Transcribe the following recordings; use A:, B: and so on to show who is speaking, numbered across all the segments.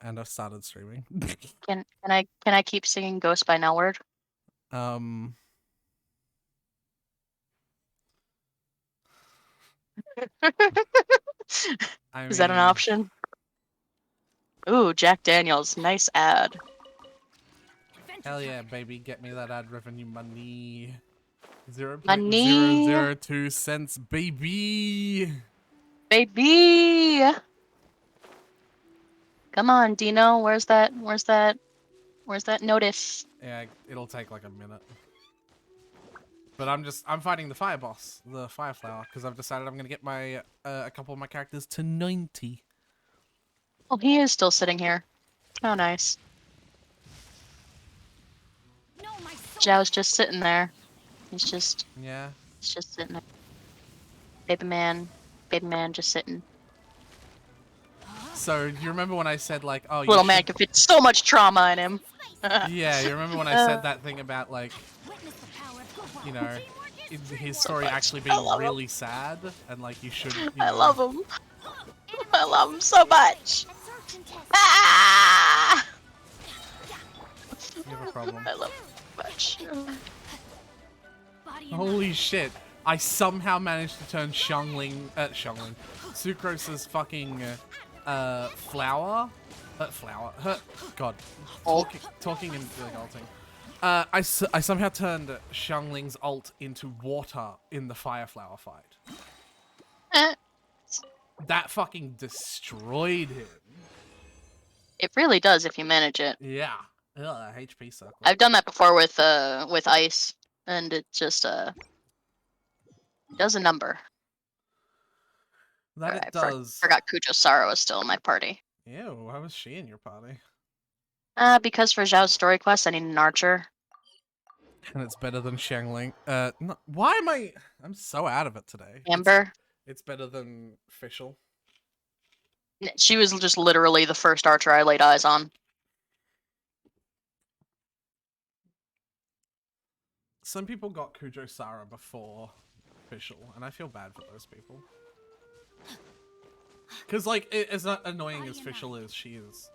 A: and I've started streaming.
B: Can I keep singing Ghost by Nelward? Is that an option? Ooh, Jack Daniels, nice ad.
A: Hell yeah, baby, get me that ad revenue money.
B: Money.
A: 0.002 cents, baby.
B: Baby. Come on, Dino. Where's that notice?
A: Yeah, it'll take like a minute. But I'm fighting the fire boss, the fire flower, because I've decided I'm gonna get my a couple of my characters to 90.
B: Oh, he is still sitting here. Oh, nice. Zhao's just sitting there. He's just sitting there. Baby man just sitting.
A: So you remember when I said like, oh,
B: little man can fit so much trauma in him.
A: Yeah, you remember when I said that thing about like, you know, his story actually being really sad and like you should.
B: I love him. I love him so much. Ah!
A: You have a problem.
B: I love him so much.
A: Holy shit! I somehow managed to turn Sucrose's fucking flower. God, talking and like ulting. I somehow turned Xiangling's ult into water in the fire flower fight. That fucking destroyed him.
B: It really does if you manage it.
A: Yeah. Ugh, HP circle.
B: I've done that before with ice, and it just does a number.
A: That it does.
B: Forgot Kujo Sara was still in my party.
A: Ew, why was she in your party?
B: Because for Zhao's story quest, I need an archer.
A: And it's better than Xiangling. No, why am I'm so out of it today.
B: Amber.
A: It's better than Fischl.
B: She was just literally the first archer I laid eyes on.
A: Some people got Kujo Sara before Fischl, and I feel bad for those people. Because, like, as not annoying as Fischl is, she is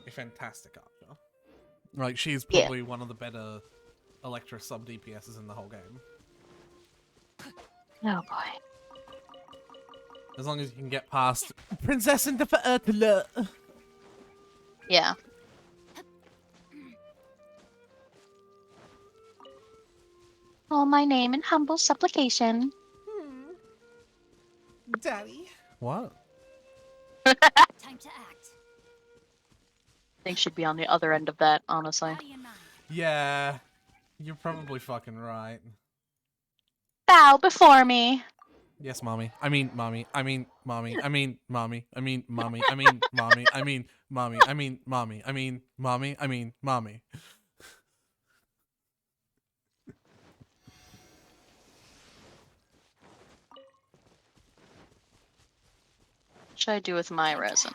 A: a fantastic archer. Like, she's probably one of the better Electra sub DPSs in the whole game.
B: Oh boy.
A: As long as you can get past Princess and the Vertler.
B: Yeah. Oh, my name in humble supplication.
A: Daddy. What?
C: Time to act.
B: I think she'd be on the other end of that, honestly.
A: Yeah. You're probably fucking right.
B: Bow before me.
A: Yes, mommy. I mean, mommy. I mean, mommy. I mean, mommy. I mean, mommy. I mean, mommy. I mean, mommy. I mean, mommy. I mean, mommy. I mean, mommy.
B: What should I do with my resin?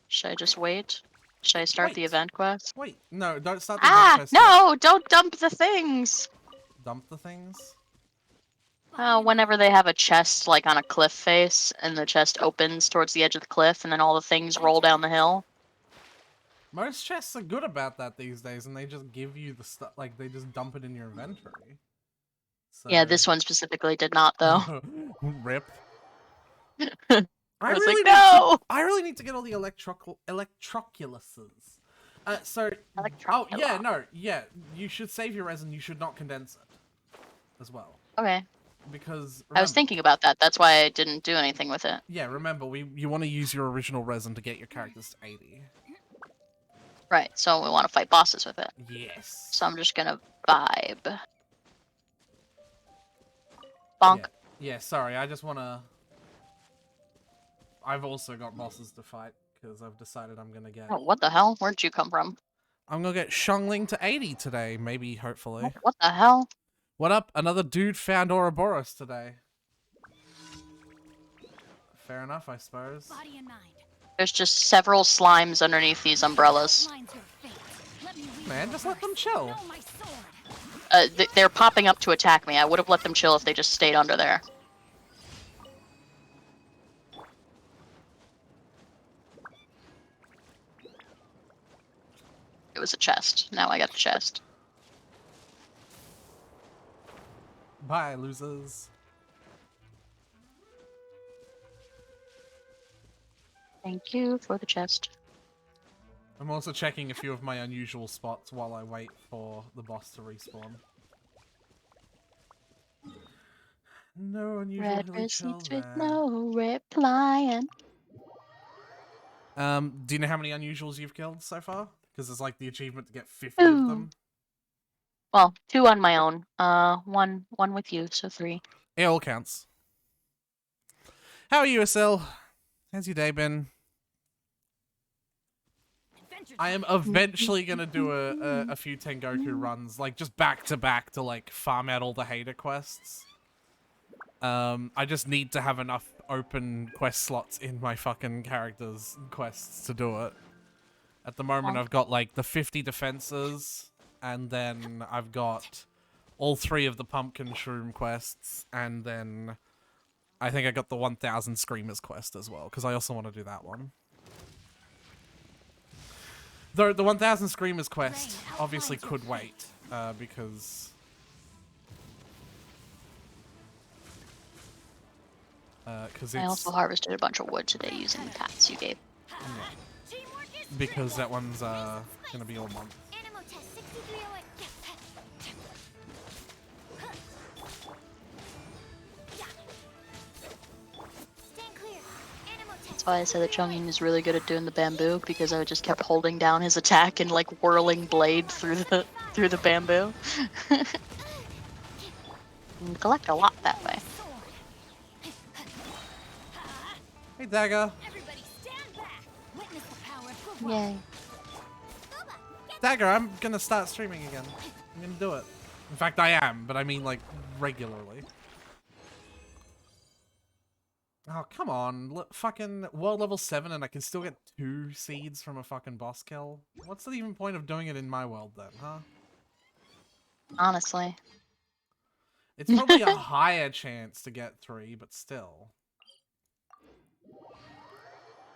B: Should I just wait? Should I start the event quest?
A: Wait, no, don't start the event quest.
B: No! Don't dump the things!
A: Dump the things?
B: Whenever they have a chest, like, on a cliff face, and the chest opens towards the edge of the cliff, and then all the things roll down the hill.
A: Most chests are good about that these days, and they just give you the stuff, like, they just dump it in your inventory. So...
B: Yeah, this one specifically did not, though.
A: Rip.
B: I was like, no!
A: I really need to get all the electroculuses. Oh, yeah, you should save your resin, you should not condense it. As well.
B: Okay.
A: Because
B: I was thinking about that, that's why I didn't do anything with it.
A: Yeah, remember, you want to use your original resin to get your characters to 80.
B: Right, so we want to fight bosses with it.
A: Yes.
B: So I'm just gonna vibe. Bonk.
A: Yeah, sorry, I just want to... I've also got bosses to fight, because I've decided I'm going to get...
B: Oh, what the hell? Where'd you come from?
A: I'm going to get Xiangling to 80 today, maybe, hopefully.
B: What the hell?
A: What up? Another dude found Ouroboros today. Fair enough, I suppose.
C: Body and mind.
B: There's just several slimes underneath these umbrellas.
A: Man, just let them chill.
B: They're popping up to attack me. I would have let them chill if they just stayed under there. was a chest. Now I got the chest.
A: Bye, losers.
B: Thank you for the chest.
A: I'm also checking a few of my unusual spots while I wait for the boss to respawn. No unusual
B: Red
A: hilly chill
B: receipts with
A: there.
B: no replying.
A: Do you know how many unusuals you've killed so far? Because there's like the achievement to get 50 of
B: Ooh.
A: them.
B: Well, 2 on my own. One with you, so 3.
A: It all counts. How are you, Asil? How's your day been? I am eventually gonna do a few Tengoku runs, like just back to back to like farm out all the hater quests. I just need to have enough open quest slots in my fucking characters' quests to do it. At the moment, I've got like the 50 defenses, and then I've got all 3 of the pumpkin shroom quests, and then I think I got the 1000 screamers quest as well, because I also want to do that one. Though the 1000 screamers quest obviously could wait, because it's...
B: I also harvested a bunch of wood today using the paths you gave.
A: Yeah. Because that one's gonna be all month.
C: Animal test 6308. Stand clear. Animal test.
B: That's why I said that Chongqing is really good at doing the bamboo, because I just kept holding down his attack and like whirling blade through the bamboo. And collect a lot that way.
A: Hey, Dagger.
C: Everybody stand back. Witness the power of good
B: Yay.
A: Dagger, I'm gonna start streaming again. I'm gonna do it. In fact, I am, but I mean like regularly. Oh, come on. Fucking world level 7 and I can still get 2 seeds from a fucking boss kill? What's the even point of doing it in my world then, huh?
B: Honestly.
A: It's probably a higher chance to get 3, but still.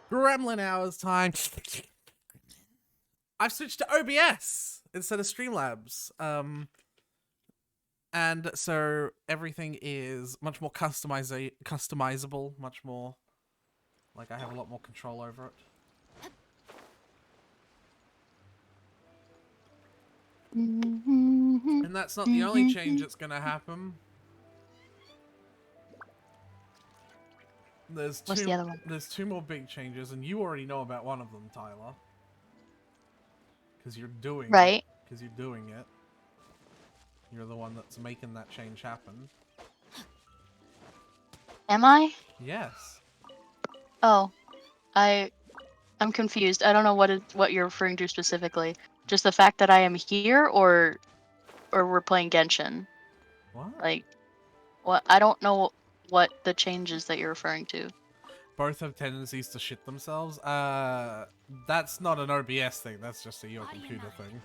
A: Gremlin hours time. I've switched to OBS instead of Streamlabs. And so everything is much more customizable, much more like I have a lot more control over it. And that's not the only change that's gonna happen. There's
B: What's the other one?
A: There's 2 more big changes, and you already know about one of them, Tyler. Because you're doing
B: Right.
A: Because you're doing it. You're the one that's making that change happen.
B: Am I?
A: Yes.
B: Oh. I'm confused. I don't know what you're referring to specifically. Just the fact that I am here, or we're playing Genshin.
A: What?
B: Like, what? I don't know what the changes that you're referring to.
A: Both have tendencies to shit themselves. That's not an OBS thing. That's just a your computer thing.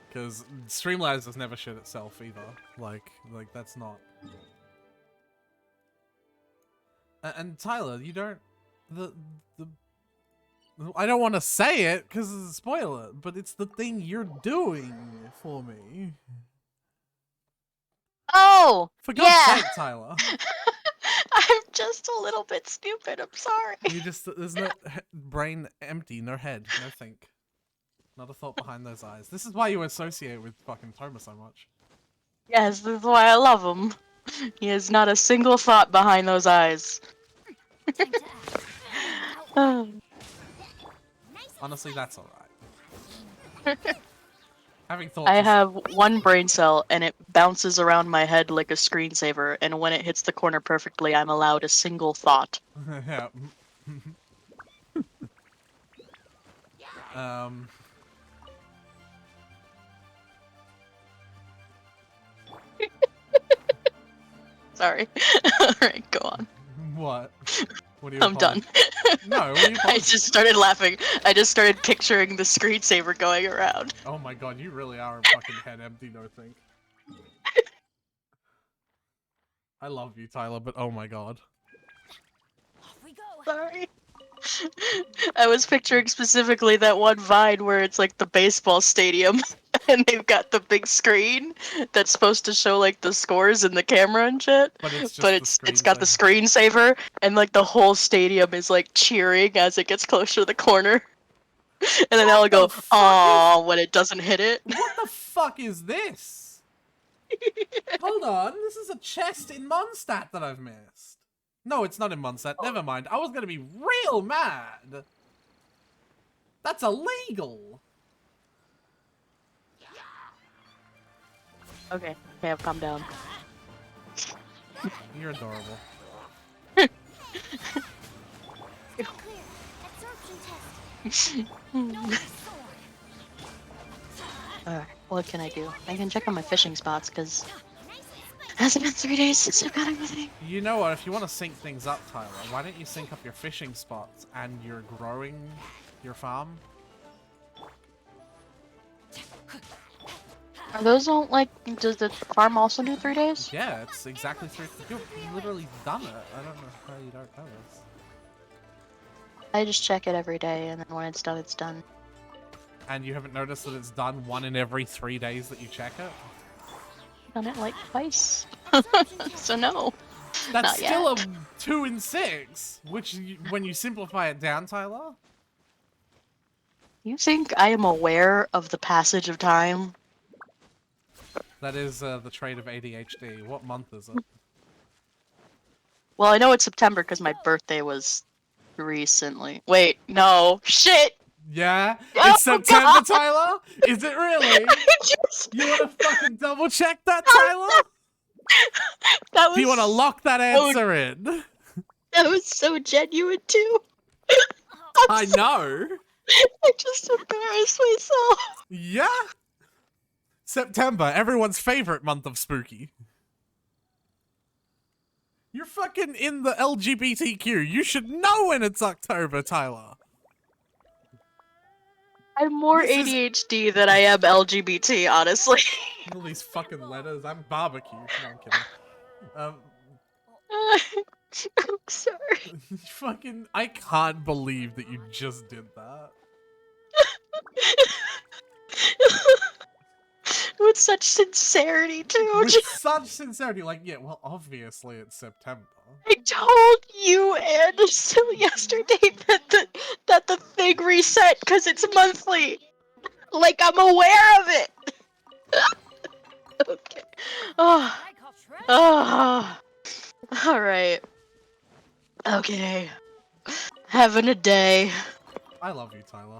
A: Because Streamlabs has never shit itself either. Like that's not. And Tyler, you don't. I don't want to say it because it's a spoiler, but it's the thing you're doing for me.
B: Oh!
A: For God's
B: yeah!
A: sake, Tyler.
B: I'm just a little bit stupid. I'm sorry.
A: You just, there's no brain empty, no head, no think. Not a thought behind those eyes. This is why you associate with fucking Toma so much.
B: Yes, this is why I love him. He has not a single thought behind those eyes.
C: Time to act.
A: Honestly, that's alright. Having thoughts
B: I
A: is-
B: have one brain cell, and it bounces around my head like a screensaver, and when it hits the corner perfectly, I'm allowed a single thought.
A: Yeah.
B: Sorry. Alright, go on.
A: What? What are you
B: I'm done.
A: No, what are you
B: I just started laughing. I just started picturing the screensaver going around.
A: Oh my god, you really are a fucking head empty, no think. I love you, Tyler, but oh my god.
C: Off we go.
B: Sorry. I was picturing specifically that one Vine where it's like the baseball stadium and they've got the big screen that's supposed to show like the scores in the camera and shit.
A: But it's just
B: But it's got the screensaver and like the whole stadium is like cheering as it gets closer to the corner. And then they'll go, "Aw," when it doesn't hit it.
A: What the fuck is this? Hold on, this is a chest in Mondstadt that I've missed. No, it's not in Mondstadt. Never mind. I was gonna be real mad. That's illegal.
B: Okay, I've calm down.
A: You're adorable.
C: Clear. Absorption test. No more sword.
B: Alright, what can I do? I can check on my fishing spots because
C: Nice and spicy.
B: it hasn't been 3 days since I've got everything.
A: You know what? If you want to sync things up, Tyler, why don't you sync up your fishing spots and you're growing your farm?
B: Are those all like? Does the farm also do 3 days?
A: Yeah, it's exactly 3. You've literally done it. I don't know how you don't know this.
B: I just check it every day, and then when it's done, it's done.
A: And you haven't noticed that it's done 1 in every 3 days that you check it?
B: Done it like twice.
C: Absorption test.
B: So no.
A: That's
B: Not
A: still
B: yet.
A: a 2 in 6, which when you simplify it down, Tyler.
B: You think I am aware of the passage of time?
A: That is the trait of ADHD. What month is it?
B: Well, I know it's September because my birthday was recently. Wait, no. Shit!
A: Yeah?
B: Oh,
A: It's September,
B: God!
A: Tyler? Is it really?
B: Just-
A: You want to fucking double check that, Tyler?
B: that was,
A: Do you want to lock that answer in?
B: that was so genuine, too.
A: I know.
B: I just embarrassed myself.
A: Yeah? September, everyone's favorite month of spooky. You're fucking in the LGBTQ. You should know when it's October, Tyler.
B: I'm more
A: This is-
B: ADHD than I am LGBT, honestly.
A: All these fucking letters. I'm barbecue. No, I'm kidding.
B: I'm sorry.
A: Fucking, I can't believe that you just did that.
B: With such sincerity, too.
A: With such sincerity, like, yeah, well, obviously it's September.
B: I told you and still yesterday that the thing reset because it's monthly. Like I'm aware of it. Okay. Oh.
C: I call treasure.
B: Oh. All right. Okay. Having a day.
A: I love you, Tyler.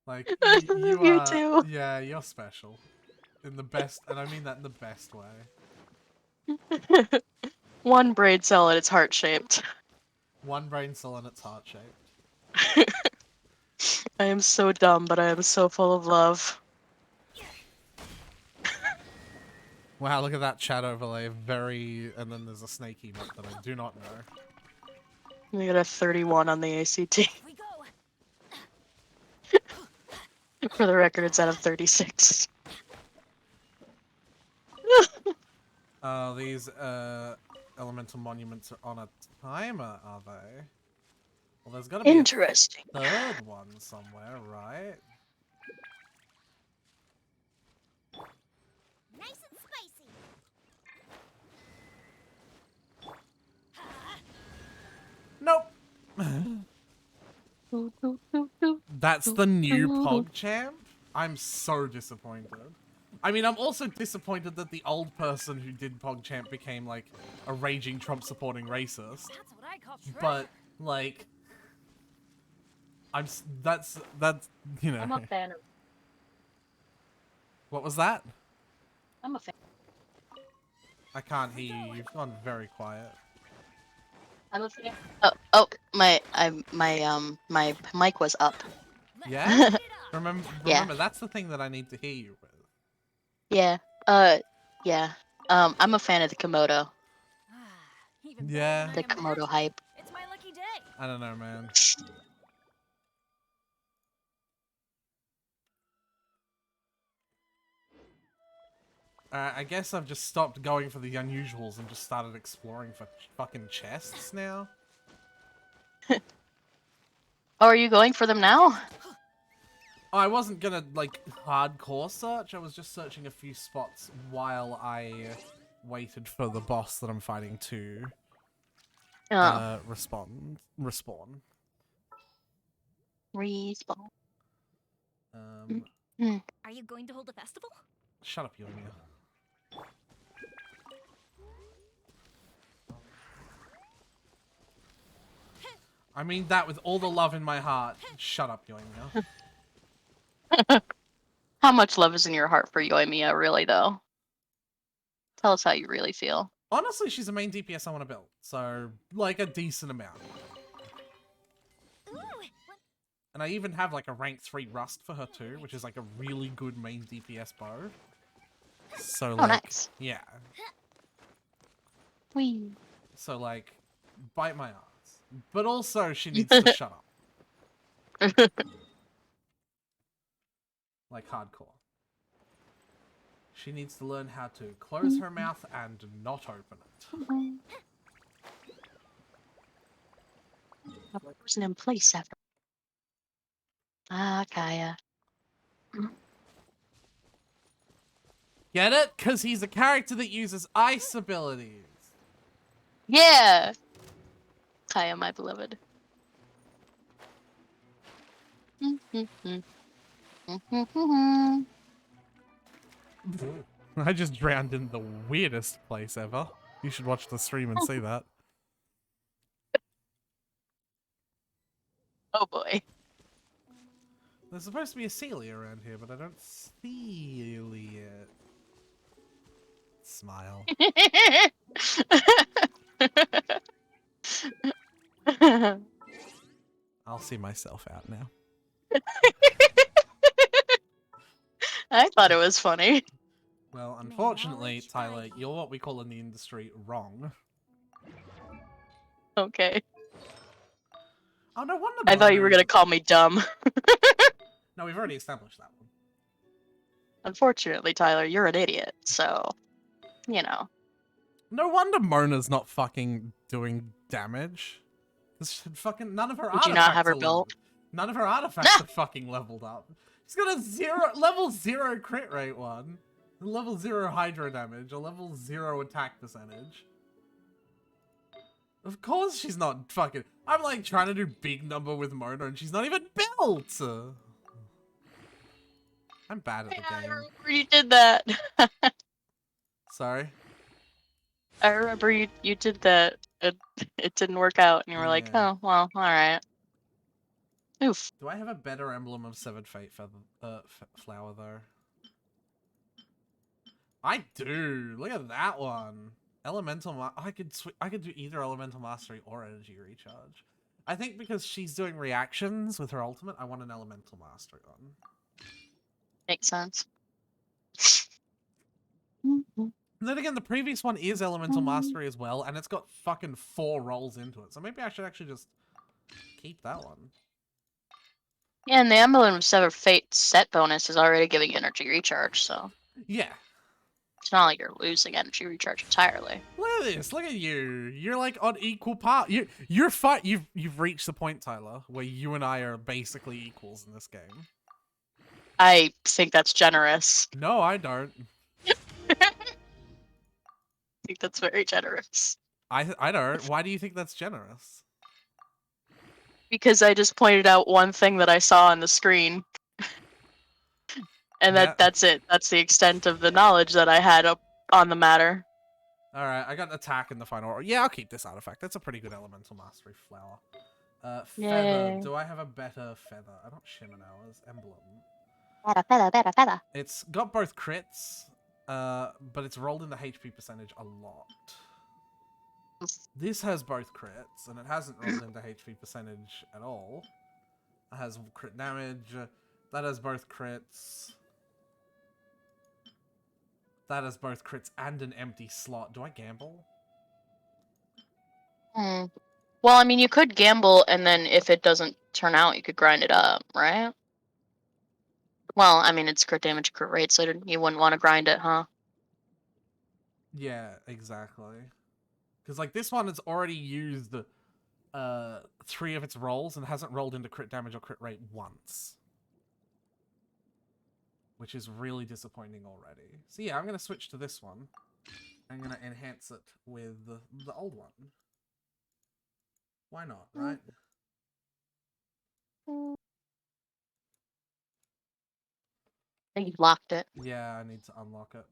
A: Like,
B: I
A: you
B: love you
A: are,
B: too.
A: yeah, you're special. In the best, and I mean that in the best way.
B: One brain cell and it's heart shaped.
A: One brain cell and it's heart-shaped.
B: I am so dumb, but I am so full of love.
A: Wow, look at that chat overlay. Very, and then there's a snake emote that I do not know.
B: We got a 31 on the ACT.
C: We go.
B: For the record, it's out of 36.
A: These, elemental monuments are on a timer, are they? Well, there's gotta be
B: Interesting.
A: a third one somewhere, right?
C: Nice and spicy.
A: Nope. That's the new PogChamp? I'm so disappointed. I mean, I'm also disappointed that the old person who did PogChamp became, like, a raging Trump-supporting racist.
C: That's what I call treasure.
A: But, like... that's, you know...
B: I'm a fan of.
A: What was that?
B: I'm a fan.
A: I can't hear you. You've gone very quiet.
B: I'm a fan. Oh, my mic was up.
A: Yeah?
C: Light it up.
A: Remember,
B: Yeah.
A: that's the thing that I need to hear you with.
B: Yeah. Yeah. I'm a fan of the Komodo.
C: Even
A: Yeah.
C: better
B: The
C: than I
B: Komodo
C: imagined.
B: hype.
C: It's my lucky day.
A: I don't know, man. I guess I've just stopped going for the unusuals and just started exploring for fucking chests now.
B: Oh, are you going for them now?
A: I wasn't gonna, like, hardcore search. I was just searching a few spots while I waited for the boss that I'm fighting to
B: Oh,
A: respawn.
B: respawn.
A: Um,
B: Mm.
C: Are you going to hold a festival?
A: shut up, Yoimiya. I mean that with all the love in my heart. Shut up, Yoimiya.
B: How much love is in your heart for Yoimiya, really, though? Tell us how you really feel.
A: Honestly, she's a main DPS I want to build, so, like, a decent amount.
C: Ooh,
A: And I even have, like, a rank 3 Rust for her, too, which is, like, a really good main DPS bow. So,
B: Oh,
A: like,
B: nice.
A: yeah.
B: Wee.
A: So, like, bite my ass. But also, she needs to shut up. Like, hardcore. She needs to learn how to close her mouth and not open it.
B: Wasn't in place after. Ah, Kaya.
A: Get it? Because he's a character that uses ice abilities.
B: Yeah! Kaya, my beloved.
A: I just drowned in the weirdest place ever. You should watch the stream and see that.
B: Oh boy.
A: There's supposed to be a Celia around here, but I don't see it. Smile. I'll see myself out now.
B: I thought it was funny.
A: Well,
C: May
A: unfortunately,
C: knowledge
A: Tyler,
C: guide
A: you're what we call in the industry wrong.
B: Okay.
A: Oh, no wonder
B: I thought you were
A: Mona...
B: gonna call me dumb.
A: No, we've already established that one.
B: Unfortunately, Tyler, you're an idiot, so, you know.
A: No wonder Mona's not fucking doing damage. Because fucking none of her
B: Did you not have
A: artifacts
B: her
A: are
B: built?
A: leveled. None of her artifacts are fucking leveled up. She's got a level 0 crit rate one, a level 0 hydro damage, a level 0 attack percentage. Of course she's not fucking... I'm like trying to do big number with Mona and she's not even built! I'm bad at the
B: Yeah, I
A: game.
B: remember you did that.
A: Sorry?
B: I remember you did that. It didn't work out, and you were like,
A: Yeah.
B: oh, well, alright. Oof.
A: Do I have a better emblem of Severed Fate flower, though? I do! Look at that one! I could do either Elemental Mastery or Energy Recharge. I think because she's doing reactions with her ultimate, I want an Elemental Mastery on.
B: Makes sense.
A: And then again, the previous one is Elemental Mastery as well, and it's got fucking 4 rolls into it, so maybe I should actually just keep that one.
B: Yeah, and the Emblem of Severed Fate set bonus is already giving energy recharge, so
A: Yeah.
B: it's not like you're losing energy recharge entirely.
A: Look at this. Look at you. You're like on equal part. You've reached the point, Tyler, where you and I are basically equals in this game.
B: I think that's generous.
A: No, I don't.
B: I think that's very generous.
A: I don't. Why do you think that's generous?
B: Because I just pointed out one thing that I saw on the screen. And
A: Yeah.
B: that's it. That's the extent of the knowledge that I had up on the matter.
A: Alright, I got an attack in the final order. Yeah, I'll keep this artifact. That's a pretty good Elemental Mastery flower. Feather.
B: Yay.
A: Do I have a better feather? I don't Shimonau's emblem.
B: Feather.
A: It's got both crits, but it's rolled into HP percentage a lot. This has both crits, and it hasn't rolled into HP percentage at all. It has crit damage. That has both crits. That has both crits and an empty slot. Do I gamble?
B: Hmm. Well, I mean, you could gamble, and then if it doesn't turn out, you could grind it up, right? Well, I mean, it's crit damage, crit rate, so you wouldn't want to grind it, huh?
A: Yeah, exactly. Because, like, this one has already used 3 of its rolls and hasn't rolled into crit damage or crit rate once. Which is really disappointing already. So yeah, I'm going to switch to this one. I'm going to enhance it with the old one. Why not, right?
B: You locked it.
A: Yeah, I need to unlock it.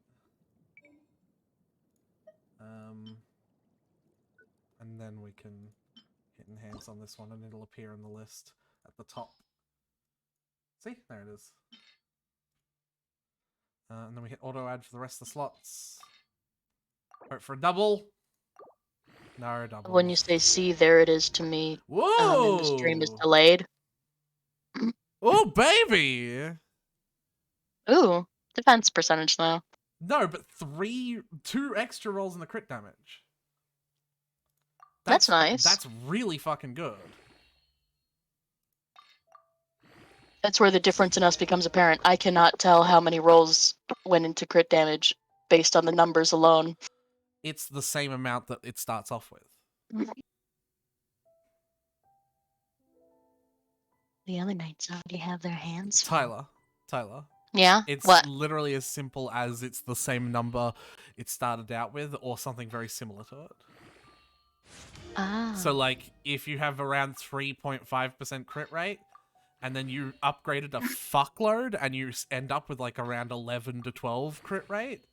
A: And then we can hit enhance on this one and it'll appear in the list at the top. See? There it is. And then we hit auto add for the rest of the slots. Hope for a double. No double.
B: When you say "see," there it is to me.
A: Whoa!
B: And the stream is delayed.
A: Oh, baby!
B: Ooh, defense percentage though.
A: No, but 2 extra rolls in the crit damage.
B: That's nice.
A: That's really fucking good.
B: That's where the difference in us becomes apparent. I cannot tell how many rolls went into crit damage based on the numbers alone.
A: It's the same amount that it starts off with.
B: The other knights already have their hands full.
A: Tyler.
B: Yeah?
A: It's
B: What?
A: literally as simple as it's the same number it started out with or something very similar to it.
B: Ah.
A: So, like, if you have around 3.5% crit rate, and then you upgraded a fuckload, and you end up with, like, around 11 to 12 crit rate,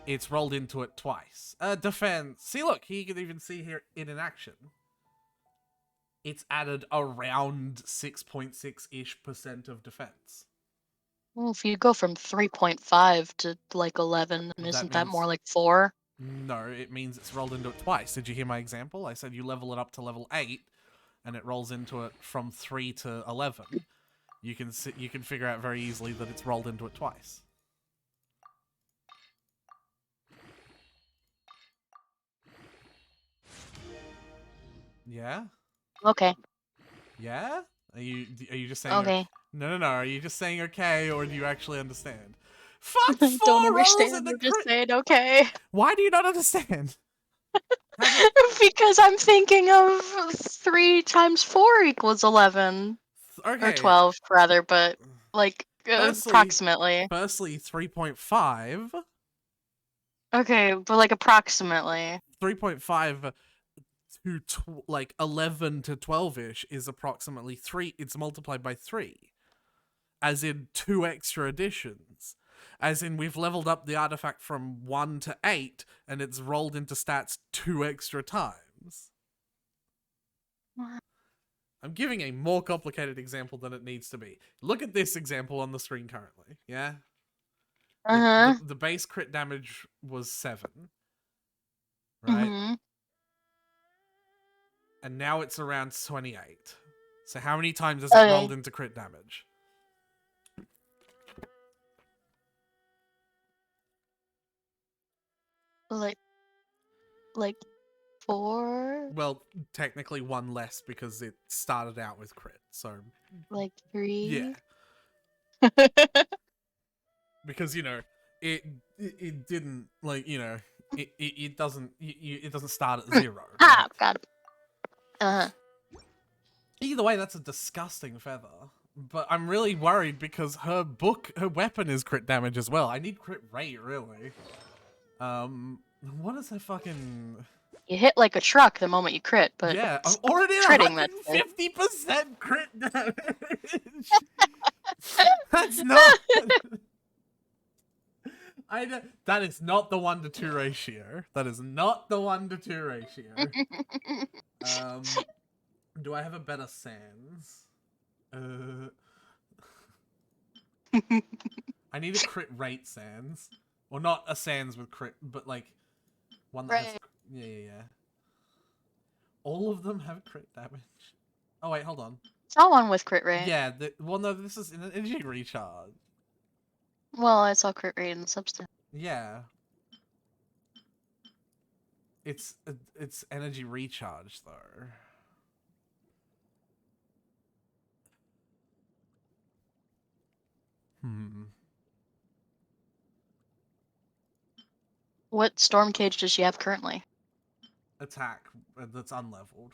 A: it's rolled into it twice. Defense. See, look, you can even see here it in action. It's added around 6.6-ish% of defense.
B: Well, if you go from 3.5 to like 11, then isn't that more like 4?
A: No, it means it's rolled into it twice. Did you hear my example? I said you level it up to level 8, and it rolls into it from 3 to 11. You can figure out very easily that it's rolled into it twice. Yeah?
B: Okay.
A: Yeah? Are you just saying
B: Okay.
A: No. Are you just saying okay, or do you actually understand? Fuck 4
B: Don't
A: rolls
B: understand.
A: in the
B: I'm just
A: crit.
B: saying okay.
A: Why do you not understand?
B: Because I'm thinking of 3 times 4 equals 11.
A: Okay.
B: Or 12, rather, but like approximately.
A: Firstly, 3.5.
B: Okay, but like approximately.
A: 3.5 to like 11 to 12-ish is approximately 3. It's multiplied by 3. As in 2 extra additions. As in we've leveled up the artifact from 1 to 8 and it's rolled into stats 2 extra times.
B: What?
A: I'm giving a more complicated example than it needs to be. Look at this example on the screen currently, yeah?
B: Uh-huh.
A: The base crit damage was 7. Right?
B: Mm-hmm.
A: And now it's around 28. So how many times has it rolled into crit damage?
B: Like 4?
A: Well, technically 1 less because it started out with crit. So
B: Like 3?
A: yeah. Because, you know, it didn't, like, you know, it doesn't start at 0.
B: Ah,
A: Right?
B: got it. Uh-huh.
A: Either way, that's a disgusting feather. But I'm really worried because her weapon is crit damage as well. I need crit rate, really. What is her fucking...
B: You hit like a truck the moment you crit, but
A: yeah, I'm already at
B: critting that thing.
A: 150% crit damage. That's not... that is not the 1-to-2 ratio. That is not the 1-to-2 ratio. Do I have a better sans? I need a crit rate sans. Or not a sans with crit, but like one that has... Yeah. All of them have crit damage. Oh wait, hold on.
B: It's all one with crit rate.
A: Yeah, well no, this is an energy recharge.
B: Well, it's all crit rate in the substance.
A: Yeah. It's energy recharge though.
B: What storm cage does she have currently?
A: Attack that's unleveled.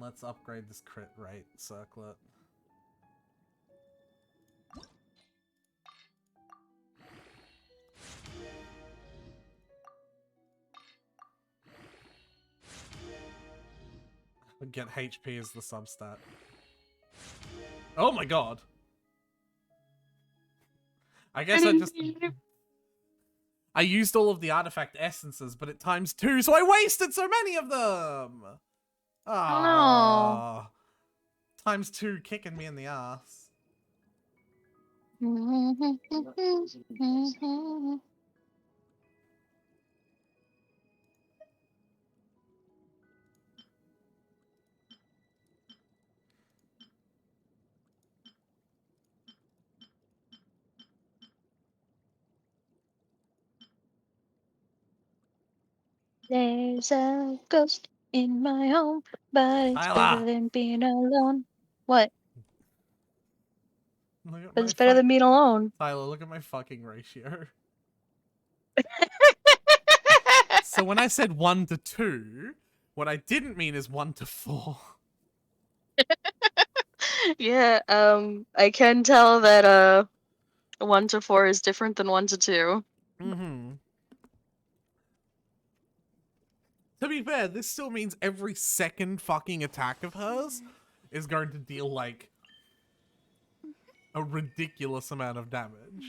A: Let's upgrade this crit rate circlet. Get HP as the substat. Oh my god. I guess I used all of the artifact essences, but it times 2, so I wasted so many of them! Ah, times 2 kicking me in the ass.
B: There's a ghost in my home, but it's better than being alone. What?
A: Look at
B: But
A: my
B: it's better than being alone.
A: Tyler, look at my fucking ratio. So when I said 1 to 2, what I didn't mean is 1 to 4.
B: Yeah, I can tell that 1 to 4 is different than 1 to 2.
A: Mm-hmm. To be fair, this still means every second fucking attack of hers is going to deal, like, a ridiculous amount of damage.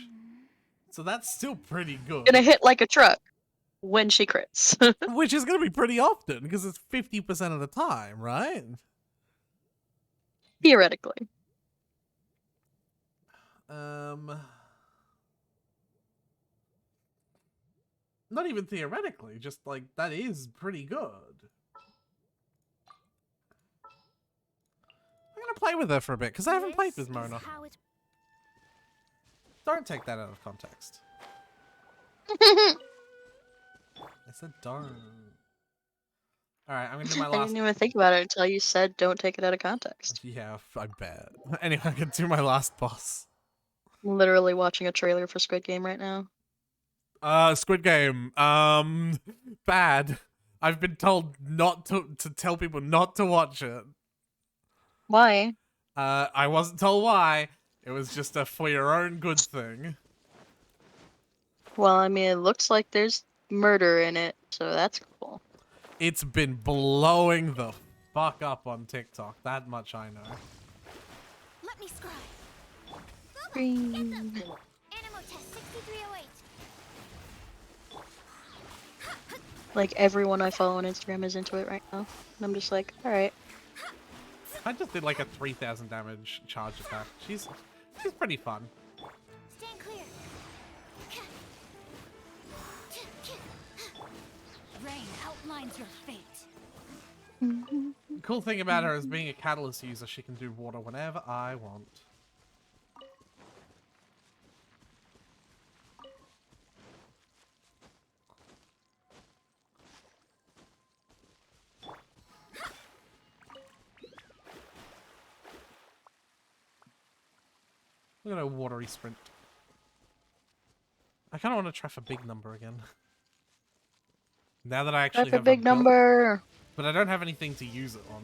A: So that's still pretty good.
B: Gonna hit like a truck when she crits.
A: Which is gonna be pretty often, because it's 50% of the time, right?
B: Theoretically.
A: Not even theoretically, just like that is pretty good. I'm gonna play with her for a bit because I haven't played with Mona. Don't take that out of context. I said don't. Alright, I'm gonna do my last.
B: I didn't even think about it until you said don't take it out of context.
A: Yeah, I bet. Anyway, I'm gonna do my last boss.
B: I'm literally watching a trailer for Squid Game right now.
A: Squid Game. Bad. I've been told not to tell people not to watch it.
B: Why?
A: I wasn't told why. It was just a for your own good thing.
B: Well, I mean, it looks like there's murder in it, so that's cool.
A: It's been blowing the fuck up on TikTok. That much I know.
C: Let me scry.
B: Green.
C: Animal test 6308.
B: Like, everyone I follow on Instagram is into it right now. And I'm just like, alright.
A: I just did like a 3,000 damage charge attack. She's pretty fun.
C: Stand clear. Rain outlines your fate.
A: The cool thing about her is being a catalyst user, she can do water whenever I want. Look at a watery sprint. I kind of want to try for big number again. Now that I actually
B: That's a
A: have
B: big
A: build,
B: number.
A: but I don't have anything to use it on.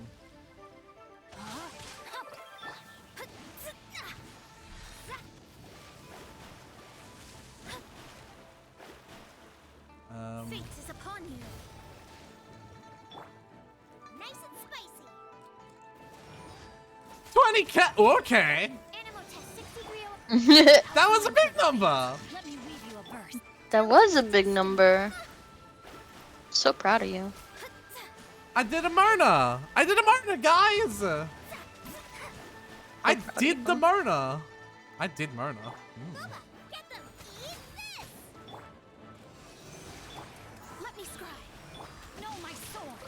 C: Fate is upon you. Nice and spicy.
A: 20k. Okay,
C: Animal test 6308.
B: That
A: that was a big number.
C: Let me weave you a verse.
B: was a big number. So proud of you.
A: I did a Mona. I did a Mona, guys. I did the Mona. I did Mona.
C: Get them. Eat this. Let me scry. Know my sword.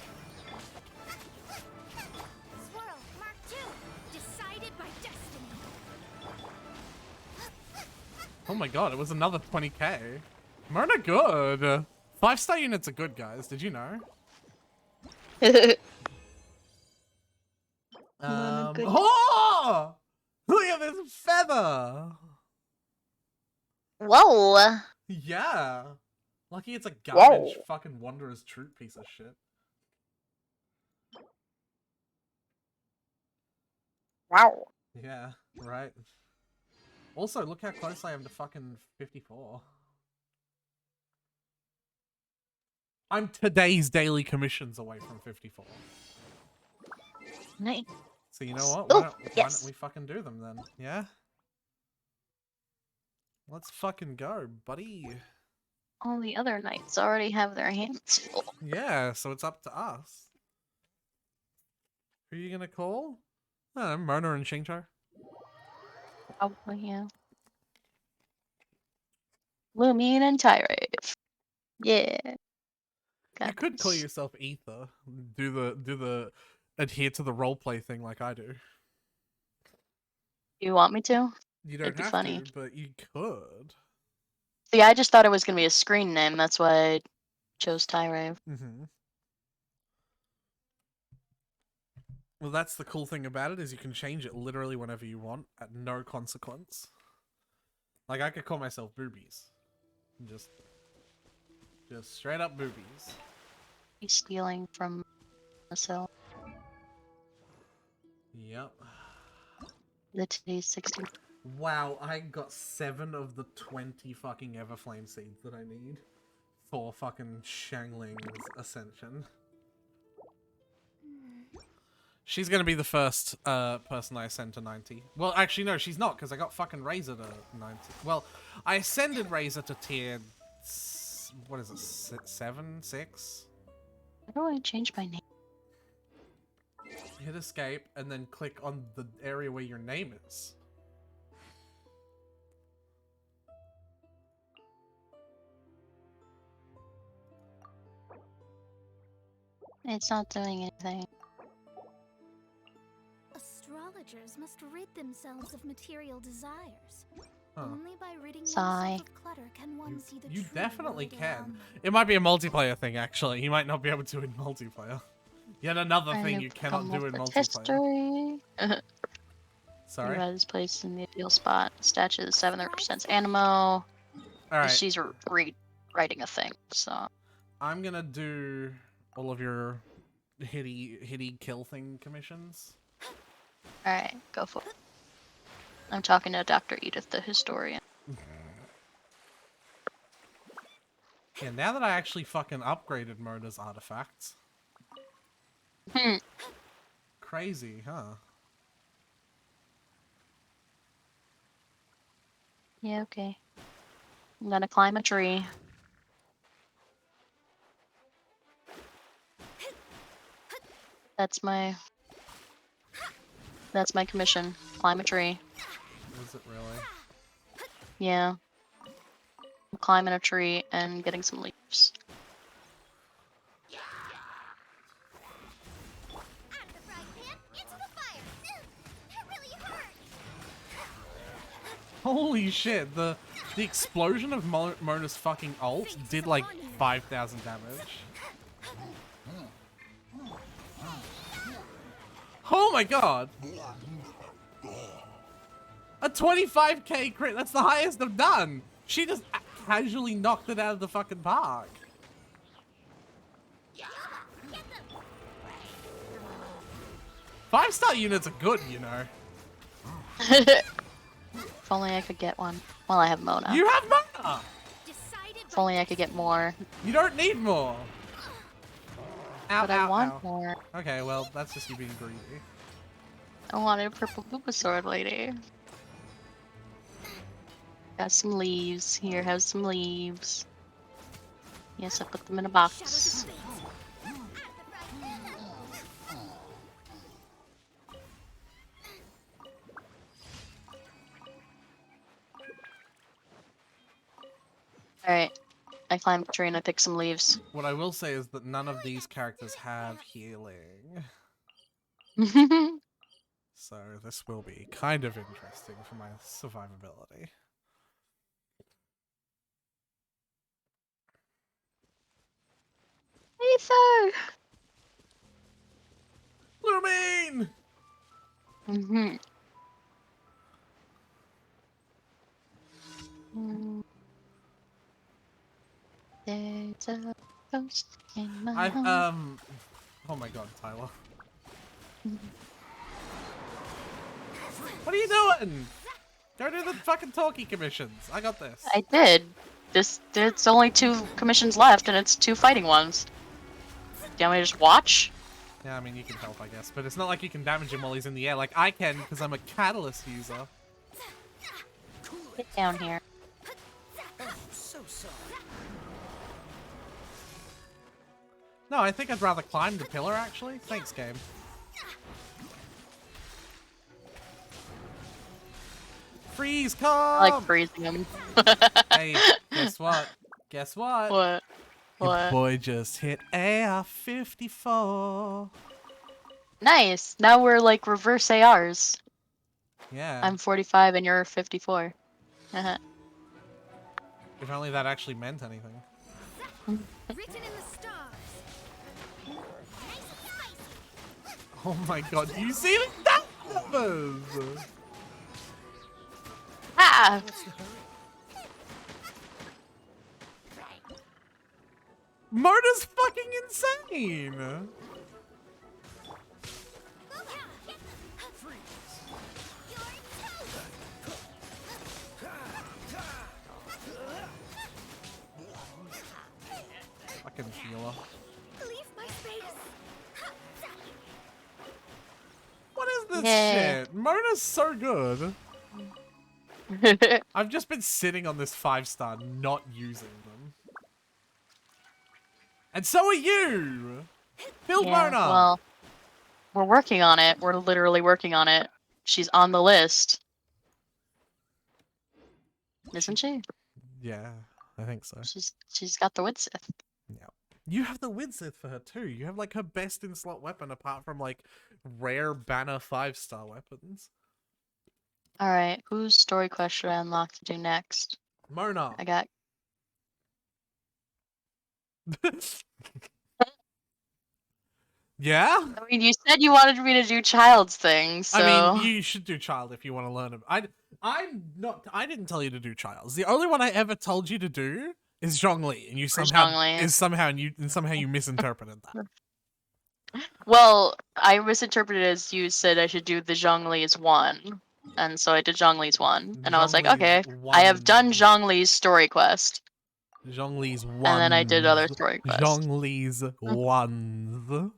C: Swirl. Mark 2. Decided by destiny.
A: Oh my god, it was another 20k. Mona good. 5-star units are good, guys. Did you know?
B: Good.
A: Oh! Look at this feather.
B: Whoa.
A: Yeah. Lucky it's a garbage fucking Wanderer's Troop piece of shit.
B: Wow.
A: Yeah, right. Also, look how close I am to fucking 54. I'm today's daily commissions away from 54.
B: Nice.
A: So you know what?
B: Oh,
A: Why don't
B: yes.
A: we fucking do them then? Yeah? Let's fucking go, buddy.
B: All the other knights already have their hands full.
A: Yeah, so it's up to us. Who are you gonna call? I don't know, Mona and Xingqiu.
B: Probably, yeah. Lumine and Tyrave. Yeah.
A: You could call
B: this.
A: yourself Ether. Do the adhere to the roleplay thing like I do.
B: You want me to?
A: You
B: It'd
A: don't
B: be
A: have
B: funny.
A: to, but you could.
B: See, I just thought it was gonna be a screen name. That's why I chose Tyrave.
A: Mm-hmm. Well, that's the cool thing about it, is you can change it literally whenever you want at no consequence. Like, I could call myself Boobies. Just straight up Boobies.
B: He's stealing from myself.
A: Yep.
B: The today's 60.
A: Wow, I got 7 of the 20 fucking Everflame seeds that I need for fucking Shangling's Ascension. She's gonna be the first person I ascend to 90. Well, actually, no, she's not, because I got fucking Razor to 90. Well, I ascended Razor to tier... What is it? 7? 6?
B: How do I change my name?
A: Hit escape, and then click on the area where your name is.
B: It's not doing anything.
C: Astrologers must rid themselves of material desires.
A: Huh.
C: Only by ridding
B: Sigh.
C: oneself of clutter can one see the
A: You
C: true
A: definitely
C: world
A: can.
C: around them.
A: It might be a multiplayer thing, actually. You might not be able to in multiplayer. Yet another
B: Our
A: thing
B: new
A: you cannot do in
B: Pokemon
A: multiplayer.
B: history.
A: Sorry?
B: Red is placed in the ideal spot. Statue is 7 that represents Animo.
A: Alright,
B: She's rewriting a thing, so.
A: I'm gonna do all of your hitty kill thing commissions.
B: Alright, go for it. I'm talking to Dr. Edith, the historian.
A: Yeah, now that I actually fucking upgraded Mona's artifacts.
B: Hmm.
A: Crazy, huh?
B: Yeah, okay. I'm gonna climb a tree. That's my commission. Climb a tree.
A: Is it really?
B: Yeah. I'm climbing a tree and getting some leaves.
C: Out of the frying pan, into the fire. That really hurt.
A: Holy shit, the explosion of Mona's fucking ult did like 5,000 damage. Oh my god! A 25k crit, that's the highest I've done! She just casually knocked it out of the fucking park.
C: Get them.
A: 5-star units are good, you know.
B: If only I could get one. Well, I have Mona.
A: You have Mona!
C: Decided
B: If only I could get more.
A: You don't need more! Ow,
B: But I
A: ow,
B: want
A: ow.
B: more.
A: Okay, well, that's just you being greedy.
B: I wanted a purple Bulbasaur lady. Got some leaves. Here, have some leaves. Yes, I put them in a box. Alright. I climbed a tree and I picked some leaves.
A: What I will say is that none of these characters have healing. So this will be kind of interesting for my survivability.
B: Ether!
A: Lumine!
B: Mm-hmm. There's a ghost in my
A: I've,
B: home.
A: oh my god, Tyler. What are you doing? Go do the fucking talkie commissions. I got this.
B: I did. It's only 2 commissions left, and it's 2 fighting ones. Do you want me to just watch?
A: Yeah, I mean, you can help, I guess. But it's not like you can damage him while he's in the air like I can, because I'm a catalyst user.
B: Get down here.
D: So sorry.
A: No, I think I'd rather climb the pillar, actually. Thanks, game. Freeze, come!
B: I like freezing him.
A: Hey, guess what? Guess what?
B: What?
A: Your
B: What?
A: boy just hit AR-54.
B: Nice. Now we're like reverse ARs.
A: Yeah.
B: I'm 45 and you're 54. Uh-huh.
A: If only that actually meant anything.
C: Written in the stars.
A: Oh my god, do you see that numbers?
B: Ah!
A: Murder's fucking insane! Fucking healer.
C: Leave my space.
A: What is this
B: Yeah.
A: shit? Murder's so good. I've just been sitting on this 5-star, not using them. And so are you! Build
B: Yeah,
A: Mona!
B: well, we're working on it. We're literally working on it. She's on the list. Isn't she?
A: Yeah, I think so.
B: She's got the Widsith.
A: Yeah. You have the Widsith for her too. You have like her best in slot weapon apart from like rare banner 5-star weapons.
B: Alright, whose story quest should I unlock to do next?
A: Mona.
B: I got
A: Yeah?
B: I mean, you said you wanted me to do child's things, so
A: I mean, you should do child if you want to learn it. I didn't tell you to do childs. The only one I ever told you to do is Zhongli, and you somehow you misinterpreted that.
B: well, I misinterpreted it as you said I should do the Zhongli's one. And so I did Zhongli's one. And I was like,
A: Zhongli's
B: okay, I have done
A: one.
B: Zhongli's story quest.
A: Zhongli's one.
B: And then I did other story quests.
A: Zhongli's ones.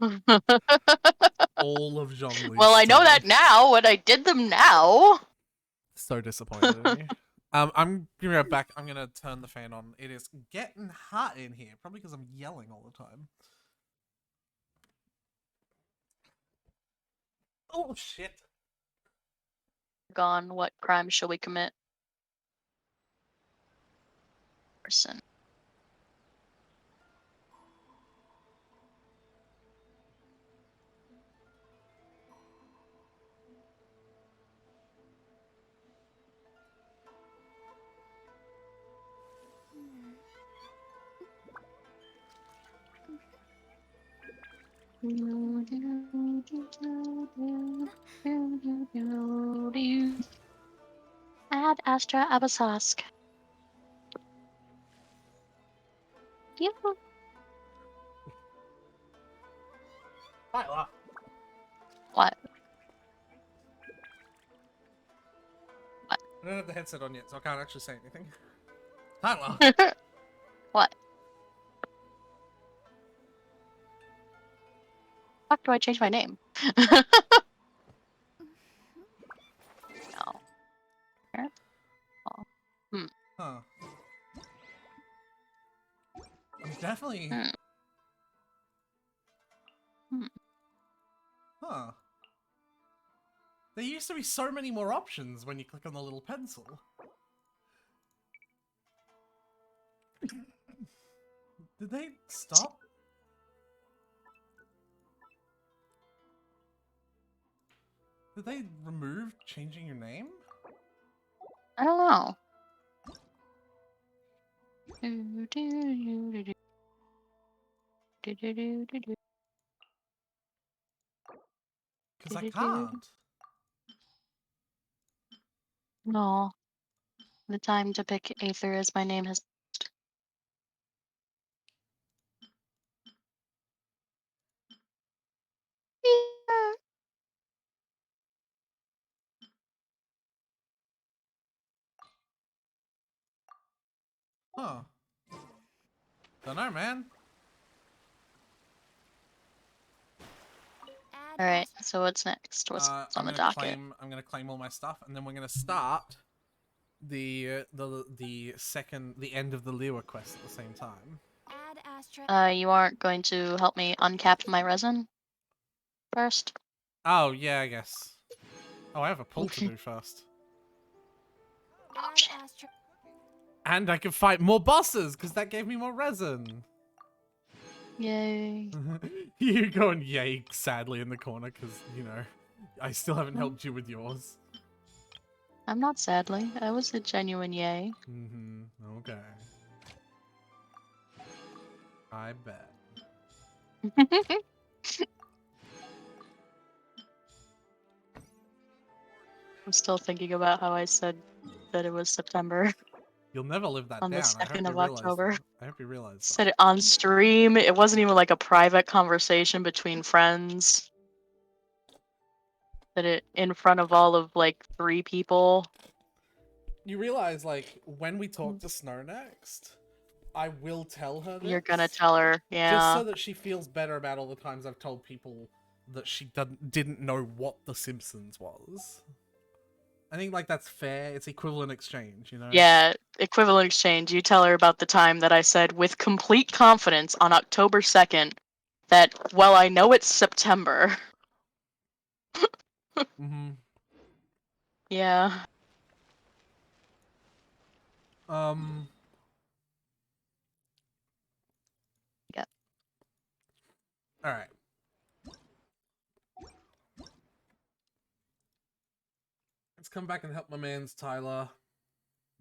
A: All of Zhongli's
B: Well, I know
A: story.
B: that now, and I did them now.
A: So disappointed in you. I'm gonna go back. I'm gonna turn the fan on. It is getting hot in here, probably because I'm yelling all the time. Oh shit!
B: Gone. What crime shall we commit? Person. Ad Astra Abasask.
A: Tyler.
B: What?
A: I don't have the headset on yet, so I can't actually say anything. Tyler.
B: What? Fuck do I change my name? No. Here? Oh.
A: Huh. I'm definitely.
B: Hmm. Hmm.
A: Huh. There used to be so many more options when you click on the little pencil. Did they stop? Did they remove changing your name?
B: I don't know.
A: Because I can't.
B: No. The time to pick Aether as my name has
A: Huh. Don't know, man.
C: Add
B: Alright, so what's next? What's on the docket?
A: I'm gonna claim all my stuff, and then we're gonna start the end of the Liwa quest at the same time.
C: Add Astra.
B: You aren't going to help me uncap my resin first?
A: Oh yeah, I guess. Oh, I have a pull to do first,
C: Add Astra.
A: and I can fight more bosses because that gave me more resin.
B: Yay.
A: You going yay sadly in the corner because you know I still haven't
B: Mm.
A: helped you with yours.
B: I'm not sadly. I was a genuine yay.
A: Okay. I bet.
B: I'm still thinking about how I said that it was September
A: You'll never live that
B: on the
A: down. I hope
B: 2nd
A: you
B: of
A: realize
B: October.
A: that. I hope you realize that.
B: Said it on stream. It wasn't even like a private conversation between friends. Said it in front of all of like 3 people.
A: You realize, like, when we talk to Snow next, I will tell her this.
B: You're gonna tell her,
A: Just
B: yeah.
A: so that she feels better about all the times I've told people that she didn't know what The Simpsons was. I think, like, that's fair. It's equivalent exchange, you know?
B: Yeah, equivalent exchange. You tell her about the time that I said with complete confidence on October 2nd that, well, I know it's September.
A: Mm-hmm.
B: Yeah. Yeah.
A: Alright. Let's come back and help my man's Tyler.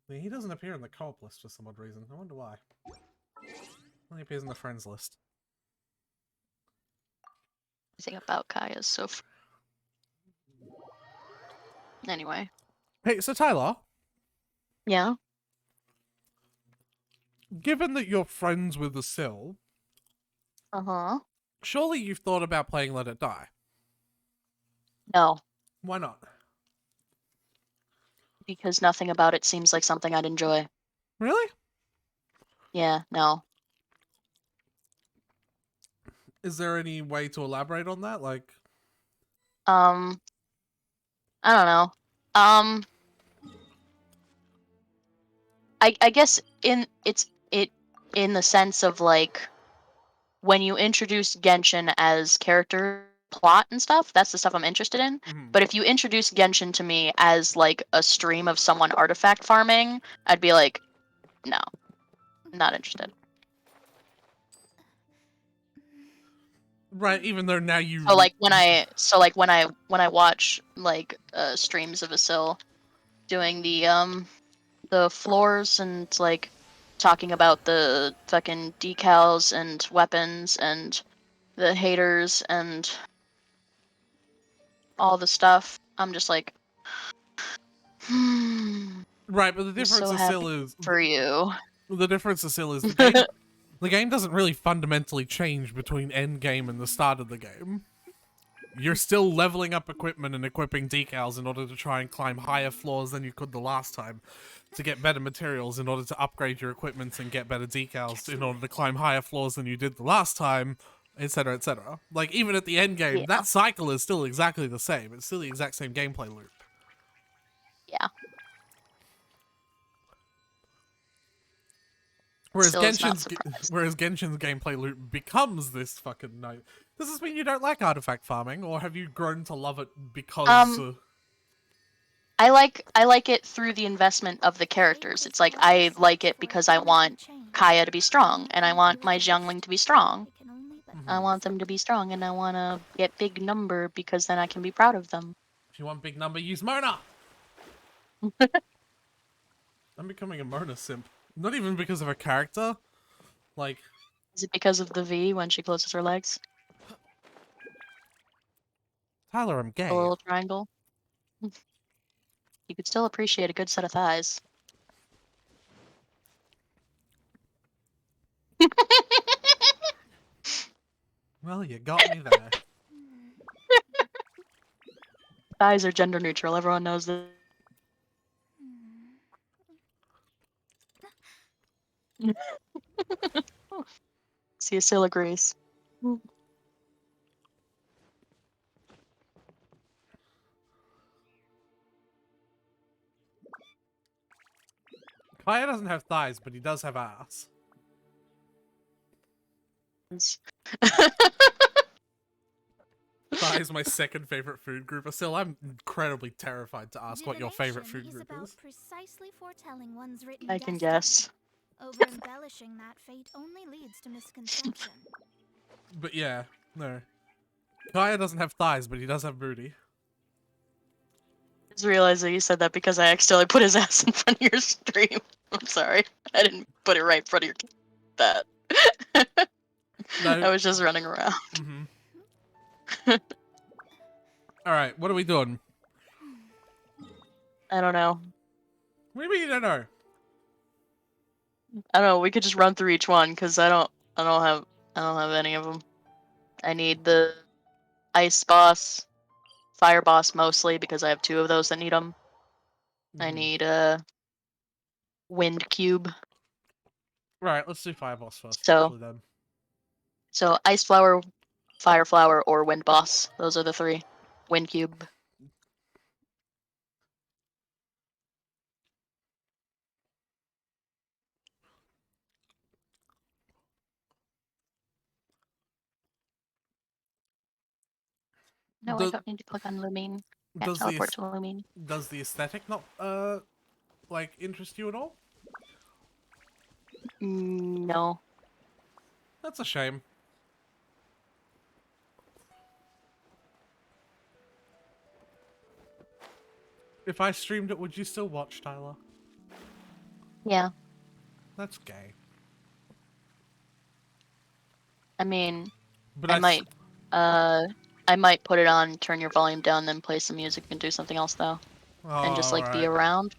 A: He doesn't appear in the co-op list for some odd reason. I wonder why. Only appears in the friends list.
B: Everything about Kai is so. Anyway.
A: Hey, so Tyler,
B: Yeah.
A: given that you're friends with the Sill,
B: Uh-huh.
A: surely you've thought about playing Let It Die.
B: No,
A: Why not?
B: because nothing about it seems like something I'd enjoy.
A: Really?
B: Yeah, no.
A: Is there any way to elaborate on that? Like,
B: I don't know. Um, I guess in the sense of like when you introduce Genshin as character plot and stuff, that's the stuff I'm interested in. But if you introduce Genshin to me as like a stream of someone artifact farming, I'd be like, no, not interested.
A: right? Even though now you
B: So like when I watch like streams of Asil doing the floors and like talking about the fucking decals and weapons and the haters and all the stuff, I'm just like,
A: right, but the
B: I'm
A: difference
B: so
A: of
B: happy
A: Sill is
B: for you.
A: the difference of Sill is the game. The game doesn't really fundamentally change between end game and the start of the game. You're still leveling up equipment and equipping decals in order to try and climb higher floors than you could the last time, to get better materials in order to upgrade your equipment and get better decals in order to climb higher floors than you did the last time, etc., etc. Like, even at the end game,
B: Yeah.
A: that cycle is still exactly the same. It's still the exact same gameplay loop.
B: Yeah.
A: Whereas
B: Still is not
A: Genshin's gameplay loop becomes this fucking night. Does this mean you don't like artifact farming, or have you grown to love it because?
B: I like it through the investment of the characters. It's like I like it because I want Kaya to be strong, and I want my Xiangling to be strong. I want them to be strong, and I want to get big number because then I can be proud of them.
A: If you want big number, use Mona. I'm becoming a Mona simp. Not even because of her character. Like,
B: Is it because of the V when she closes her legs?
A: Tyler, I'm
B: A
A: gay.
B: little triangle. You could still appreciate a good set of thighs.
A: Well, you got me there.
B: Thighs are gender neutral. Everyone knows that. See, still agrees.
A: Kaya doesn't have thighs, but he does have ass. Thigh is my second favorite food group. Still, I'm incredibly terrified to ask what your favorite food
C: Divination
A: group
C: about
A: is.
C: precisely foretelling one's written
B: I can
C: destiny.
B: guess.
C: Over embellishing that fate only leads to misconception.
A: But yeah, no. Kaya doesn't have thighs, but he does have booty.
B: I just realized that you said that because I accidentally put his ass in front of your stream. I'm sorry. I didn't put it right in front of your that.
A: No.
B: I was just running around.
A: Mm-hmm. Alright, what are we doing?
B: I don't know.
A: What do you mean you don't know?
B: I don't know. We could just run through each one because I don't have any of them. I need the ice boss, fire boss mostly because I have 2 of those that need them. I need a wind cube.
A: Right, let's do fire boss first.
B: So-
A: Actually, then.
B: So ice flower, fire flower, or wind boss. Those are the 3. Wind cube. No, I
A: Does-
B: don't need to click on Lumine. Can't
A: Does the
B: teleport to Lumine.
A: does the aesthetic not like interest you at all?
B: No.
A: That's a shame. If I streamed it, would you still watch, Tyler?
B: Yeah.
A: That's gay.
B: I mean,
A: But
B: I
A: that's-
B: might. I might put it on, turn your volume down, then play some music and do something else though, and just like be
A: alright.
B: around.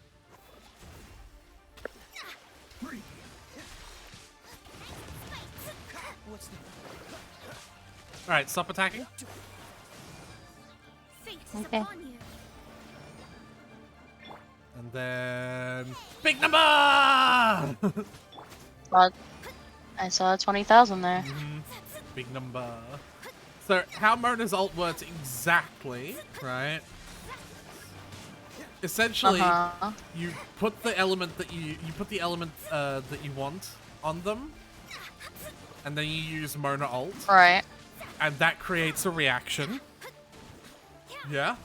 D: What's the
A: Alright, stop attacking.
C: Fate is
B: Okay.
C: upon you.
A: And then... Big number!
B: But I saw 20,000 there.
A: Big number. So, how Mona's ult works exactly, right? Essentially, you put the element that you put the element that you want on them, and then you use Mona ult,
B: Right.
A: and that creates a reaction. Yeah.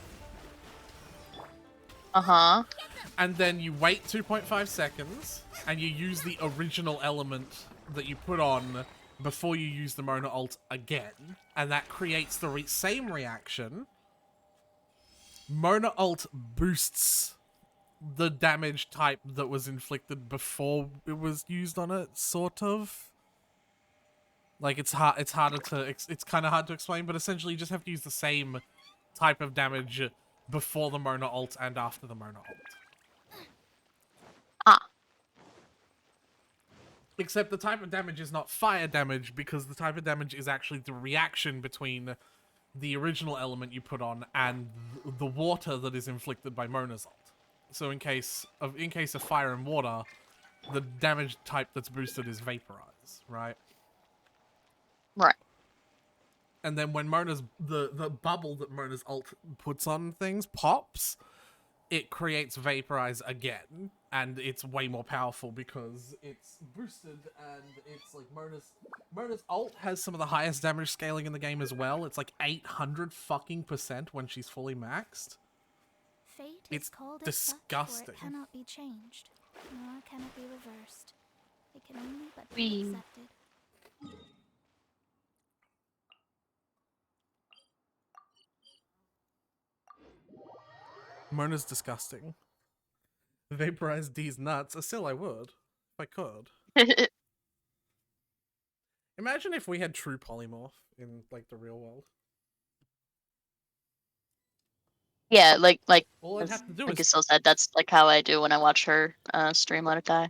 A: And then you wait 2.5 seconds, and you use the original element that you put on before you use the Mona ult again, and that creates the same reaction. Mona ult boosts the damage type that was inflicted before it was used on it, sort of. Like, it's kind of hard to explain, but essentially you just have to use the same type of damage before the Mona ult and after the Mona ult. Except the type of damage is not fire damage, because the type of damage is actually the reaction between the original element you put on and the water that is inflicted by Mona's ult. So in case of fire and water, the damage type that's boosted is vaporize, right?
B: Right.
A: And then when Mona's the bubble that Mona's ult puts on things pops, it creates vaporize again, and it's way more powerful because it's boosted, and it's like Mona's ult has some of the highest damage scaling in the game as well. It's like 800% when she's fully maxed.
C: Fate
A: It's
C: is called
A: disgusting.
C: as such, for it cannot be changed, nor can it be reversed. It can only but
B: Wee.
C: be accepted.
A: Mona's disgusting. Vaporize D's nuts. Still, I would. If I could. Imagine if we had true polymorph in, like, the real world.
B: Yeah, like
A: All I'd have to do
B: like
A: is...
B: it still said, that's like how I do when I watch her stream Let It Die.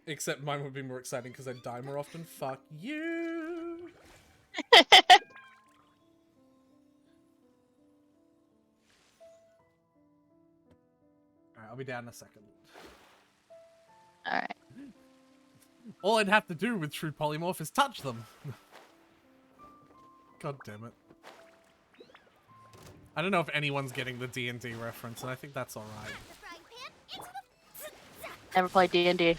A: Except mine would be more exciting because I'd die more often. Fuck you! Alright, I'll be down in a second.
B: Alright.
A: All I'd have to do with true polymorph is touch them. God damn it. I don't know if anyone's getting the D&D reference, and I think that's alright.
B: Never played D&D.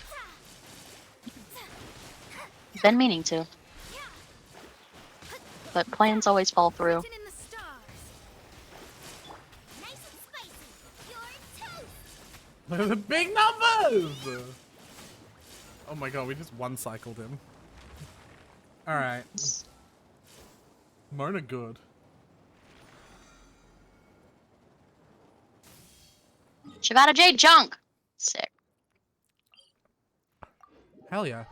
B: Been meaning to. But plans always fall through.
C: Written in the stars. Nice and spicy. You're toast.
A: The big numbers! Oh my god, we just one-cycled him. Alright. Mona good.
B: Shavada Jade Junk! Sick.
A: Hell yeah.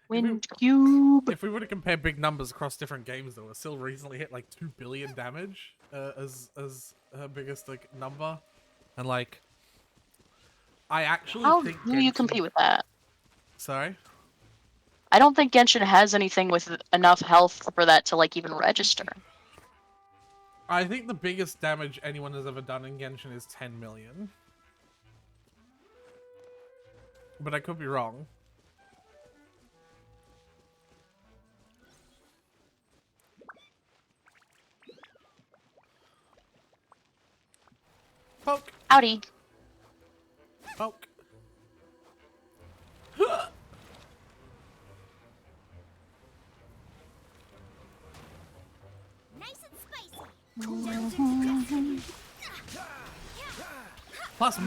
B: Wind Cube!
A: If we were to compare big numbers across different games, though, it still recently hit like 2 billion damage as her biggest like number, and like I actually
B: How
A: think
B: do you
A: Genshin-
B: compete with that?
A: Sorry,
B: I don't think Genshin has anything with enough health for that to like even register.
A: I think the biggest damage anyone has ever done in Genshin is 10 million, but I could be wrong. Poke,
B: Howdy.
A: poke.
C: Nice and spicy.
A: Plus,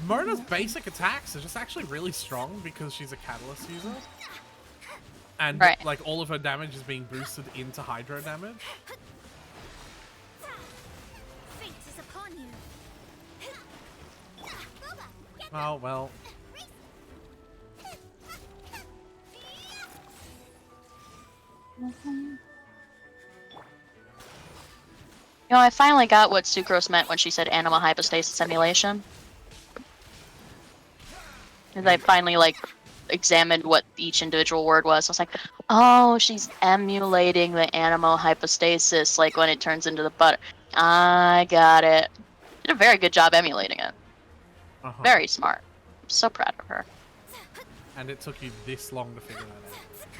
A: Mona's basic attacks are just actually really strong because she's a Catalyst user. And,
B: Right.
A: like, all of her damage is being boosted into Hydro damage.
C: Fate is upon you.
A: Oh, well.
B: You know, I finally got what Sucrose meant when she said animal hypostasis emulation. Because I finally, like, examined what each individual word was. I was like, oh, she's emulating the animal hypostasis, like when it turns into the butter. I got it. Did a very good job emulating it.
A: Uh-huh.
B: Very smart. I'm so proud of her.
A: And it took you this long to figure that out.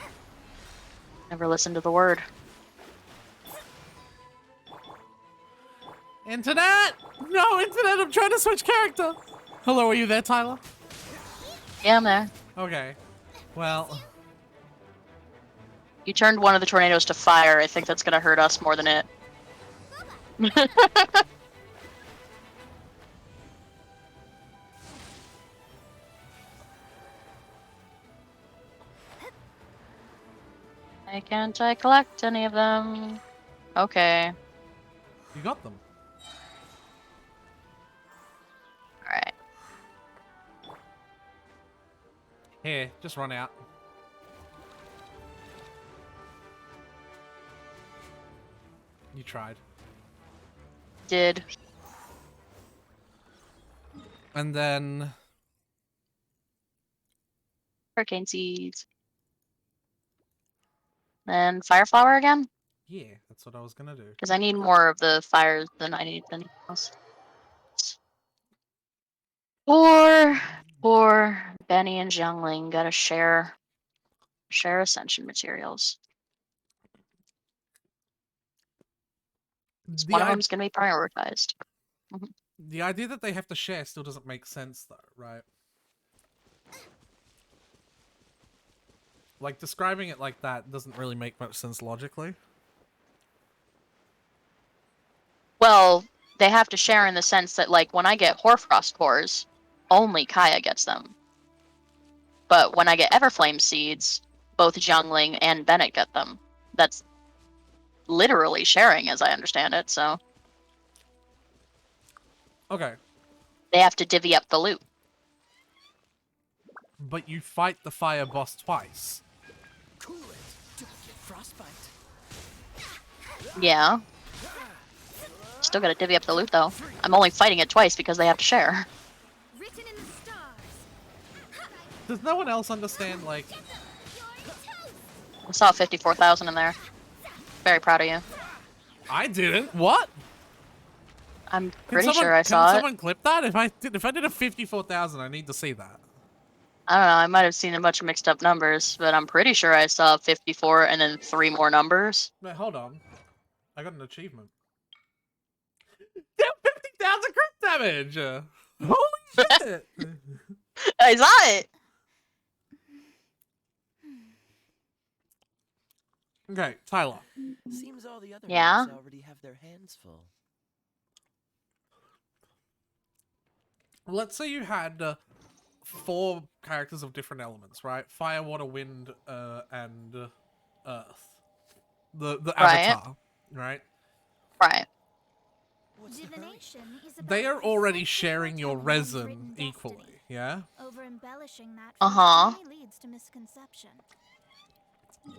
B: Never listened to the word.
A: Internet! No, Internet! I'm trying to switch character! Hello, are you there, Tyler?
B: Yeah, I'm there.
A: Okay. Well,
B: You turned one of the tornadoes to fire. I think that's gonna hurt us more than it. Why can't I collect any of them? Okay.
A: you got them.
B: Alright.
A: Here, just run out. You tried.
B: Did.
A: And then...
B: Hurricane seeds. Then fire flower again?
A: Yeah, that's what I was gonna do.
B: Because I need more of the fires than I need anything else. Poor Benny and Jiangling gotta share ascension materials.
A: The,
B: One of
A: I-
B: them's gonna be prioritized.
A: the idea that they have to share still doesn't make sense, though, right? Like, describing it like that doesn't really make much sense logically.
B: Well, they have to share in the sense that, like, when I get Hoarfrost cores, only Kaya gets them. But when I get Everflame seeds, both Jiangling and Bennett get them. That's literally sharing, as I understand it, so
A: Okay,
B: they have to divvy up the loot.
A: but you fight the fire boss twice.
D: Cool it. Don't get frostbite.
B: Yeah. Still gotta divvy up the loot, though. I'm only fighting it twice because they have to share.
C: Written in the stars.
A: Does no one else understand, like...
B: I saw 54,000 in there. Very proud of you.
A: I didn't? What?
B: I'm
A: Can
B: pretty
A: someone,
B: sure I
A: can
B: saw it.
A: someone clip that? If I did a 54,000, I need to see that.
B: I don't know. I might have seen a bunch of mixed up numbers, but I'm pretty sure I saw 54 and then 3 more numbers.
A: Wait, hold on. I got an achievement. Deal 50,000 crit damage! Holy shit!
B: I saw it.
A: Okay, Tyler.
D: Seems all the other
B: Yeah?
D: knights already have their hands full.
A: Let's say you had 4 characters of different elements, right? Fire, water, wind, and earth. The
B: Right.
A: avatar, right?
B: Right.
D: What's the hurry?
C: Divination is about
A: They are already
C: perfecting
A: sharing your
C: foretelling one's
A: resin
C: written
A: equally,
C: destiny.
A: yeah?
C: Over embellishing that
B: Uh-huh.
C: fact only leads to misconception.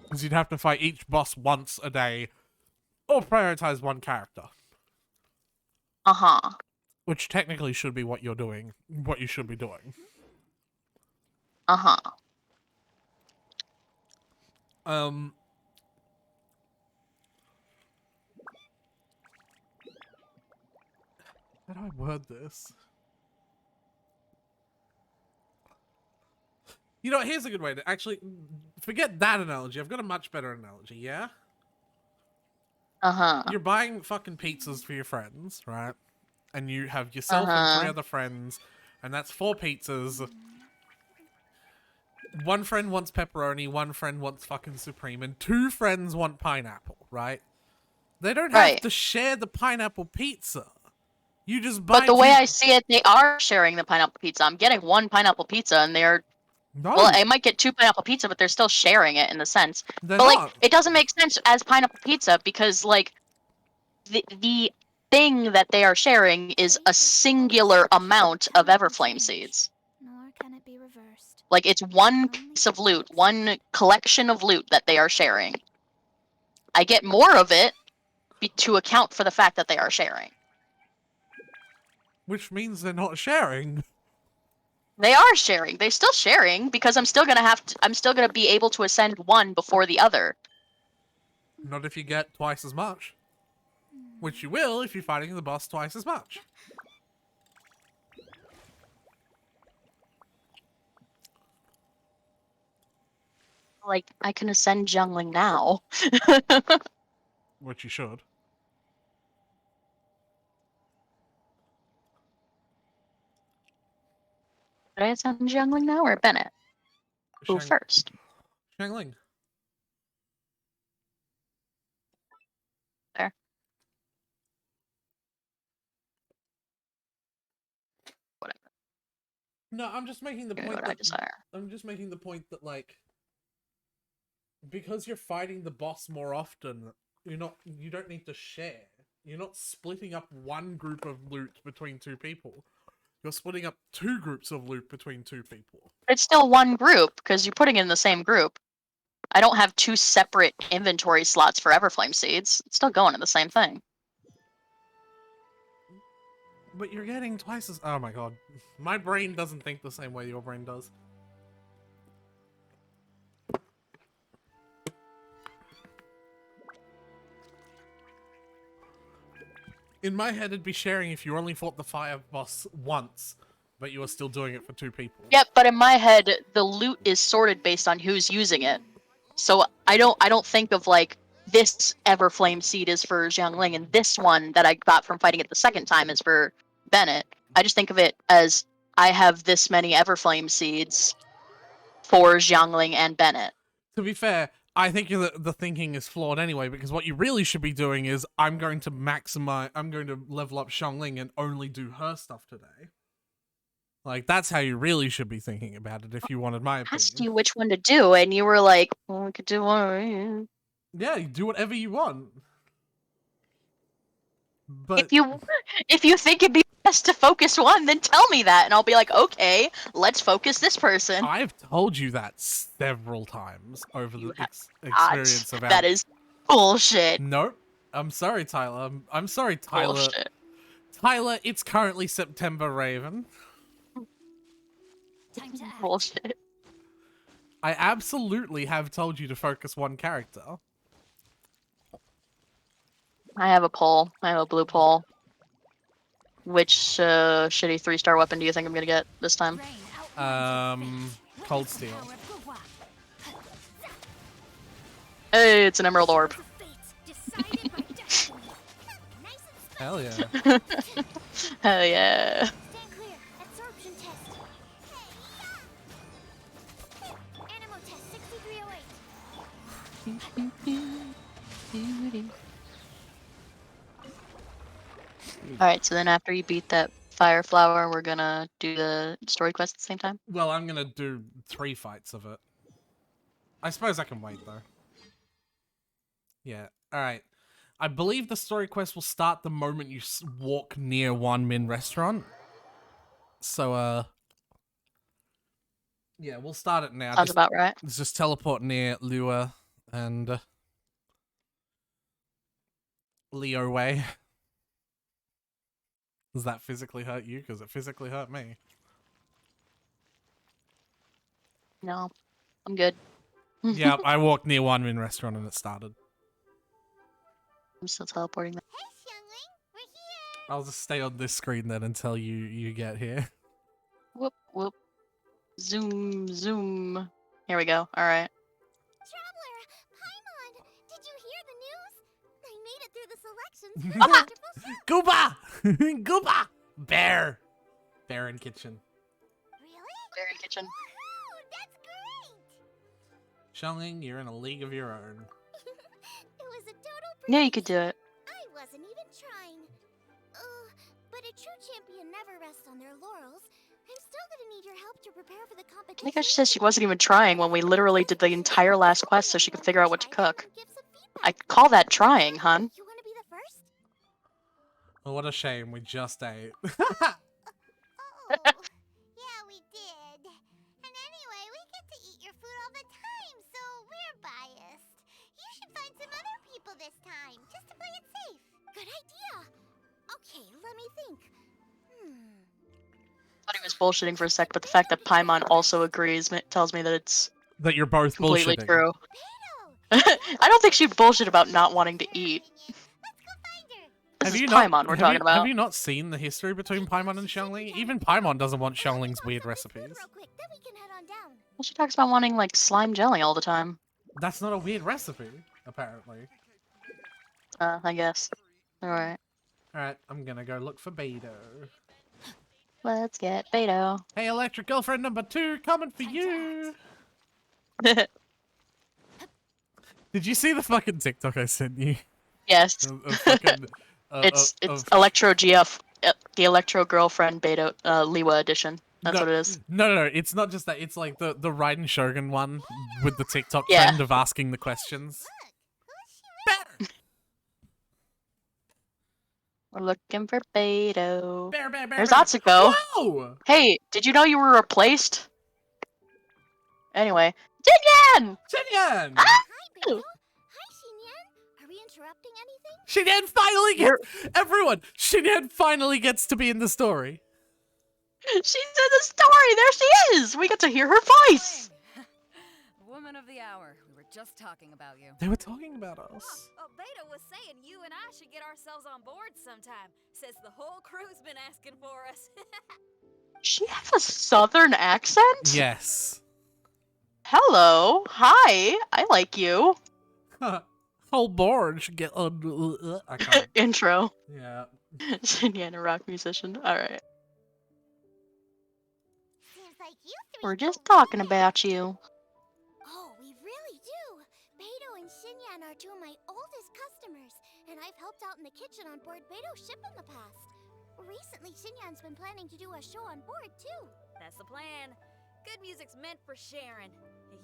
A: Because you'd have to fight each boss once a day, or prioritize one character.
B: Uh-huh.
A: Which technically should be what you're doing, what you should be doing.
B: Uh-huh.
A: How do I word this? You know, here's a good way to actually forget that analogy. I've got a much better analogy, yeah?
B: Uh-huh.
A: You're buying fucking pizzas for your friends, right? And you have yourself and 3 other friends, and that's 4 pizzas. One friend wants pepperoni, one friend wants fucking supreme, and 2 friends want pineapple, right? They don't have
B: Right.
A: to share the pineapple pizza. You just buy
B: But the way
A: 2
B: I see it, they are sharing the pineapple pizza. I'm getting 1 pineapple pizza, and they're
A: No,
B: well, I might get 2 pineapple pizza, but they're still sharing it in the sense.
A: they're
B: But like,
A: not.
B: it doesn't make sense as pineapple pizza because like the thing that they are sharing is a singular amount of Everflame seeds.
C: Nor can it be reversed.
B: Like it's 1 piece of loot, 1 collection of loot that they are sharing. I get more of it to account for the fact that they are sharing.
A: Which means they're not sharing.
B: They are sharing. They're still sharing because I'm still gonna be able to ascend 1 before the other.
A: Not if you get twice as much. Which you will if you're fighting the boss twice as much.
B: Like I can ascend Jungling now.
A: Which you should.
B: Did I ascend Jungling now or Bennett? Who first?
A: Xiangling.
B: There. Whatever.
A: No, I'm just making the
B: Give me
A: point
B: what I
A: that
B: desire.
A: I'm just making the point that like because you're fighting the boss more often, you don't need to share. You're not splitting up 1 group of loot between 2 people. You're splitting up 2 groups of loot between 2 people.
B: It's still 1 group because you're putting it in the same group. I don't have 2 separate inventory slots for Everflame seeds. It's still going in the same thing.
A: But you're getting twice as... Oh my god. My brain doesn't think the same way your brain does. In my head, it'd be sharing if you only fought the fire boss once, but you were still doing it for 2 people.
B: Yep, but in my head, the loot is sorted based on who's using it. So I don't think of like this Everflame seed is for Xiangling and this one that I got from fighting it the second time is for Bennett. I just think of it as I have this many Everflame seeds for Xiangling and Bennett.
A: To be fair, I think the thinking is flawed anyway, because what you really should be doing is I'm going to level up Xiangling and only do her stuff today. Like, that's how you really should be thinking about it if you wanted my
B: I asked
A: opinion.
B: you which one to do, and you were like, well, we could do one.
A: Yeah, you do whatever you want. But
B: If you think it'd be best to focus one, then tell me that, and I'll be like, okay, let's focus this person.
A: I've told you that several times over
B: You
A: the
B: have
A: experience of
B: that is bullshit.
A: Nope. I'm sorry, Tyler. I'm sorry, Tyler.
B: Bullshit.
A: Tyler, it's currently September, Raven.
C: Time to act.
B: Bullshit.
A: I absolutely have told you to focus one character.
B: I have a poll. I have a blue poll. Which shitty 3-star weapon do you think I'm gonna get this time?
A: Cold Steel.
B: Hey, it's an emerald orb.
A: Hell yeah.
B: Hell yeah.
C: Stand clear. Absorption test. Animo test 6308.
B: Alright, so then after you beat that fire flower, we're gonna do the story quest at the same time?
A: Well, I'm gonna do 3 fights of it. I suppose I can wait though. Yeah. All right. I believe the story quest will start the moment you walk near One Min restaurant. So, yeah, we'll start it now.
B: Sounds about right.
A: Just teleport near Lua and Leo Way. Does that physically hurt you? Because it physically hurt me.
B: No, I'm good.
A: Yeah, I walked near One Min restaurant and it started.
B: I'm still teleporting.
C: Hey, Xiangling, we're here.
A: I'll just stay on this screen then until you get here.
B: Whoop, whoop. Zoom, zoom. Here we go. Alright.
C: Traveler, Paimon, did you hear the news? I made it through the selections for the wonderful show.
A: Gooba! Gooba! Bear! Bear in kitchen.
C: Really?
B: Bear in kitchen.
C: Woohoo! That's great!
A: Xiangling, you're in a league of your own.
C: It was a total
B: Yeah, you could do it.
C: I wasn't even trying. But a true champion never rests on their laurels. I'm still gonna need your help to prepare for the
B: I
C: competition.
B: think she said she wasn't even trying when we literally did the entire last quest so she could figure out what to cook. I call that trying, hun.
C: You wanna be the first?
A: Oh, what a shame, we just ate.
C: Oh, yeah, we did. And anyway, we get to eat your food all the time, so we're biased. You should find some other people this time, just to play it safe. Good idea. Okay, let me think.
B: I thought he was bullshitting for a sec, but the fact that Paimon also agrees tells me that it's
A: That you're both
B: completely
A: bullshitting.
B: true.
C: Beto!
B: I don't think she bullshit about not wanting to eat.
C: Let's go find her.
B: This is
A: not,
B: Paimon we're talking about.
A: Have you not seen the history between Paimon and Xiangling? Even Paimon doesn't want Xiangling's weird
C: Grab some
A: recipes.
C: food real quick, then we can head on down.
B: Well, she talks about wanting, like, slime jelly all the time.
A: That's not a weird recipe, apparently.
B: I guess. Alright.
A: Alright, I'm gonna go look for Beto.
B: Let's get Beto.
A: Hey, electric girlfriend number 2, coming for you! Did you see the fucking TikTok I sent you?
B: Yes. It's Electro GF, the Electro Girlfriend Beto, Liwa edition. That's what it is.
A: No, it's not just that. It's like the Raiden Shogun one with the TikTok
B: Yeah.
A: trend of asking the questions. Bear!
B: We're looking for Beto.
A: Bear,
B: There's Atsuko.
A: Whoa!
B: Hey, did you know you were replaced? Anyway. Jinyan!
A: Xinyan!
B: Ah!
C: Hi, Beto. Hi, Xinyan. Are we interrupting anything?
A: Xinyan finally gets... Everyone! Xinyan finally gets to be in the story.
B: She's in the story! There she is! We get to hear her voice!
E: Woman of the hour. We were just talking about you.
A: They were talking about us.
F: Oh, Beta was saying you and I should get ourselves on board sometime. Says the whole crew's been asking for us.
B: She has a southern accent?
A: Yes.
B: Hello. Hi. I like you.
A: Whole board should get on... I can't.
B: Intro.
A: Yeah.
B: Xinyan, a rock musician. Alright.
C: Seems like you three
B: We're just
C: go
B: talking
C: way
B: about you.
C: Oh, we really do. Beto and Xinyan are two of my oldest customers, and I've helped out in the kitchen on board Beto's ship in the past. Recently, Xinyan's been planning to do a show on board, too.
F: That's the plan. Good music's meant for sharing.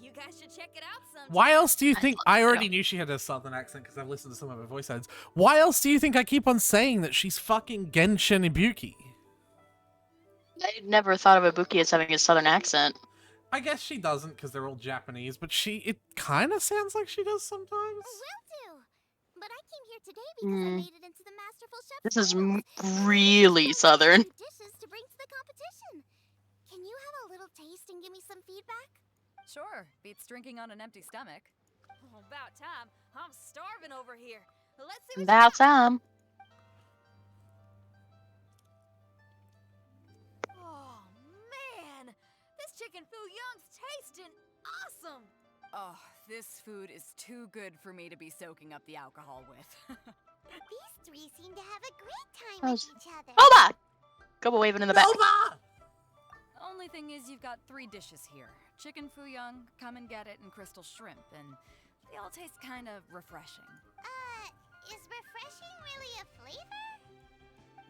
F: You guys should check it out sometime.
A: Why else do you think...
B: thought
A: I
B: so.
A: already knew she had a southern accent because I've listened to some of her voice ads. Why else do you think I keep on saying that she's fucking Genshin Ibuki?
B: I never thought of Ibuki as having a southern accent.
A: I guess she doesn't because they're all Japanese, but it kind of sounds like she does sometimes.
C: Will do. But I came here today because I made it into the Masterful Chef.
B: This is
C: finals.
B: really
C: So I have
B: southern.
C: some dishes to bring to the competition. Can you have a little taste and give me some feedback?
E: Sure. Beats drinking on an empty stomach.
F: Oh, about time. I'm starving over here. Let's see what
B: About time.
F: chicken Fu Young's tasting awesome.
E: Oh, this food is too good for me to be soaking up the alcohol with.
C: These three seem to have a great time
B: How's-
C: with each other.
B: Boba! Go waving in the back.
A: Nova!
E: Only thing is, you've got 3 dishes here. Chicken Fu Young, come and get it, and crystal shrimp, and they all taste kind of refreshing.
C: Is refreshing really a flavor?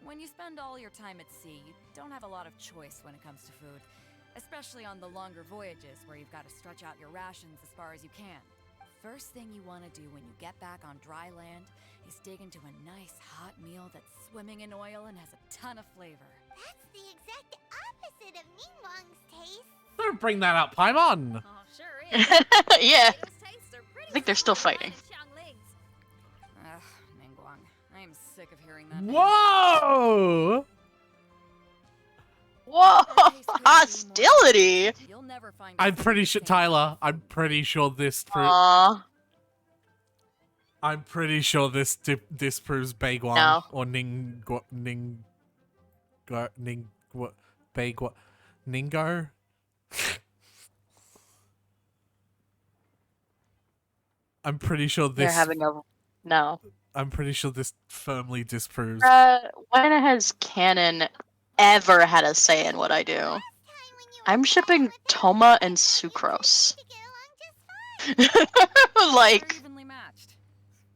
E: When you spend all your time at sea, you don't have a lot of choice when it comes to food, especially on the longer voyages where you've got to stretch out your rations as far as you can. First thing you want to do when you get back on dry land is dig into a nice hot meal that's swimming in oil and has a ton of flavor.
C: That's the exact opposite of Ningguang's taste.
A: Don't bring that up, Paimon!
F: Oh, sure is.
B: Yeah.
F: Potato's tastes are pretty
B: I think they're still
F: similar to
B: fighting.
F: mine and Xiangling's.
E: Ugh, Ningguang, I am sick of hearing that.
A: Whoa!
B: Whoa!
E: That tastes good to you more than
B: Hostility!
E: it. You'll never find a
A: I'm
E: food
A: pretty
E: that
A: sure,
E: tastes
A: Tyler,
E: like
A: I'm pretty sure this proves.
B: Aw.
A: I'm pretty sure this disproves Baiguan
B: No.
A: or Ningo. I'm pretty sure
B: They're
A: this.
B: having a... No.
A: I'm pretty sure this firmly disproves.
B: When has canon ever had a say in what I do?
C: Time when you
B: I'm
C: were
B: shipping
C: with
B: Toma and
C: you
B: Sucrose.
C: seemed to get along just fine.
E: They're
B: Like,
E: evenly matched.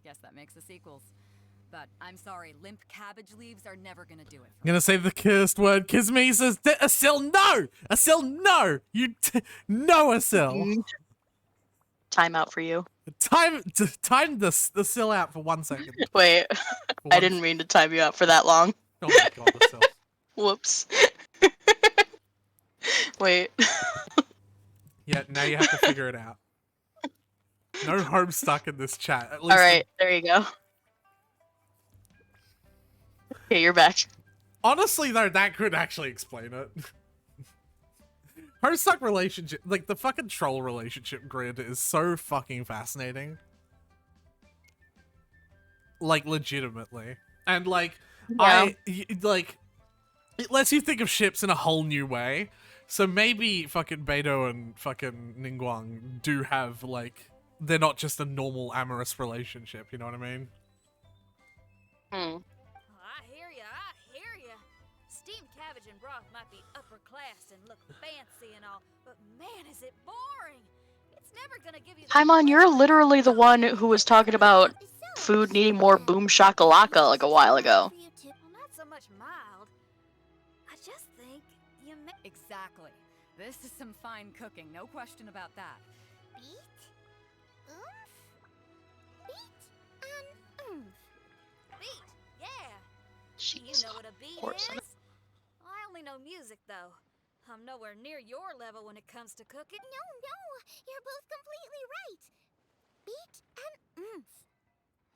E: Guess that makes the sequels. But I'm sorry, limp cabbage leaves are never gonna do it.
A: I'm
E: For
A: gonna say the cursed word. Kisme says, Asil, no! Asil, no! No, Asil!
B: time out for you.
A: Time the Asil out for 1 second.
B: Wait,
A: For
B: I
A: one-
B: didn't mean to time you out for that long.
A: Oh my god, Asil.
B: Whoops. Wait.
A: Yeah, now you have to figure it out. No home stuck in this chat. At least
B: Alright, there you go. Okay, you're back.
A: Honestly, though, that could actually explain it. Homestuck relationship, like the fucking troll relationship grid is so fucking fascinating. Like, legitimately. And, like,
B: Yeah.
A: like, it lets you think of ships in a whole new way. So maybe fucking Beidou and fucking Ningguang do have, like, they're not just a normal amorous relationship, you know what I mean?
B: Hmm.
F: Oh, I hear ya. Steamed cabbage and broth might be upper class and look fancy and all, but man, is it boring. It's never gonna give you the
B: Paimon, you're literally the one who was talking about food needing more boom shakalaka like a while ago.
F: Well, not so much mild. I just think you
E: exactly. This is some fine cooking, no question about that.
C: Beat? Oomph? Beat and oomph.
F: beat, yeah. Do you
B: Jeez.
F: know what a beat
B: course I
F: is? I only know music though. I'm nowhere near your level when it comes to cooking.
C: No, you're both completely right. Beat and oomph.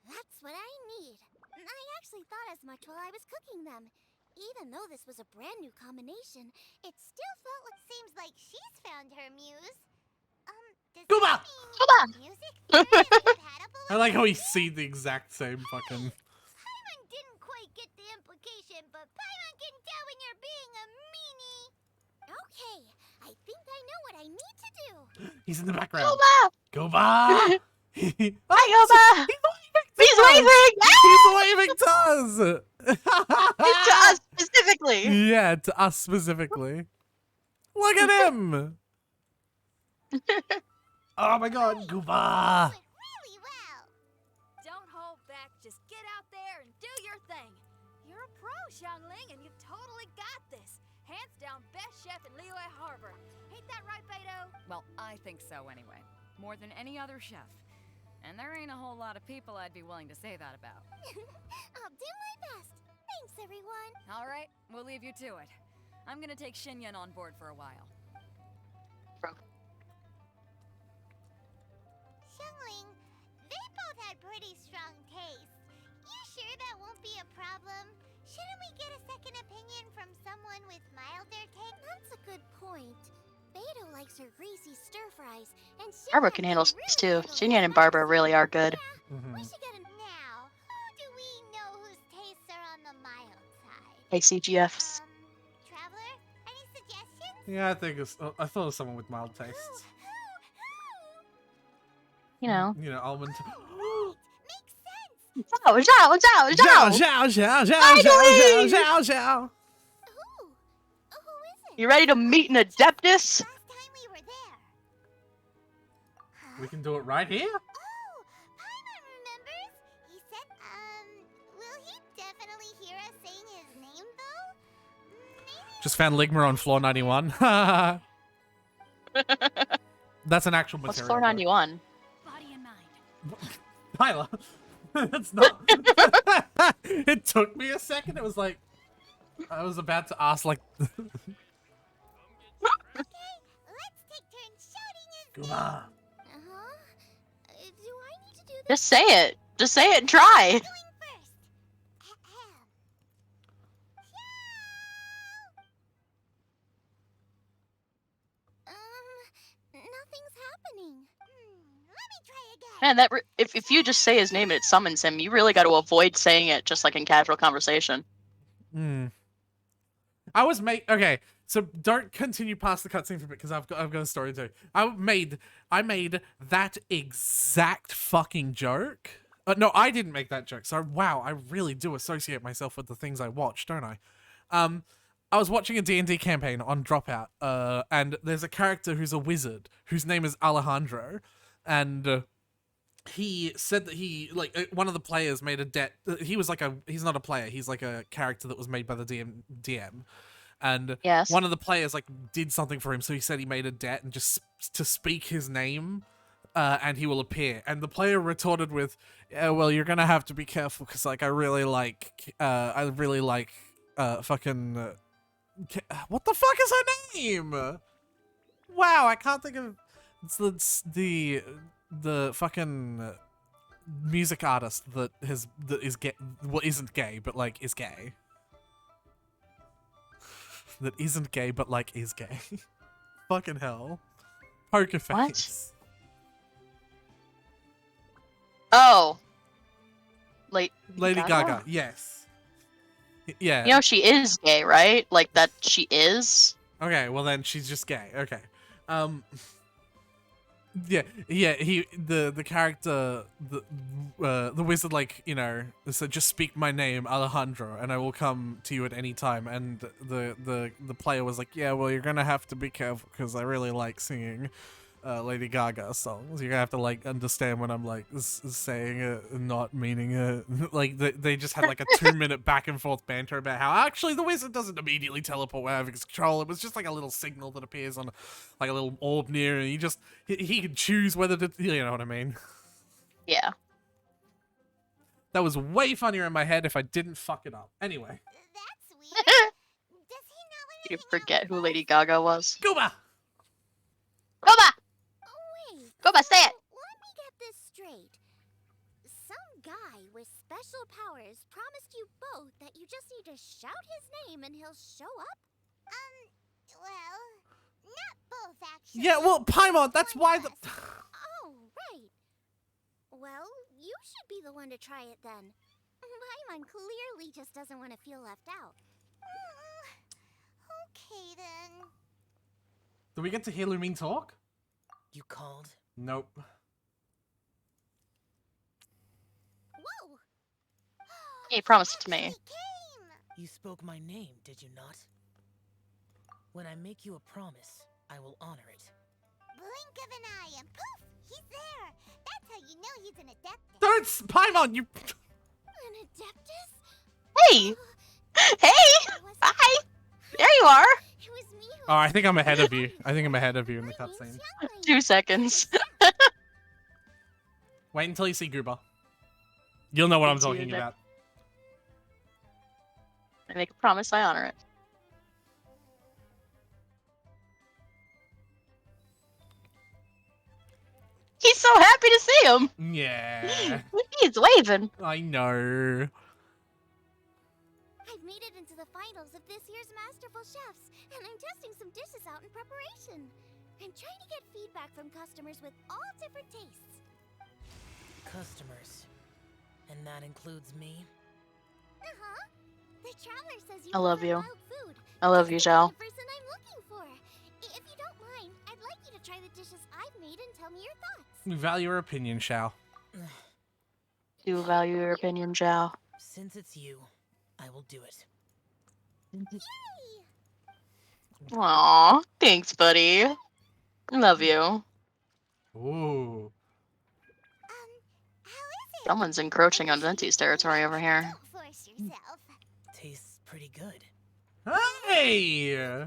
C: That's what I need. I actually thought as much while I was cooking them. Even though this was a brand new combination, it still felt like... Seems like she's found her muse. Does
A: Gooba!
C: that mean
B: Gooba!
C: music theory is compatible
A: I like how we see the exact same fucking...
C: Paimon didn't quite get the implication, but Paimon can tell when you're being a meanie. Okay, I think I know what I need to do.
A: He's in the background.
B: Goba!
A: Goba!
B: Hi, Goba! He's waving!
A: He's waving to us!
B: To us specifically!
A: Yeah, to us specifically. Look at him! Oh my god, Goba!
C: Went really well.
F: Don't hold back, just get out there and do your thing. You're a pro, Xiangling, and you've totally got this. Hands down, best chef in Liyue Harbor. Ain't that right, Beidou?
E: Well, I think so anyway. More than any other chef. And there ain't a whole lot of people I'd be willing to say that about.
C: I'll do my best. Thanks, everyone.
E: All right, we'll leave you to it. I'm gonna take Xinyan on board for a while.
C: Xiangling, they both had pretty strong taste. You sure that won't be a problem? Shouldn't we get a second opinion from someone with milder taste? That's a good point. Beidou likes her greasy stir fries, and
B: Barbara can handle spice too. Xinyan and Barbara really are good.
A: Mhm.
C: We should get a... Now, who do we know whose tastes are on the mild side?
B: Hey, CGFs.
C: Traveler, any suggestions?
A: Yeah, I think it's. I thought it was someone with mild tastes.
B: You know.
A: You know, almond.
C: Makes sense.
B: Zhao, Zhao, Zhao,
A: Zhao,
B: Zhao!
A: zhao, zhao, zhao, zhao,
B: Finally!
A: zhao, zhao.
C: Who? Who is it?
B: You ready to meet an Adeptus?
C: Last time we were there. Huh?
A: We can do it right here.
C: Oh, Paimon remembers. He said, will he definitely hear us saying his name, though? Maybe
A: Just found Ligma on floor 91. That's an actual material.
B: What's floor 91?
E: Body and mind.
A: Tyler. That's not. It took me a second. It was like I was about to ask, like.
C: Okay, let's take turns shouting his name.
A: Guma.
C: Uh-huh. Do I need to do this
B: Just say it. Just say it and try.
C: doing first? Ahem. Nothing's happening. Let me try again.
B: Man, if you just say his name and it summons him, you really got to avoid saying it just like in casual conversation.
A: Hmm. I was okay. So don't continue past the cutscene for a bit because I've got a story too. I made that exact fucking joke. No, I didn't make that joke. So wow, I really do associate myself with the things I watch, don't I? I was watching a D&D campaign on Dropout, and there's a character who's a wizard whose name is Alejandro, and he said that one of the players made a debt. He's not a player. He's like a character that was made by the DM. And
B: Yes.
A: one of the players did something for him, so he said he made a debt and just to speak his name, and he will appear. And the player retorted with, "Yeah, well, you're gonna have to be careful because I really like fucking what the fuck is her name? Wow, I can't think of it's the fucking music artist that is gay. Well, isn't gay, but is gay." That isn't gay, but is gay. Fucking hell. Poker face.
B: Oh.
A: Lady Gaga, yes. Yeah.
B: You know she is gay, right? Like that she is.
A: Okay, well then she's just gay. Okay. Yeah, the character, the wizard, said, "Just speak my name, Alejandro, and I will come to you at any time." And the player was like, "Yeah, well, you're gonna have to be careful because I really like singing Lady Gaga songs. You're gonna have to understand when I'm saying it and not meaning it." They just had a 2-minute back and forth banter about how actually the wizard doesn't immediately teleport wherever his control. It was just a little signal that appears on a little orb near, and he can choose whether to, you know what I mean.
B: Yeah.
A: That was way funnier in my head if I didn't fuck it up. Anyway.
C: That's weird. Does he not want to
B: You
C: hang out
B: forget
C: with
B: who
C: us?
B: Lady Gaga was.
A: Gooba!
B: Goba!
C: Wait.
B: Goba, say it!
C: So, let me get this straight. Some guy with special powers promised you both that you just need to shout his name and he'll show up? Well, not both actually.
A: Yeah, well, Paimon, that's why the...
C: Oh, right. Well, you should be the one to try it then. Paimon clearly just doesn't want to feel left out. Okay then.
A: Do we get to hear Lumine talk?
D: You called?
A: Nope.
C: Whoa!
B: He promised it to me.
C: Actually came.
D: You spoke my name, did you not? When I make you a promise, I will honor it.
C: Blink of an eye and poof! He's there! That's how you know he's an Adeptus.
A: Don't... Paimon, you...
C: An Adeptus?
B: Hey! Hey! Hi! There you are!
C: It was me who
A: Oh, I think I'm ahead of you. I think I'm ahead of you in the
C: My name's
A: cutscene.
C: Xiangling.
B: 2 seconds.
A: Wait until you see Gooba. You'll know what I'm
B: It's you,
A: talking
B: Nick.
A: about.
B: I make a promise, I honor it. He's so happy to see him!
A: Yeah.
B: He's waving.
A: I know.
C: I've made it into the finals of this year's Masterful Chefs, and I'm testing some dishes out in preparation. I'm trying to get feedback from customers with all different tastes.
D: Customers. And that includes me?
C: Uh-huh. The traveler says you
B: I love
C: prefer
B: you.
C: wild food.
B: I love
C: Just
B: you,
C: the kind
B: Zhao.
C: of person I'm looking for. read and tell me your thoughts.
A: We value your opinion, Shao.
B: Do value your opinion, Zhao.
D: Since it's you, I will do it.
C: Yay!
B: Aw, thanks, buddy. Love you.
A: Ooh.
C: How is it?
B: Someone's encroaching on
C: Appreciate
B: Venti's
C: the
B: territory
C: win.
B: over here.
C: Don't force yourself.
D: Tastes pretty good.
A: Hey!
C: Really?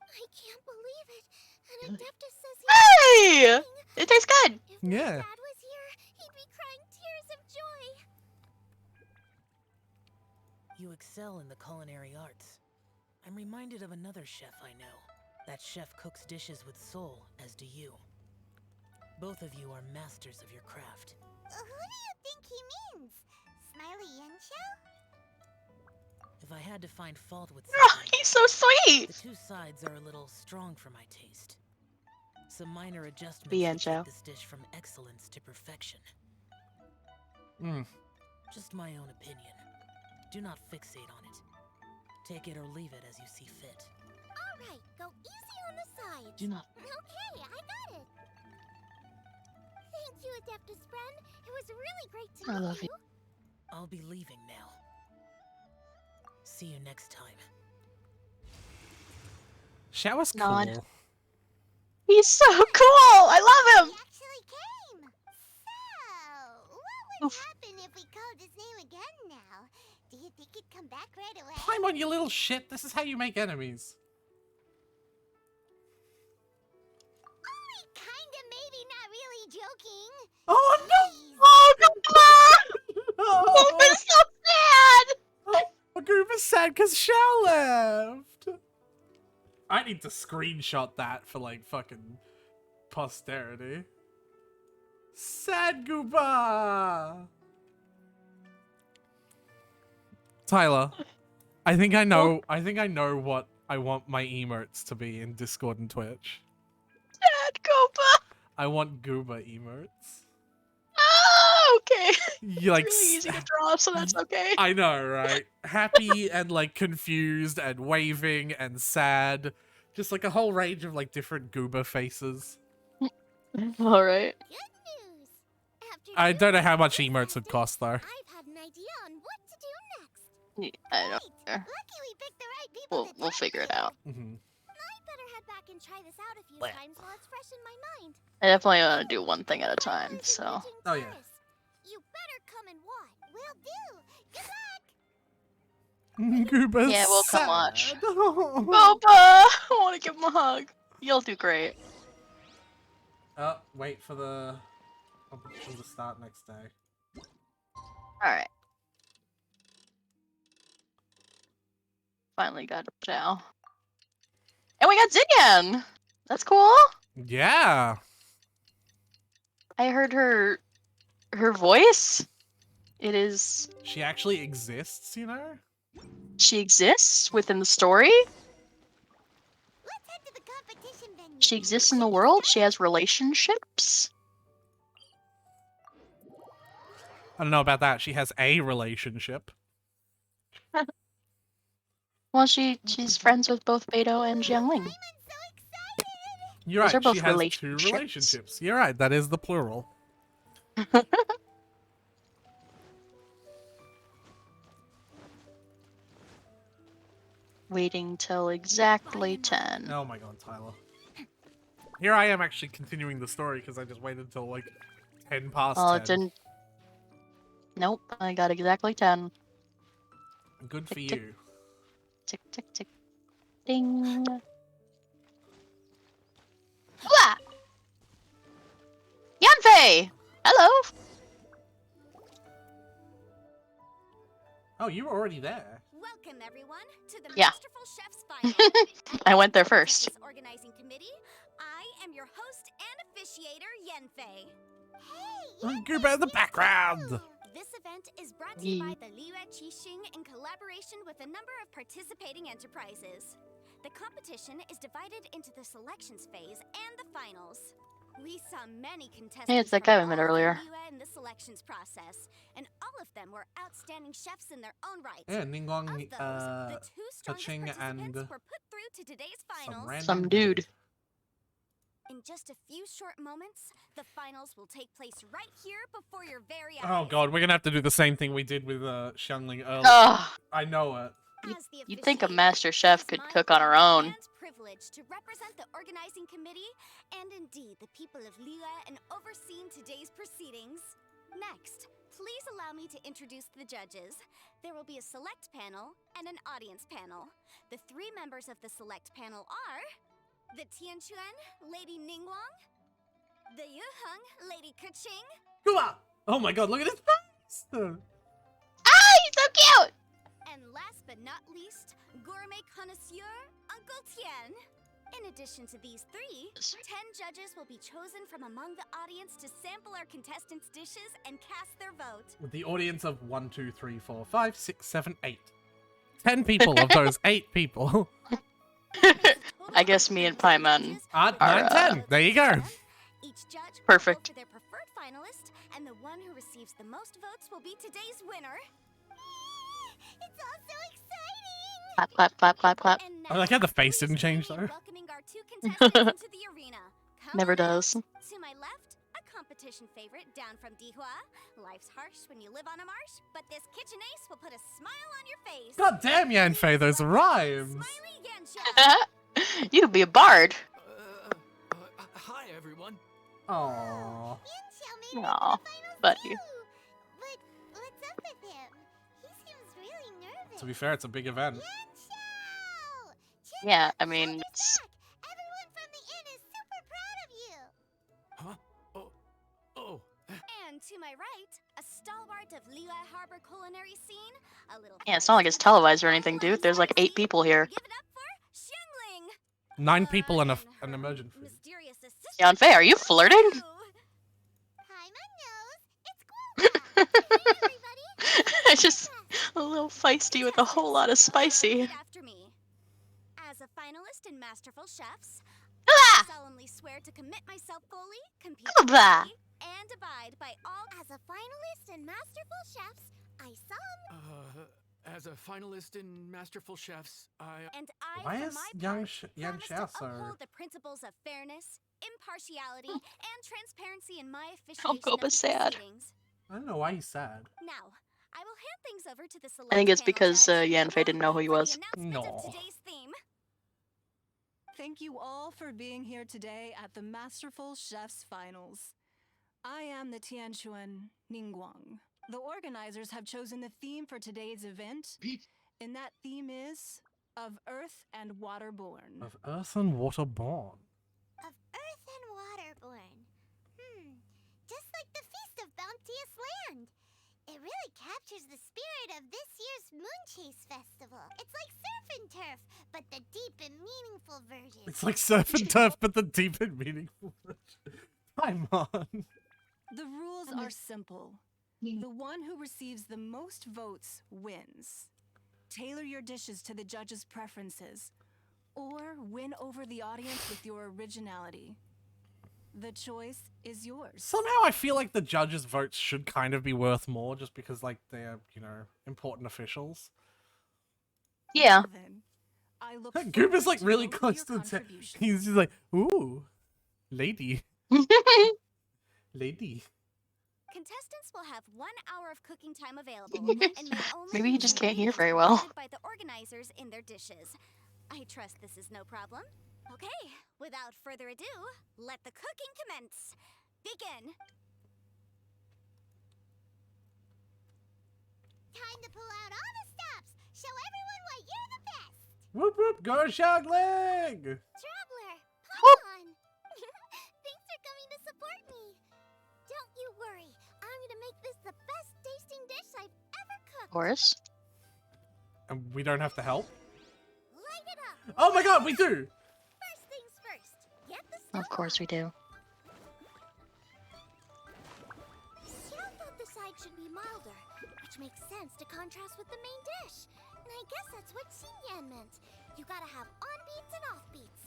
C: I can't believe it. And Adeptus says
B: Hey! It tastes good.
C: if my
A: Yeah.
C: dad was here, he'd be crying tears of joy.
D: You excel in the culinary arts. I'm reminded of another chef I know. That chef cooks dishes with soul, as do you. Both of you are masters of your craft.
C: Who do you think he means? Smiley Yensho?
D: If I had to find fault with
B: Oh,
D: something,
B: he's so sweet.
D: the two sides are a little strong for my taste. Some minor adjustments
B: The
D: would
B: end, Joe.
D: take this dish from excellence to perfection.
A: Mm.
D: Just my own opinion. Do not fixate on it. Take it or leave it as you see fit.
C: Alright, go easy on the sides.
B: Do not.
C: Okay, I got it. Thank you, Adeptus friend. It was really great to
B: I
C: meet
B: love
C: you.
D: I'll be leaving now. See you next time.
A: Shao is
B: Nod.
A: cool.
B: He's so cool. I love
C: He
B: him.
C: actually came. So, what would
B: Oof.
C: happen if we called his name again now? Do you think he'd come back right away?
A: Climb on, you little shit. This is how you make enemies.
C: Only kinda, maybe, not really joking.
A: Oh no!
C: Please.
B: Oh no!
A: Oh,
B: I'm so sad.
A: a group is sad because Shao left. I need to screenshot that for like fucking posterity. Sad Gooba. Tyler, I think I know. I think I know what I want my emotes to be in Discord and Twitch.
B: Sad Gopa.
A: I want Gooba emotes.
B: Oh, okay.
A: You like
B: Really easy to draw, so that's okay.
A: I know, right? Happy and like confused and waving and sad. Just like a whole range of like different Gooba faces.
B: All right.
C: Good news. After
A: I don't know how much
C: doing
A: emotes would
C: this
A: cost though.
C: I've had an idea on what to do next.
B: I don't
C: Great.
B: care.
C: Lucky we picked the right people to
B: We'll
C: talk
B: figure it
C: to.
B: out.
A: Hmm.
C: I'd better head back and try this out a few
D: What?
C: times while it's fresh in my mind.
B: I definitely want to do one thing at a time.
C: Pleasure
B: So
C: meeting
A: Oh, yeah.
C: Taurus. You better come and watch. Will do. Good luck.
A: Gooba's
B: Yeah, we'll come
A: sad.
B: watch.
A: Oh.
B: Gopa, I want to give him a hug. You'll do great.
A: Oh, wait for the competition to start next day.
B: All right. Finally got Zhao. And we got Zinyan. That's cool.
A: Yeah.
B: I heard her voice. It is
A: She actually exists, you know?
B: she exists within the story.
C: Let's head to the competition venue.
B: She exists in the world. She has relationships.
A: I don't know about that. She has a relationship.
B: Well, she's friends with both Beto and Jiangling.
C: I'm so excited.
A: You're
B: Those
A: right.
B: are both
A: She has two
B: relationships.
A: relationships. You're right. That is the plural.
B: Waiting till exactly 10.
A: Oh my god, Tyler. Here I am actually continuing the story because I just waited until like 10 past
B: Oh,
A: 10.
B: it didn't. Nope, I got exactly 10.
A: Good for
B: Tick, tick.
A: you.
B: Tick, tick, tick. Ding. Blah! Yanfei! Hello!
A: Oh, you were already there.
F: Welcome, everyone, to the
B: Yeah.
F: Masterful Chef's Final.
B: I went there
F: As
B: first.
F: this organizing committee, I am your host and officiator, Yenfei.
A: Oh, Gooba in the background.
F: This event is brought to you
B: Ye-
F: by the Liyue Qixing in collaboration with a number of participating enterprises. The competition is divided into the selections phase and the finals. We saw many contestants
B: Hey, it's that
F: from
B: guy we met
F: all over
B: earlier.
F: Liyue in the selections process, and all of them were outstanding chefs in their own right.
A: Yeah,
F: Of
A: Ningguang,
F: those, the two strongest
A: Touching
F: participants
A: and
F: were put through to today's
A: some
F: finals.
A: random
B: Some dude.
C: In just a few short moments, the finals will take place right here before your very eyes.
A: Oh god, we're gonna have to do the same thing we did with Xiangling earlier.
B: Ugh.
A: I know it.
C: As the
B: You'd think a
C: officiator,
B: master chef
C: it is
B: could
C: my
B: cook on her
C: honor
B: own.
C: and privilege to represent the organizing committee and indeed the people of Liyue in overseeing today's proceedings. Next, please allow me to introduce the judges. There will be a select panel and an audience panel. The 3 members of the select panel are the Tianquan, Lady Ningguang, the Yuheng, Lady Keqing,
A: Oh my god, look at his face!
B: Ah, he's so cute!
C: and last but not least, gourmet connoisseur Uncle Tian. In addition to these 3, 10 judges will be chosen from among the audience to sample our contestants' dishes and cast their vote.
A: With the audience of 1, 2, 3, 4, 5, 6, 7, 8. 10 people of those 8 people.
B: I guess me and Paimon
A: Ah,
B: are,
A: 9, 10. There you go.
C: Each judge will
B: Perfect.
C: vote for their preferred finalist, and the one who receives the most votes will be today's winner. It's all so exciting!
B: Clap, clap, clap, clap, clap.
C: And
A: I like how the face
C: please
A: didn't
C: join
A: change,
C: me in
A: though.
C: welcoming our 2 contestants into the arena. Come
B: Never
C: on out.
B: does.
C: To my left, a competition favorite down from Dihua. Life's harsh when you live on a marsh, but this kitchen ace will put a smile on your face.
A: God damn, Yanfei, those rhymes!
C: Smiley Yansha.
B: You could be a bard.
G: Hi, everyone.
A: Aww.
B: Aw, buddy.
C: But what's up with him? He seems really nervous.
A: To be fair, it's a big event.
C: Yansha!
B: Yeah, I mean, it's...
C: Everyone from the inn is super proud of you.
G: Huh? Oh.
C: And to my right, a stalwart of Liyue Harbor culinary scene, a little.
B: Yeah, it's not like it's televised or anything, dude. There's like 8 people here.
C: Give it up for Xiangling.
A: 9 people and an
C: And her
A: emergent food.
C: mysterious assistant.
B: Yanfei, are you flirting?
C: Paimon knows. It's Guoba. Hey, everybody.
B: It's just a little feisty with a whole lot of spicy.
C: Repeat after me. As a finalist in Masterful Chefs,
B: Ah!
C: I solemnly swear to commit myself fully, compete
B: Bah.
C: fairly, and abide by all. As a finalist in Masterful Chefs, I solemnly.
G: As a finalist in Masterful Chefs,
C: And I,
A: Why
C: for
A: is
C: my
A: Yang
C: part,
A: Yang
C: promise
A: Xia
C: to
A: so...
C: uphold the principles of fairness, impartiality, and transparency in my
B: Oh,
C: officiation of
B: Goba's
C: the
B: sad.
C: proceedings.
A: I don't know why he's sad.
C: Now, I will hand things over to the select
B: I think it's
C: panel
B: because
C: judge,
B: Yanfei didn't know who he
C: for the
B: was.
C: announcement of
A: No.
C: today's theme.
H: Thank you all for being here today at the Masterful Chefs Finals. I am the Tianquan Ningguang. The organizers have chosen the theme for today's event, and that theme is of Earth and Waterborn.
A: Of Earth and Waterborn.
C: Of Earth and Waterborn. Just like the Feast of Bounteous Land. It really captures the spirit of this year's Moon Chase Festival. It's like surf and turf, but the deep and meaningful version.
A: It's like surf and turf, but the deep and meaningful version. Come on.
H: The rules are simple. The one who receives the most votes wins. Tailor your dishes to the judges' preferences, or win over the audience with your originality. The choice is yours.
A: Somehow I feel like the judges' votes should kind of be worth more just because, like, they're, you know, important officials.
B: Yeah.
H: Then, I look
A: Goop is, like,
H: forward to
A: really
H: both of
A: close
H: your
A: to the
H: contributions.
A: He's just like, ooh, lady. Lady.
C: Contestants will have 1 hour of cooking time available, and may only
B: Maybe he
C: use
B: just can't hear
C: ingredients
B: very well.
C: provided by the organizers in their dishes. I trust this is no problem. Okay, without further ado, let the cooking commence. Begin. Time to pull out all the stops. Show everyone why you're the best.
A: Whoop whoop, go Xiangling!
C: Traveler,
B: Whoop.
C: come on. Thanks for coming to support me. Don't you worry. I'm gonna make this the best tasting dish I've ever cooked.
B: Of course.
A: And we don't have to help?
C: Light it up.
A: Oh my god, we do!
C: First things first. Get the stove
B: Of course we do.
C: Xiao thought the side should be milder, which makes sense to contrast with the main dish. And I guess that's what Xinyan meant. You gotta have on beats and off beats.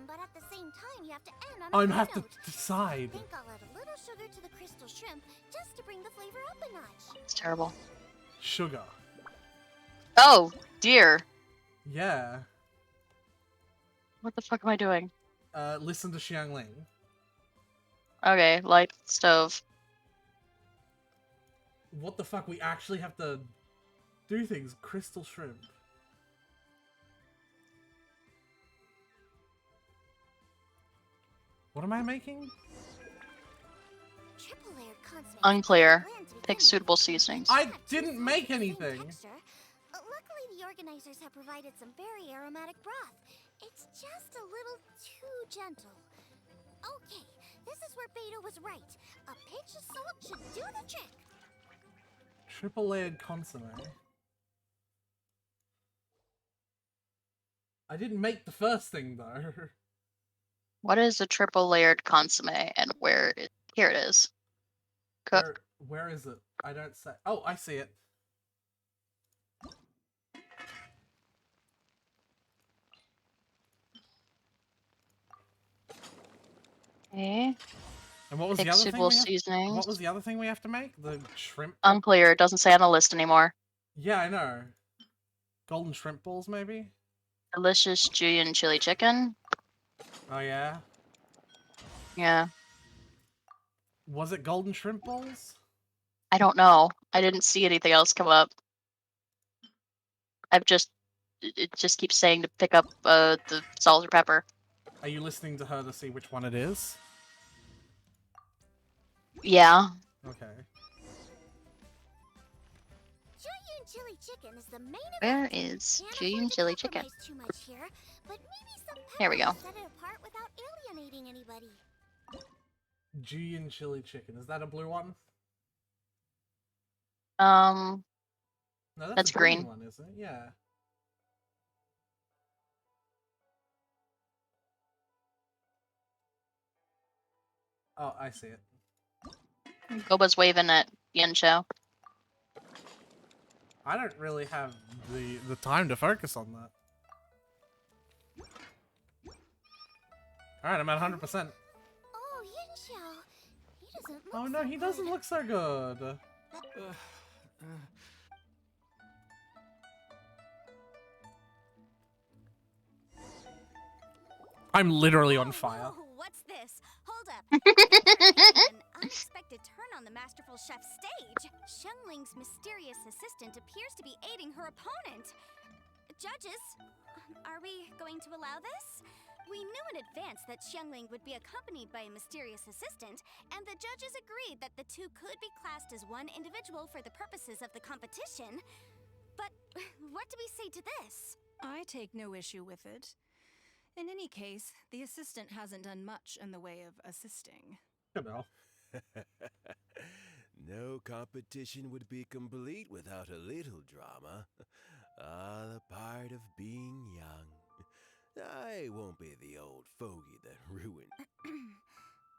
C: But at the same time, you have to end on a
A: I'm
C: high
A: have to
C: note.
A: decide.
C: I think I'll add a little sugar to the crystal shrimp just to bring the flavor up a notch.
B: It's terrible.
A: Sugar.
B: Oh, dear.
A: Yeah.
B: What the fuck am I doing?
A: listen to Xiangling.
B: Okay, light stove.
A: What the fuck? We actually have to do things. Crystal shrimp. What am I making?
C: Triple layered consomme.
B: Unclear.
C: Bland to
B: Pick
C: begin
B: suitable
C: with.
B: seasonings.
A: I
C: Have two
A: didn't
C: sides
A: make
C: of the same
A: anything.
C: texture. Luckily, the organizers have provided some very aromatic broth. It's just a little too gentle. Okay, this is where Beta was right. A pinch of salt should do the trick.
A: Triple layered consomme. I didn't make the first thing though.
B: What is a triple layered consomme and where it, here it is. Cook.
A: Where is it? I don't say. Oh, I see it.
B: Okay.
A: And what was
B: Pick
A: the other thing
B: suitable
A: we have?
B: seasonings.
A: What was the other thing we have to make? The shrimp.
B: Unclear. It doesn't say on the list anymore.
A: Yeah, I know. Golden shrimp balls, maybe.
B: Delicious Julian chili chicken.
A: Oh yeah.
B: Yeah.
A: Was it golden shrimp balls?
B: I don't know. I didn't see anything else come up. It just keeps saying to pick up the salt or pepper.
A: Are you listening to her to see which one it is?
B: Yeah.
A: Okay.
C: Julian chili chicken is the main
B: Where
C: event.
B: is
C: Can't
B: Julian
C: afford to
B: chili chicken?
C: compromise too much here, but maybe some
B: There we go.
C: pepper will set it apart without alienating anybody.
A: Julian chili chicken. Is that a blue one?
B: Um,
A: No,
B: That's
A: a green
B: green.
A: one, isn't it? Yeah. Oh, I see it.
B: Boba's waving at Yensho.
A: I don't really have the time to focus on that. Alright, I'm at 100%.
C: Oh, Yinxiao. He doesn't look
A: Oh no,
C: so
A: he doesn't
C: good.
A: look so good. I'm literally on fire.
F: Whoa, what's this? Hold up. An unexpected turn on the masterful chef's stage. Xiangling's mysterious assistant appears to be aiding her opponent. Judges, are we going to allow this? We knew in advance that Xiangling would be accompanied by a mysterious assistant, and the judges agreed that the two could be classed as one individual for the purposes of the competition. But what do we say to this?
H: I take no issue with it. In any case, the assistant hasn't done much in the way of assisting.
A: You know.
I: No competition would be complete without a little drama. The part of being young. I won't be the old fogey that ruined.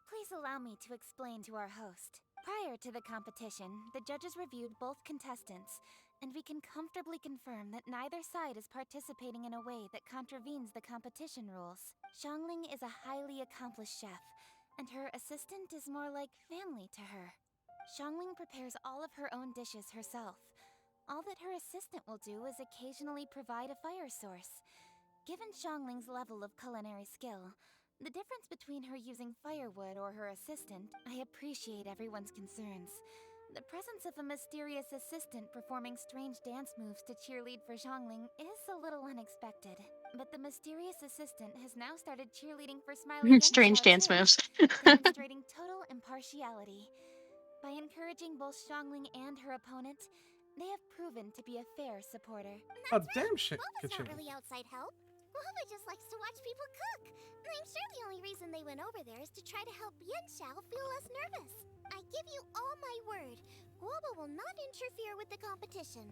F: Please allow me to explain to our host. Prior to the competition, the judges reviewed both contestants, and we can comfortably confirm that neither side is participating in a way that contravenes the competition rules. Xiangling is a highly accomplished chef, and her assistant is more like family to her. Xiangling prepares all of her own dishes herself. All that her assistant will do is occasionally provide a fire source. Given Xiangling's level of culinary skill, the difference between her using firewood or her assistant, I appreciate everyone's concerns. The presence of a mysterious assistant performing strange dance moves to cheerlead for Xiangling is a little unexpected. But the mysterious assistant has now started cheerleading for Smiley
B: Strange
F: Yensho
B: dance
F: too,
B: moves.
F: demonstrating total impartiality. By encouraging both Xiangling and her opponent, they have proven to be a fair supporter.
A: Oh, damn shit.
C: Boba's
A: Good
C: not
A: shit.
C: really outside help. Boba just likes to watch people cook. I'm sure the only reason they went over there is to try to help Yinxiao feel less nervous. I give you all my word, Boba will not interfere with the competition.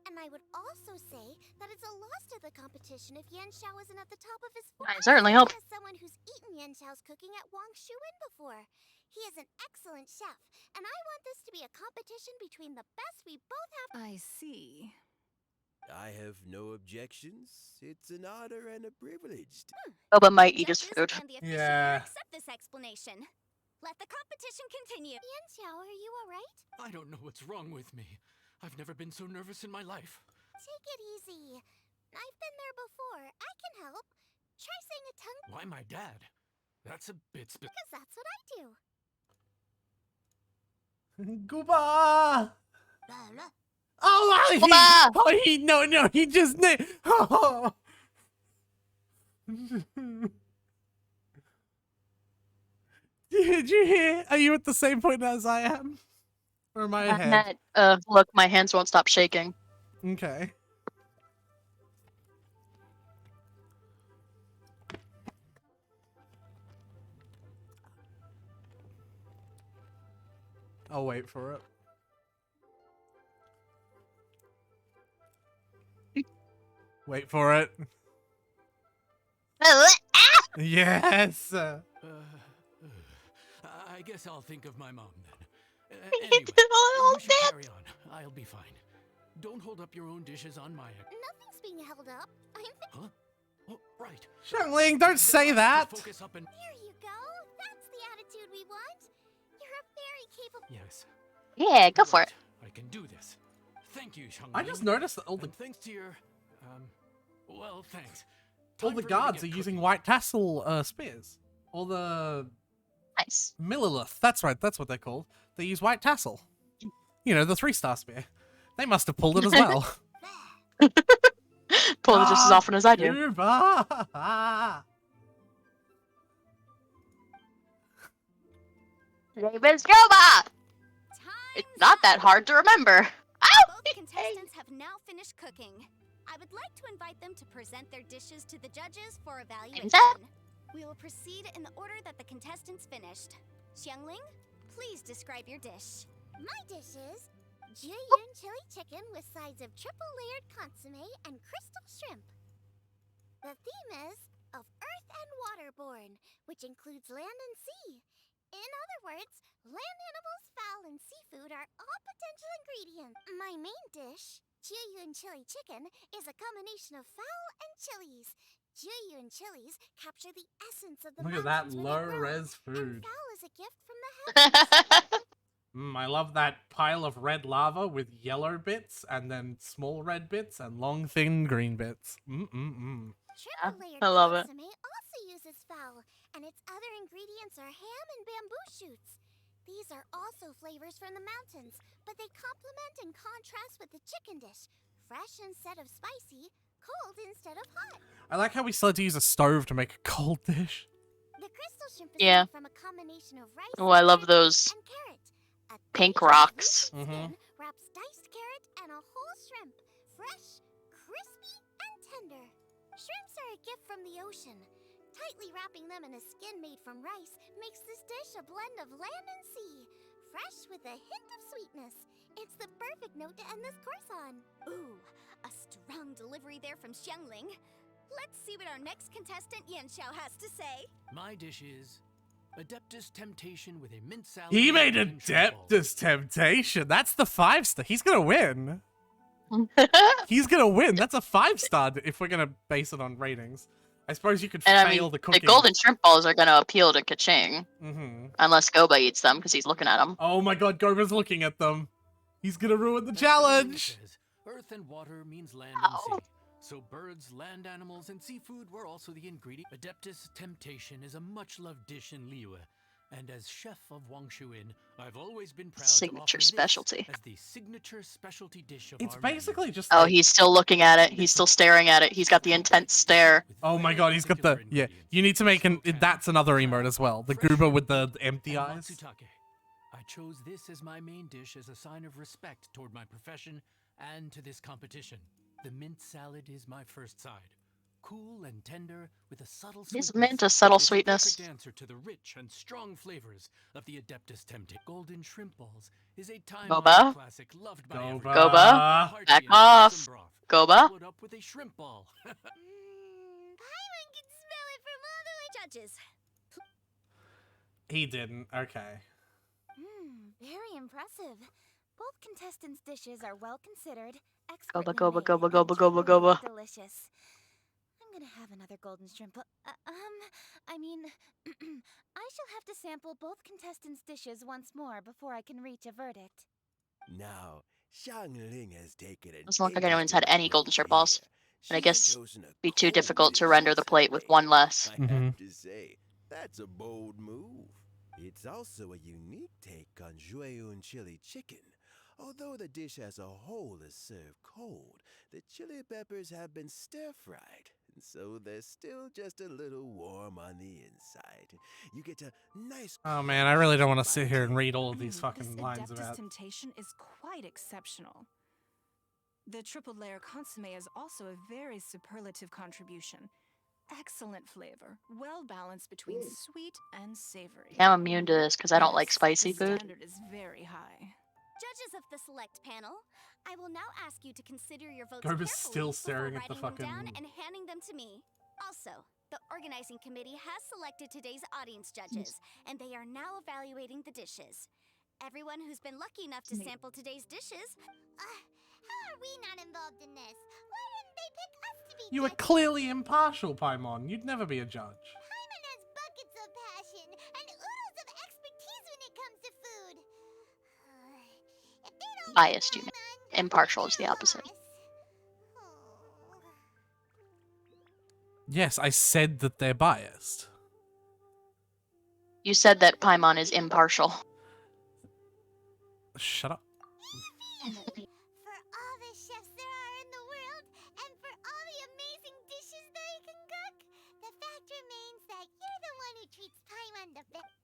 C: And I would also say that it's a loss to the competition if Yinxiao isn't at the top of his form.
B: I certainly hope.
C: As someone who's eaten Yinxiao's cooking at Wang Shuin before, he is an excellent chef, and I want this to be a competition between the best we both have.
H: I see.
I: I have no objections. It's an honor and a privilege.
B: Boba might eat his
F: Judges
B: food.
F: and the official
A: Yeah.
F: accept this explanation. Let the competition continue.
C: Yanxiao, are you alright?
G: I don't know what's wrong with me. I've never been so nervous in my life.
C: Take it easy. I've been there before. I can help. Try saying a tongue.
G: Why my dad? That's a bit
C: Because that's what I do.
A: Gooba!
C: Blah,
A: Oh,
B: Gooba!
A: no, he just oh. Did you hear? Are you at the same point as I am? Or am I ahead?
B: Look, my hands won't stop shaking.
A: Okay. I'll wait for it. Wait for it. Yes.
G: I guess I'll think of my mom then.
B: You
G: Anyway,
B: did all
G: you should
B: that.
G: carry on. I'll be fine. Don't hold up your own dishes on my head.
C: Nothing's being held up.
G: Huh? Oh, right.
A: Xiangling, don't say
G: Just
A: that.
G: focus up and...
C: There you go. That's the attitude we want. You're a very capable.
G: Yes.
B: Yeah, go for it.
G: I can do this. Thank you, Xiangling.
A: I just noticed that all the
G: And thanks to your, well, thanks.
A: all
G: Time
A: the
G: for me to
A: guards are
G: get
A: using
G: cooking.
A: white tassel spears. All the
B: Nice.
A: Millilith, that's right, that's what they're called. They use white tassel. You know, the 3-star spear. They must have pulled it as well.
B: Pull it just as often as I do.
A: Gooba!
B: Name is Gooba! It's not that hard to remember. Ow!
C: Both contestants have now finished cooking. I would like to invite them to present their dishes to the judges for evaluation.
B: that?
C: We will proceed in the order that the contestants finished. Xiangling, please describe your dish. My dish is Jiyun chili chicken with sides of triple layered consomme and crystal shrimp. The theme is of earth and waterborne, which includes land and sea. In other words, land animals, fowl, and seafood are all potential ingredients. My main dish, Jiyun chili chicken, is a combination of fowl and chilies. Jiyun chilies capture the essence of the
A: Look at that
C: mountains where they grow,
A: low-res food.
C: and fowl is a gift from the heavens.
A: I love that pile of red lava with yellow bits, and then small red bits, and long, thin green bits.
C: Triple layered
B: I love it.
C: consomme also uses fowl, and its other ingredients are ham and bamboo shoots. These are also flavors from the mountains, but they complement and contrast with the chicken dish. Fresh instead of spicy, cold instead of hot.
A: I like how we still had to use a stove to make a cold dish.
C: The crystal shrimp is
B: Yeah.
C: made from a combination of rice,
B: Oh, I love
C: carrot,
B: those
C: and carrot. A
B: pink
C: thin,
B: rocks.
C: lucid skin wraps diced carrot and a whole shrimp. Fresh, crispy, and tender. Shrimps are a gift from the ocean. Tightly wrapping them in a skin made from rice makes this dish a blend of land and sea. Fresh with a hint of sweetness. It's the perfect note to end this course on. Ooh, a strong delivery there from Xiangling. Let's see what our next contestant Yanxiao has to say.
G: My dish is Adeptus Temptation with a mint salad.
A: He made
G: and shrimp balls.
A: Adeptus Temptation. That's the 5-star. He's gonna win. He's gonna win. That's a 5-star if we're gonna base it on ratings. I suppose you could
B: And
A: fail
B: I mean,
A: the
B: the
A: cooking.
B: golden shrimp balls are gonna appeal to Kaching. Unless Goba eats them, because he's looking at them.
A: Oh my god, Goba's looking at them. He's gonna ruin the
G: As the name
A: challenge.
G: says, Earth and water means land and
B: Ow.
G: sea. So birds, land animals, and seafood were also the ingredient. Adeptus Temptation is a much-loved dish in Liyue, and as chef of Wangshuin, I've always been proud to
B: Signature
G: offer this
B: specialty.
G: as the signature specialty dish of
A: It's
G: our menu.
A: basically just
B: Oh,
A: like,
B: he's still looking at it. He's still staring at it. He's got the intense stare.
G: With
A: oh my
G: very
A: god, he's got the,
G: particular
A: yeah,
G: ingredients.
A: you need to make an,
G: Smoked
A: that's
G: ham,
A: another
G: crab,
A: emote as well. The
G: fresh
A: Gooba with
G: shrimp,
A: the empty
G: and
A: eyes.
G: matsutake. I chose this as my main dish as a sign of respect toward my profession and to this competition. The mint salad is my first side. Cool and tender with a subtle
B: Is
G: sweetness.
B: mint a subtle
G: It's
B: sweetness?
G: A perfect answer to the rich and strong flavors of the Adeptus Temptation. Golden shrimp balls is a time-honored
B: Goba?
G: classic loved by
A: Goba.
G: everyone.
B: Goba?
G: Hearty
B: Back
G: and
B: off.
G: wholesome broth,
B: Goba?
G: followed up with a shrimp ball.
C: Paimon can smell it from all the way. Judges.
A: He didn't, okay.
F: Very impressive. Both contestants' dishes are well considered,
B: Goba,
F: expertly
B: goba,
F: made,
B: goba,
F: and
B: goba, goba,
F: genuinely
B: goba.
F: delicious. I'm gonna have another golden shrimp. I mean, I shall have to sample both contestants' dishes once more before I can reach a verdict.
I: Now, Xiangling has taken an
B: Doesn't look like anyone's had
I: interesting
B: any golden
I: approach
B: shrimp balls.
I: here.
B: And I
I: She
B: guess
I: has chosen a
B: be too
I: cold
B: difficult to
I: dish
B: render
I: as
B: the
I: her
B: plate with
I: main,
B: one less.
I: I have to say. That's a bold move. It's also a unique take on Jueyun chili chicken. Although the dish as a whole is served cold, the chili peppers have been stir-fried, and so they're still just a little warm on the inside. You get a nice.
A: Oh man, I really don't want to sit here and
I: bite.
A: read all of these
H: This
A: fucking lines
H: Adeptus
A: about.
H: temptation is quite exceptional. The triple layer consomme is also a very superlative contribution. Excellent flavor, well balanced between sweet and savory.
B: I'm immune to this because I don't like
H: Yes,
B: spicy
H: the
B: food.
H: standard is very high.
C: Judges of the select panel, I will now ask you to consider your votes
A: Gob is
C: carefully
A: still staring
C: before
A: at the
C: writing them down
A: fucking-
C: and handing them to me. Also, the organizing committee has selected today's audience judges, and they are now evaluating the dishes. Everyone who's been lucky enough to sample today's dishes. How are we not involved in this? Why didn't they pick us to be
A: You were
C: judges?
A: clearly impartial, Paimon. You'd never be a judge.
C: Paimon has buckets of passion and oodles of expertise when it comes to food. If they don't
B: Biased, you
C: pick
B: mean.
C: Paimon,
B: Impartial is the
C: they're
B: opposite.
C: lost. Oh.
A: Yes, I said that they're biased.
B: You said that Paimon is impartial.
A: Shut up.
C: For all the chefs there are in the world, and for all the amazing dishes they can cook, the fact remains that you're the one who treats Paimon the best.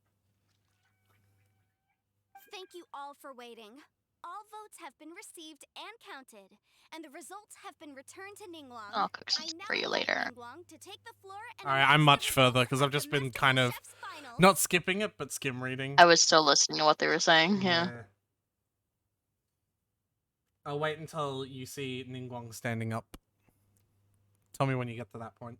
C: Thank you all for waiting. All votes have been received and counted, and the results have been returned to Ningguang.
B: I'll cook
C: I
B: some
C: now
B: for you
C: invite
B: later.
C: Ningguang to take the floor and
A: Alright,
C: announce
A: I'm
C: the
A: much further
C: results
A: because
C: of
A: I've just
C: the
A: been
C: Masterful
A: kind of
C: Chef's Finals.
A: not skipping it, but skim reading.
B: I was still listening to what they were saying, yeah.
A: I'll wait until you see Ningguang standing up. Tell me when you get to that point.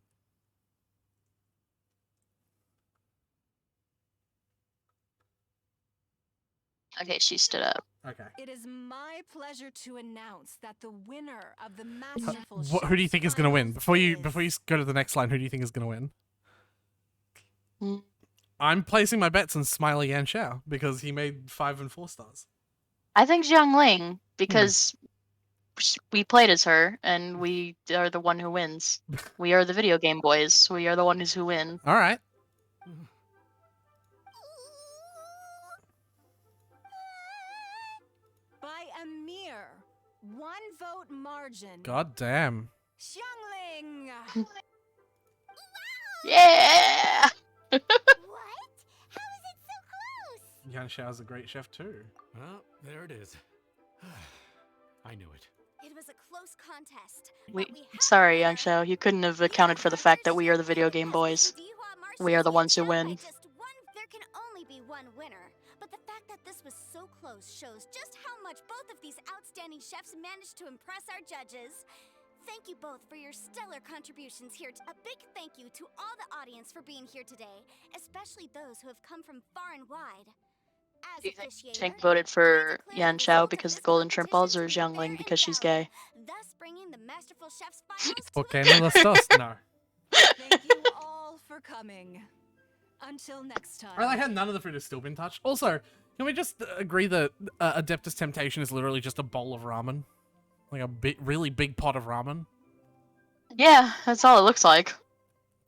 B: Okay, she stood up.
A: Okay.
H: It is my pleasure to announce that the winner of the Masterful
A: Who do you
H: Chef's
A: think is going to win?
H: Finals
A: Before you
H: is-
A: go to the next line, who do you think is going to win?
B: Mm.
A: I'm placing my bets on Smiley Yan Xiao because he made 5 and 4 stars.
B: I think Xiangling, because we played as her, and we are the one who wins. We are the video game boys. We are the ones who win.
A: All right.
H: by a mere 1 vote margin.
A: God damn.
H: Xiangling!
B: Yeah!
C: What? How is it so close?
A: Yan Xiao's a great chef too.
G: Well, there it is. I knew it.
C: It was a close contest.
B: We,
C: but we have
B: sorry,
C: a
B: Yang
C: winner.
B: Xiao, you couldn't have
C: You
B: accounted for the fact that
C: Master
B: we are the
C: Chef
B: video
C: King
B: game
C: has
B: boys.
C: beaten Dihua
B: We are the
C: Marshall's
B: ones who
C: Yan Xiao by
B: win.
C: just one. There can only be one winner. But the fact that this was so close shows just how much both of these outstanding chefs managed to impress our judges. Thank you both for your stellar contributions here. A big thank you to all the audience for being here today, especially those who have come from far and wide. As
B: Do you think
C: officiator,
B: Tank voted for
C: I declare
B: Yan
C: the
B: Xiao
C: result of
B: because
C: this
B: the golden shrimp balls,
C: competition
B: or
C: to be fair
B: Xiangling
C: and
B: because she's
C: valid,
B: gay?
C: thus bringing the Masterful Chef's Finals to
A: Porque
C: a
A: ni los dos? No.
H: Thank you all for coming. Until next time.
A: I like how none of the food has still been touched. Also, can we just agree that Adeptus Temptation is literally just a bowl of ramen? Like a really big pot of ramen?
B: Yeah, that's all it looks like.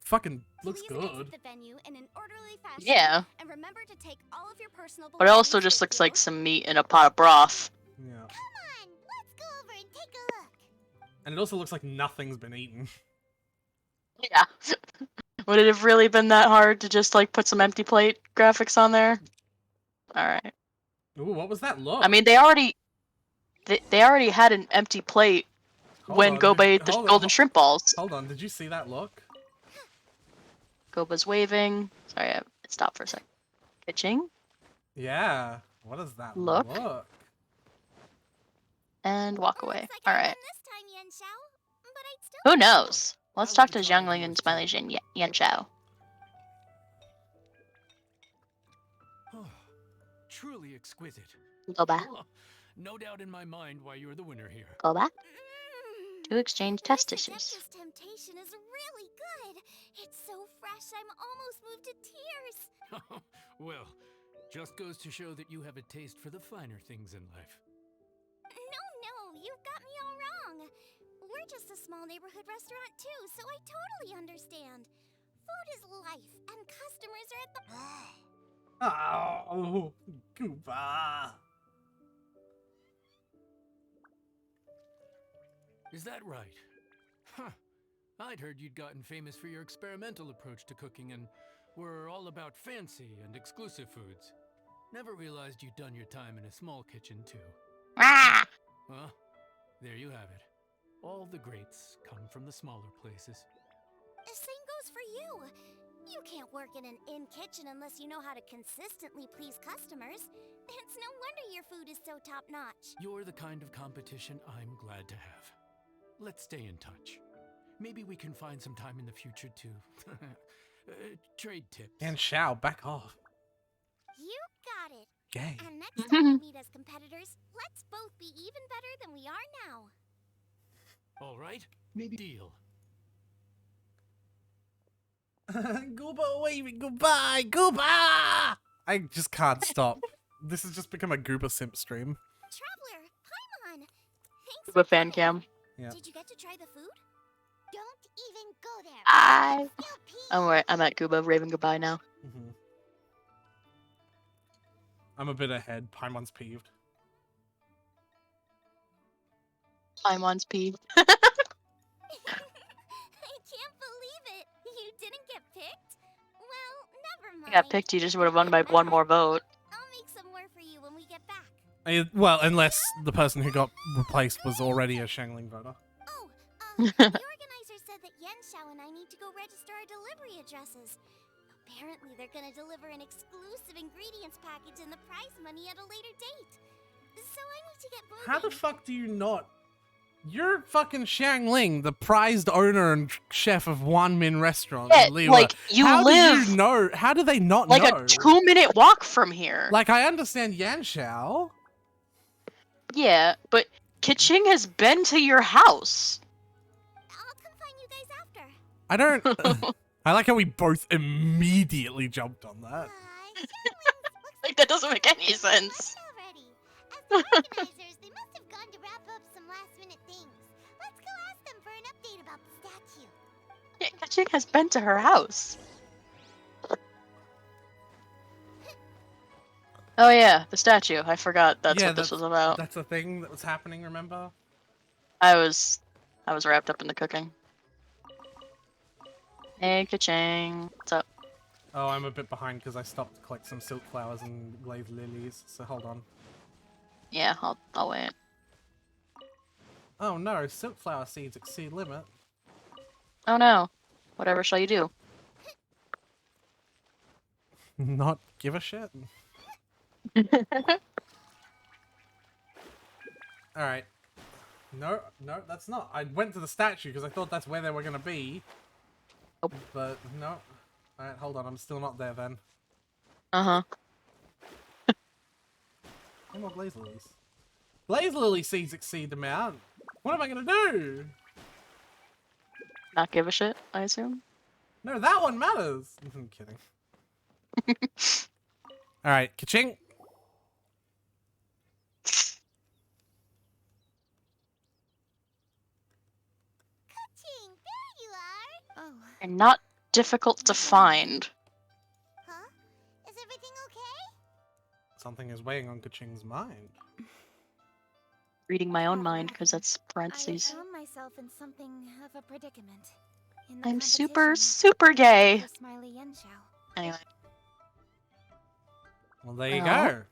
A: Fucking looks
C: Please exit
A: good.
C: the venue in an orderly fashion.
B: Yeah.
C: And remember to take all of your personal
B: But it also
C: belongings
B: just
C: with
B: looks
C: you.
B: like some meat in a pot of broth.
A: Yeah.
C: Come on, let's go over and take a look.
A: And it also looks like nothing's been eaten.
B: Yeah. Would it have really been that hard to just like put some empty plate graphics on there? Alright.
A: Ooh, what was that look?
B: I mean, they already had an empty plate when Goba ate the golden shrimp balls.
A: Hold on, did you see that look?
B: Goba's waving. Sorry, I stopped for a second. Kitching.
A: Yeah. What is that
B: Look. And walk away.
C: Looks like I
B: Alright.
C: won this time, Yan Xiao. But I'd still
B: Who knows? Let's
G: I
B: talk
G: like
B: to
G: the color
B: Xiangling
G: yours
B: and
G: too.
B: Smiley Yan Xiao.
G: Truly exquisite.
B: Goba.
G: No doubt in my mind why you're the winner here.
B: Goba.
C: Mm.
B: To exchange
C: This
B: test dishes.
C: Adeptus Temptation is really good. It's so fresh, I'm almost moved to tears.
G: Well, just goes to show that you have a taste for the finer things in life.
C: No, you've got me all wrong. We're just a small neighborhood restaurant too, so I totally understand. Food is life, and customers are at the...
A: Oh, Gooba.
G: Is that right? Huh. I'd heard you'd gotten famous for your experimental approach to cooking and were all about fancy and exclusive foods. Never realized you'd done your time in a small kitchen, too.
B: Ah!
G: Well, there you have it. All the greats come from the smaller places.
C: The same goes for you. You can't work in an inn kitchen unless you know how to consistently please customers. It's no wonder your food is so top-notch.
G: You're the kind of competition I'm glad to have. Let's stay in touch. Maybe we can find some time in the future to trade tips.
A: And Shao, back off.
C: You got it.
A: Gay.
C: And next time we meet as competitors, let's both be even better than we are now.
G: All right, maybe deal.
A: Gooba waving goodbye, Gooba! I just can't stop. This has just become a Gooba simp stream.
C: Traveler, Paimon! Thanks
B: Gooba
C: for
B: fan
C: coming.
B: cam.
A: Yeah.
C: Did you get to try the food? Don't even go there.
B: I.
C: Still pee.
B: I'm at Gooba, raving goodbye now.
A: Mhm. I'm a bit ahead. Paimon's peeved.
B: Paimon's peeved.
C: I can't believe it. You didn't get picked? Well, never mind.
B: I got picked, you just would have won by one more vote.
C: I'll make some more for you when we get back.
A: Well, unless the person who got replaced was already a Shangling voter.
C: Oh, the organizer said that Yenshao and I need to go register our delivery addresses. Apparently, they're gonna deliver an exclusive ingredients package and the prize money at a later date. So I need to get moving.
A: How the fuck do you not? You're fucking Shangling, the prized owner and chef of Wan Min restaurant
B: Yeah,
A: in Liyue.
B: like, you
A: How
B: live
A: do you know? How do they not
B: like
A: know?
B: a 2-minute walk from here.
A: Like, I understand Yanshao.
B: Yeah, but Kiching has been to your house.
C: I'll come find you guys after.
A: I don't. I like how we both immediately jumped on that.
B: Like, that doesn't make any sense.
C: Already. As the organizers, they must have gone to wrap up some last-minute things. Let's go ask them for an update about the statue.
B: Yeah, Kiching has been to her house. Oh yeah, the statue. I forgot that's
A: Yeah,
B: what this was about.
A: That's a thing that was happening, remember?
B: I was wrapped up in the cooking. Hey, Kiching. What's up?
A: Oh, I'm a bit behind because I stopped to collect some silk flowers and glazed lilies, so hold on.
B: Yeah, I'll wait.
A: Oh no, silk flower seeds exceed limit.
B: Oh no. Whatever shall you do?
A: Not give a shit. Alright. No, that's not. I went to the statue because I thought that's where they were going to be.
B: Nope.
A: But no. Alright, hold on. I'm still not there then.
B: Uh-huh.
A: No more blaze lilies. Blaze lily seeds exceed amount. What am I going to do?
B: Not give a shit, I assume.
A: No, that one matters. I'm kidding. Alright, ka-ching.
C: Ka-ching, there you are. Oh.
B: And not difficult to find.
C: Huh? Is everything okay?
A: Something is weighing on Ka-ching's mind.
B: Reading my own mind, because that's
F: I
B: parentheses.
F: found myself in something of a predicament. In the
B: I'm super,
F: competition
B: super gay.
F: for Smiley Yenshao.
B: Anyway.
A: Well, there you
B: Oh.
A: go.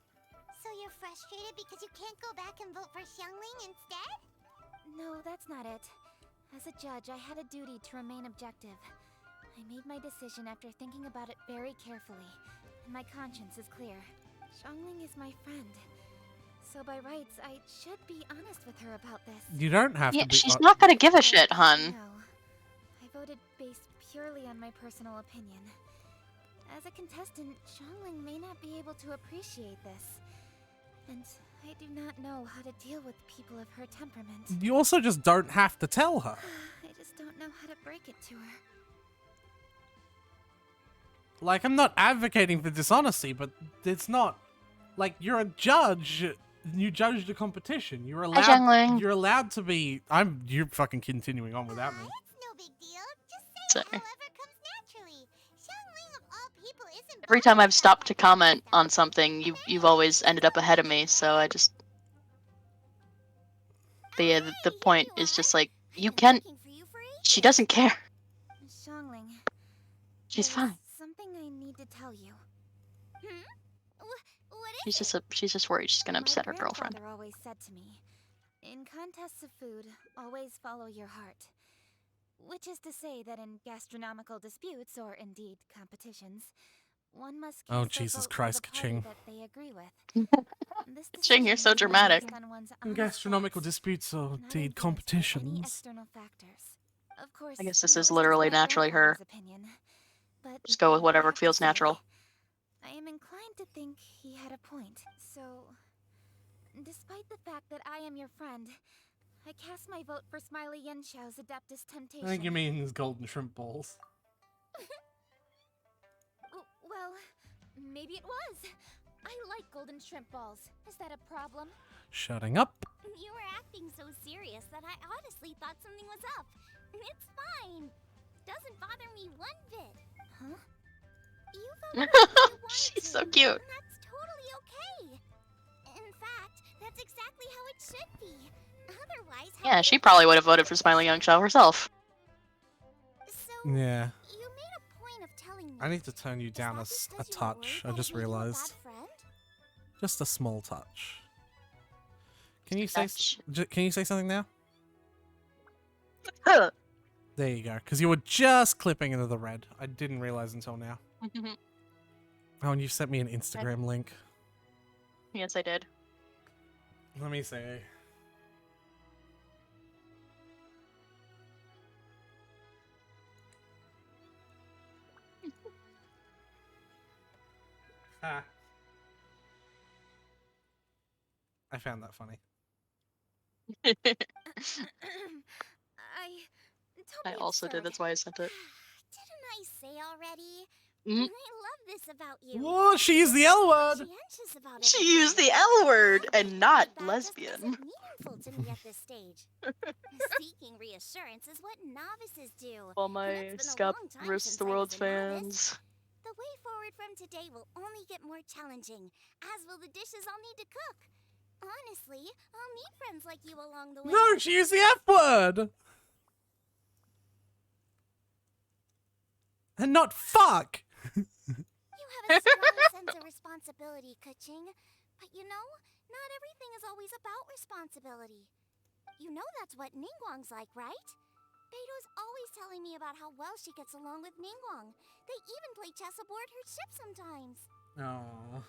C: So you're frustrated because you can't go back and vote for Xiangling instead?
F: No, that's not it. As a judge, I had a duty to remain objective. I made my decision after thinking about it very carefully, and my conscience is clear. Xiangling is my friend. So by rights, I should be honest with her about this.
A: You don't have
B: Yeah,
A: to be.
B: she's not gonna give a shit, hun.
F: No. I voted based purely on my personal opinion. As a contestant, Xiangling may not be able to appreciate this. And I do not know how to deal with people of her temperament.
A: You also just don't have to tell her.
F: I just don't know how to break it to her.
A: Like, I'm not advocating for dishonesty, but it's not. Like, you're a judge. You judge the competition. You're allowed.
B: Xiangling.
A: You're allowed to be. You're fucking continuing on without me.
C: It's no big deal. Just say
B: Sorry.
C: whatever comes naturally. people isn't
B: Every time I've
C: bothered
B: stopped to
C: about that
B: comment
C: stuff.
B: on something, you've always ended up ahead of me. So I just. But yeah, the
C: Hey,
B: point
C: here
B: is
C: you
B: just
C: are.
B: like you
C: I've been
B: can.
C: looking for you for
B: She
C: ages.
B: doesn't care.
F: Xiangling,
B: She's
F: there's
B: fine.
F: something I need to tell you.
C: What is
B: She's
C: it?
B: just worried she's gonna
F: My
B: upset her girlfriend.
F: grandfather always said to me, in contests of food, always follow your heart. Which is to say that in gastronomical disputes, or indeed competitions, one must
A: Oh,
F: cast their
A: Jesus
F: vote
A: Christ,
F: for the party
A: Ka-ching.
F: that they agree with. This
B: Ching, you're
F: decision
B: so
F: must be
B: dramatic.
F: based on one's
A: In
F: honest
A: gastronomical
F: thoughts,
A: disputes or
F: not
A: indeed
F: influenced by any
A: competitions.
F: external factors. Of course,
B: I guess this
F: that
B: is
F: was just
B: literally
F: my
B: naturally her.
F: grandfather's opinion, but
B: Just go with whatever
F: I have to
B: feels
F: say,
B: natural.
F: I am inclined to think he had a point. So, despite the fact that I am your friend, I cast my vote for Smiley Yenshau's Adeptus Temptation.
A: I think you mean his golden shrimp balls.
F: Well, maybe it was. I like golden shrimp balls. Is that a problem?
A: Shutting up.
C: You were acting so serious that I honestly thought something was up. It's fine. Doesn't bother me one bit.
F: Huh?
C: You voted because you wanted
B: She's
C: to,
B: so cute.
C: and that's totally okay. In fact, that's exactly how it should be. Otherwise, how
B: Yeah,
C: could
B: she
C: it
B: probably
C: be
B: would have voted for Smiling Young Shell herself.
C: So,
A: Yeah.
C: you made a point of telling me.
A: I need to turn you
C: Is
A: down
C: that
A: a
C: because you were
A: touch.
C: worried
A: I
C: that
A: just
C: it made you a
A: realized.
C: bad friend?
A: Just a small touch. Can you
B: Touch.
A: can you say something now?
B: Huh.
A: There you go. Because you were just clipping into the red. I didn't realize until now. Oh, and you sent me an Instagram link.
B: Yes, I did.
A: Let me see. Ah. I found that funny.
F: I
B: I also did. That's why I sent it.
C: Didn't I say already?
B: Mm.
C: I love this about you.
A: Whoa, she used the L word!
C: Conscientious about
B: She
C: everything.
B: used the L word
C: Acting
B: and not
C: like that just
B: lesbian.
C: isn't meaningful to me at this stage. Seeking reassurance is what novices do.
B: All
C: and
B: my
C: it's been a
B: Scap
C: long time
B: versus
C: since
B: the
C: I was
B: World's
C: a novice.
B: fans.
C: The way forward from today will only get more challenging, as will the dishes I'll need to cook. Honestly, I'll meet friends like you along the way.
A: No, she used the F word! And not fuck!
C: You have a strong sense of responsibility, Ka-ching. But you know, not everything is always about responsibility. You know that's what Ningguang's like, right? Beto's always telling me about how well she gets along with Ningguang. They even play chess aboard her ship sometimes.
A: Oh.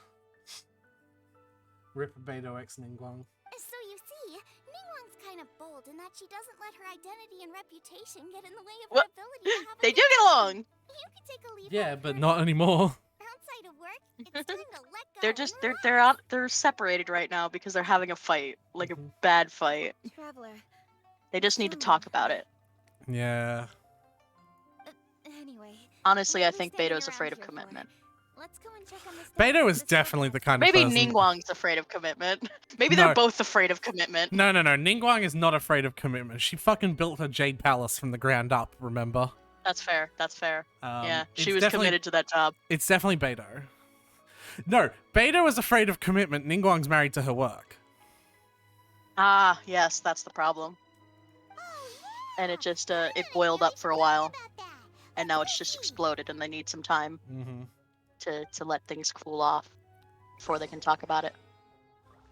A: Rip Beto X Ningguang.
C: So you see, Ningguang's kind of bold in that she doesn't let her identity and reputation get in the way of her
B: What?
C: ability to have a
B: They do
C: good
B: get
C: time.
B: along.
C: You can take a leave
A: Yeah,
C: out of
A: but
C: her
A: not anymore.
C: outside of work. It's time to let go.
B: They're just
C: and
B: they're separated right now because they're having a fight, like a bad fight.
F: Traveler.
B: They just need to
F: Xiangling.
B: talk about it.
A: Yeah.
F: Anyway.
B: Honestly,
F: what
B: I
F: are we
B: think
F: standing
B: Beto's
F: around
B: afraid of
F: here for?
B: commitment.
F: Let's go and check on this.
A: Beto is definitely the kind of
B: Maybe
A: person...
B: Ningguang's afraid of commitment. Maybe
A: No.
B: they're both afraid of commitment.
A: No. Ningguang is not afraid of commitment. She fucking built her Jade Palace from the ground up, remember?
B: That's fair. That's fair. Yeah, she
A: it's
B: was
A: definitely-
B: committed to that job.
A: It's definitely Beto. No, Beto is afraid of commitment. Ningguang's married to her work.
B: Ah, yes, that's the problem. And it just it boiled up for a while, and now it's just exploded, and they need some time
A: Mm-hmm.
B: to let things cool off before they can talk about it.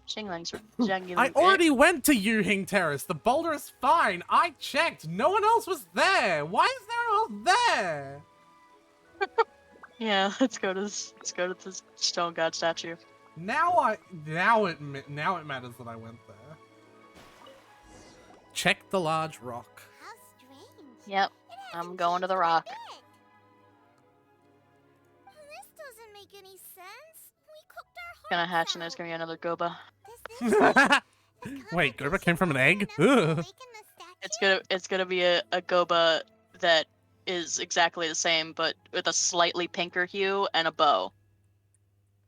B: Xingling's
A: I already went to Yuhing Terrace. The boulder is fine. I checked. No one else was there. Why is there else there?
B: Yeah, let's go to this stone god statue.
A: Now it matters that I went there. Check the large rock.
C: How strange.
B: Yep,
C: It
B: I'm
C: hasn't
B: going to
C: changed
B: the
C: a
B: rock.
C: bit. This doesn't make any sense. We cooked our
B: Gonna
C: hearts
B: hatch and
C: out.
B: there's gonna be another Goba.
C: Does this
A: Wait, Goba came from an egg?
C: enough to
A: Ugh.
C: awaken the statue?
B: It's gonna be a Goba that is exactly the same, but with a slightly pinker hue and a bow.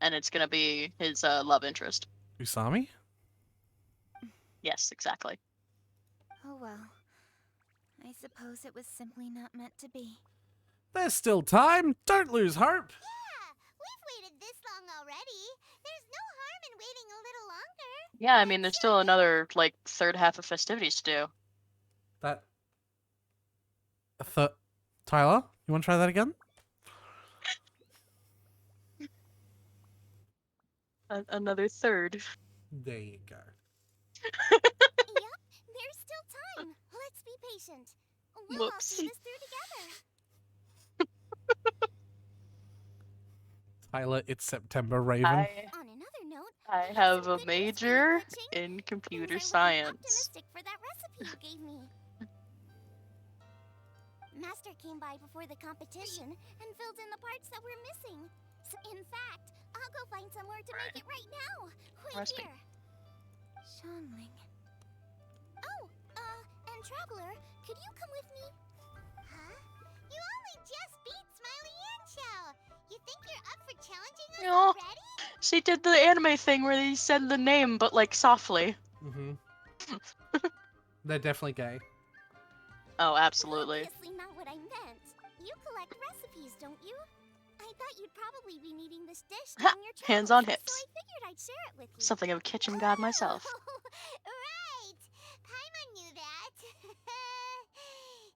B: And it's gonna be his love interest.
A: Usami?
B: Yes, exactly.
F: Oh well. I suppose it was simply not meant to be.
A: There's still time. Don't lose hope.
C: Yeah, we've waited this long already. There's no harm in waiting a little longer.
B: Yeah, I mean, there's still another, like, third half of festivities to do.
A: That. Tyler, you want to try that again?
B: Another third.
A: There you go.
C: Yep, there's still time. Let's be patient. We'll all see
B: Whoops.
C: this through together.
A: Tyler, it's September, Raven.
C: On another note,
B: I
C: have
B: have
C: some
B: a
C: good news for you,
B: major
C: Kuching.
B: in
C: Things
B: computer
C: are looking
B: science.
C: optimistic for that recipe you gave me. Master came by before the competition and filled in the parts that we're missing. So, in fact, I'll go find somewhere to make it right now. Wait
B: Recipe.
C: here. Xiangling. Oh, and Traveler, could you come with me? Huh? You only just beat Smiley and Chow. You think you're up for challenging us
B: No.
C: already?
B: She did the anime thing where they said the name, but, like, softly.
A: Mm-hmm. They're definitely gay.
B: Oh, absolutely.
C: Obviously not what I meant. You collect recipes, don't you? I thought you'd probably be needing this dish
B: Ha!
C: during your travels,
B: Hands on
C: so
B: hips.
C: I figured I'd share it with you.
B: Something of a kitchen god myself.
C: Right! Paimon knew that.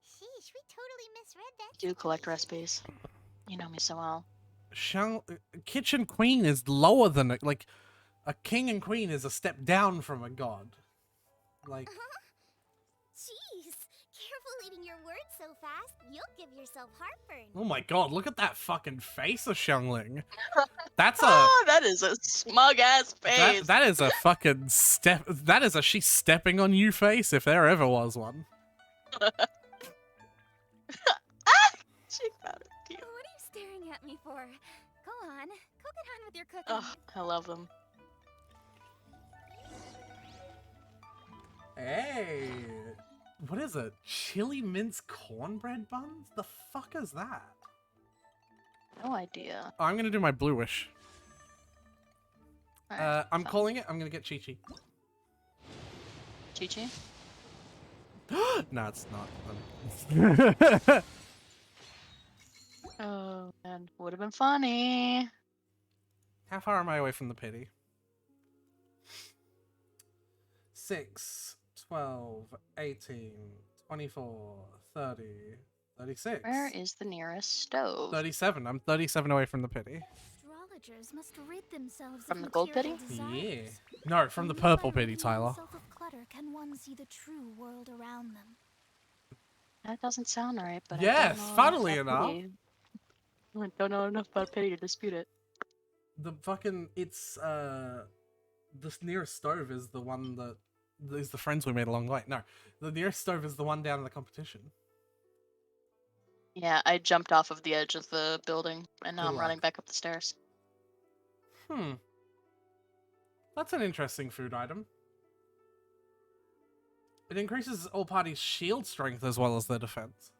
C: Sheesh, we totally misread that.
B: Do collect
C: situation.
B: recipes. You know me so well.
A: Kitchen Queen is lower than a, like a king and queen is a step down from a god. Like
C: Jeez, careful eating your words so fast. You'll give yourself heartburn.
A: oh my god, look at that fucking face of Xiangling. That's a
B: Oh, that is a smug ass face.
A: that is a fucking step. That is a she's stepping on you face if there ever was one.
B: She found it cute.
F: What are you staring at me for? Go on, get on with your cooking.
B: Oh, I love them.
A: Hey, what is it? Chili mince cornbread buns? The fuck is that?
B: No idea.
A: Oh, I'm gonna do my bluish.
B: Alright,
A: I'm
B: fine.
A: calling it. I'm gonna get Chi-Chi.
B: Chi-Chi?
A: No, it's not.
B: Oh, man. Would have been funny.
A: How far am I away from the pity? 6, 12, 18, 24, 30, 36.
B: Where is the nearest stove?
A: 37. I'm 37 away from the pity.
F: Astrologers must rid themselves
B: From
F: of
B: the gold
F: material
B: pity?
A: Yeah.
F: desires.
A: No, from the
F: Only by
A: purple pity,
F: ridding
A: Tyler.
F: oneself of clutter can one see the true world around them.
B: That doesn't sound right, but
A: Yes,
B: I don't know
A: funnily
B: about
A: enough.
B: pity. I don't know enough about pity to dispute it.
A: The fucking, it's, this nearest stove is the one that is the friends we made along the way. No, the nearest stove is the one down in the competition.
B: Yeah, I jumped off of the edge of the building, and now
A: Good
B: I'm running
A: luck.
B: back up the stairs.
A: That's an interesting food item. It increases all parties' shield strength as well as their defense.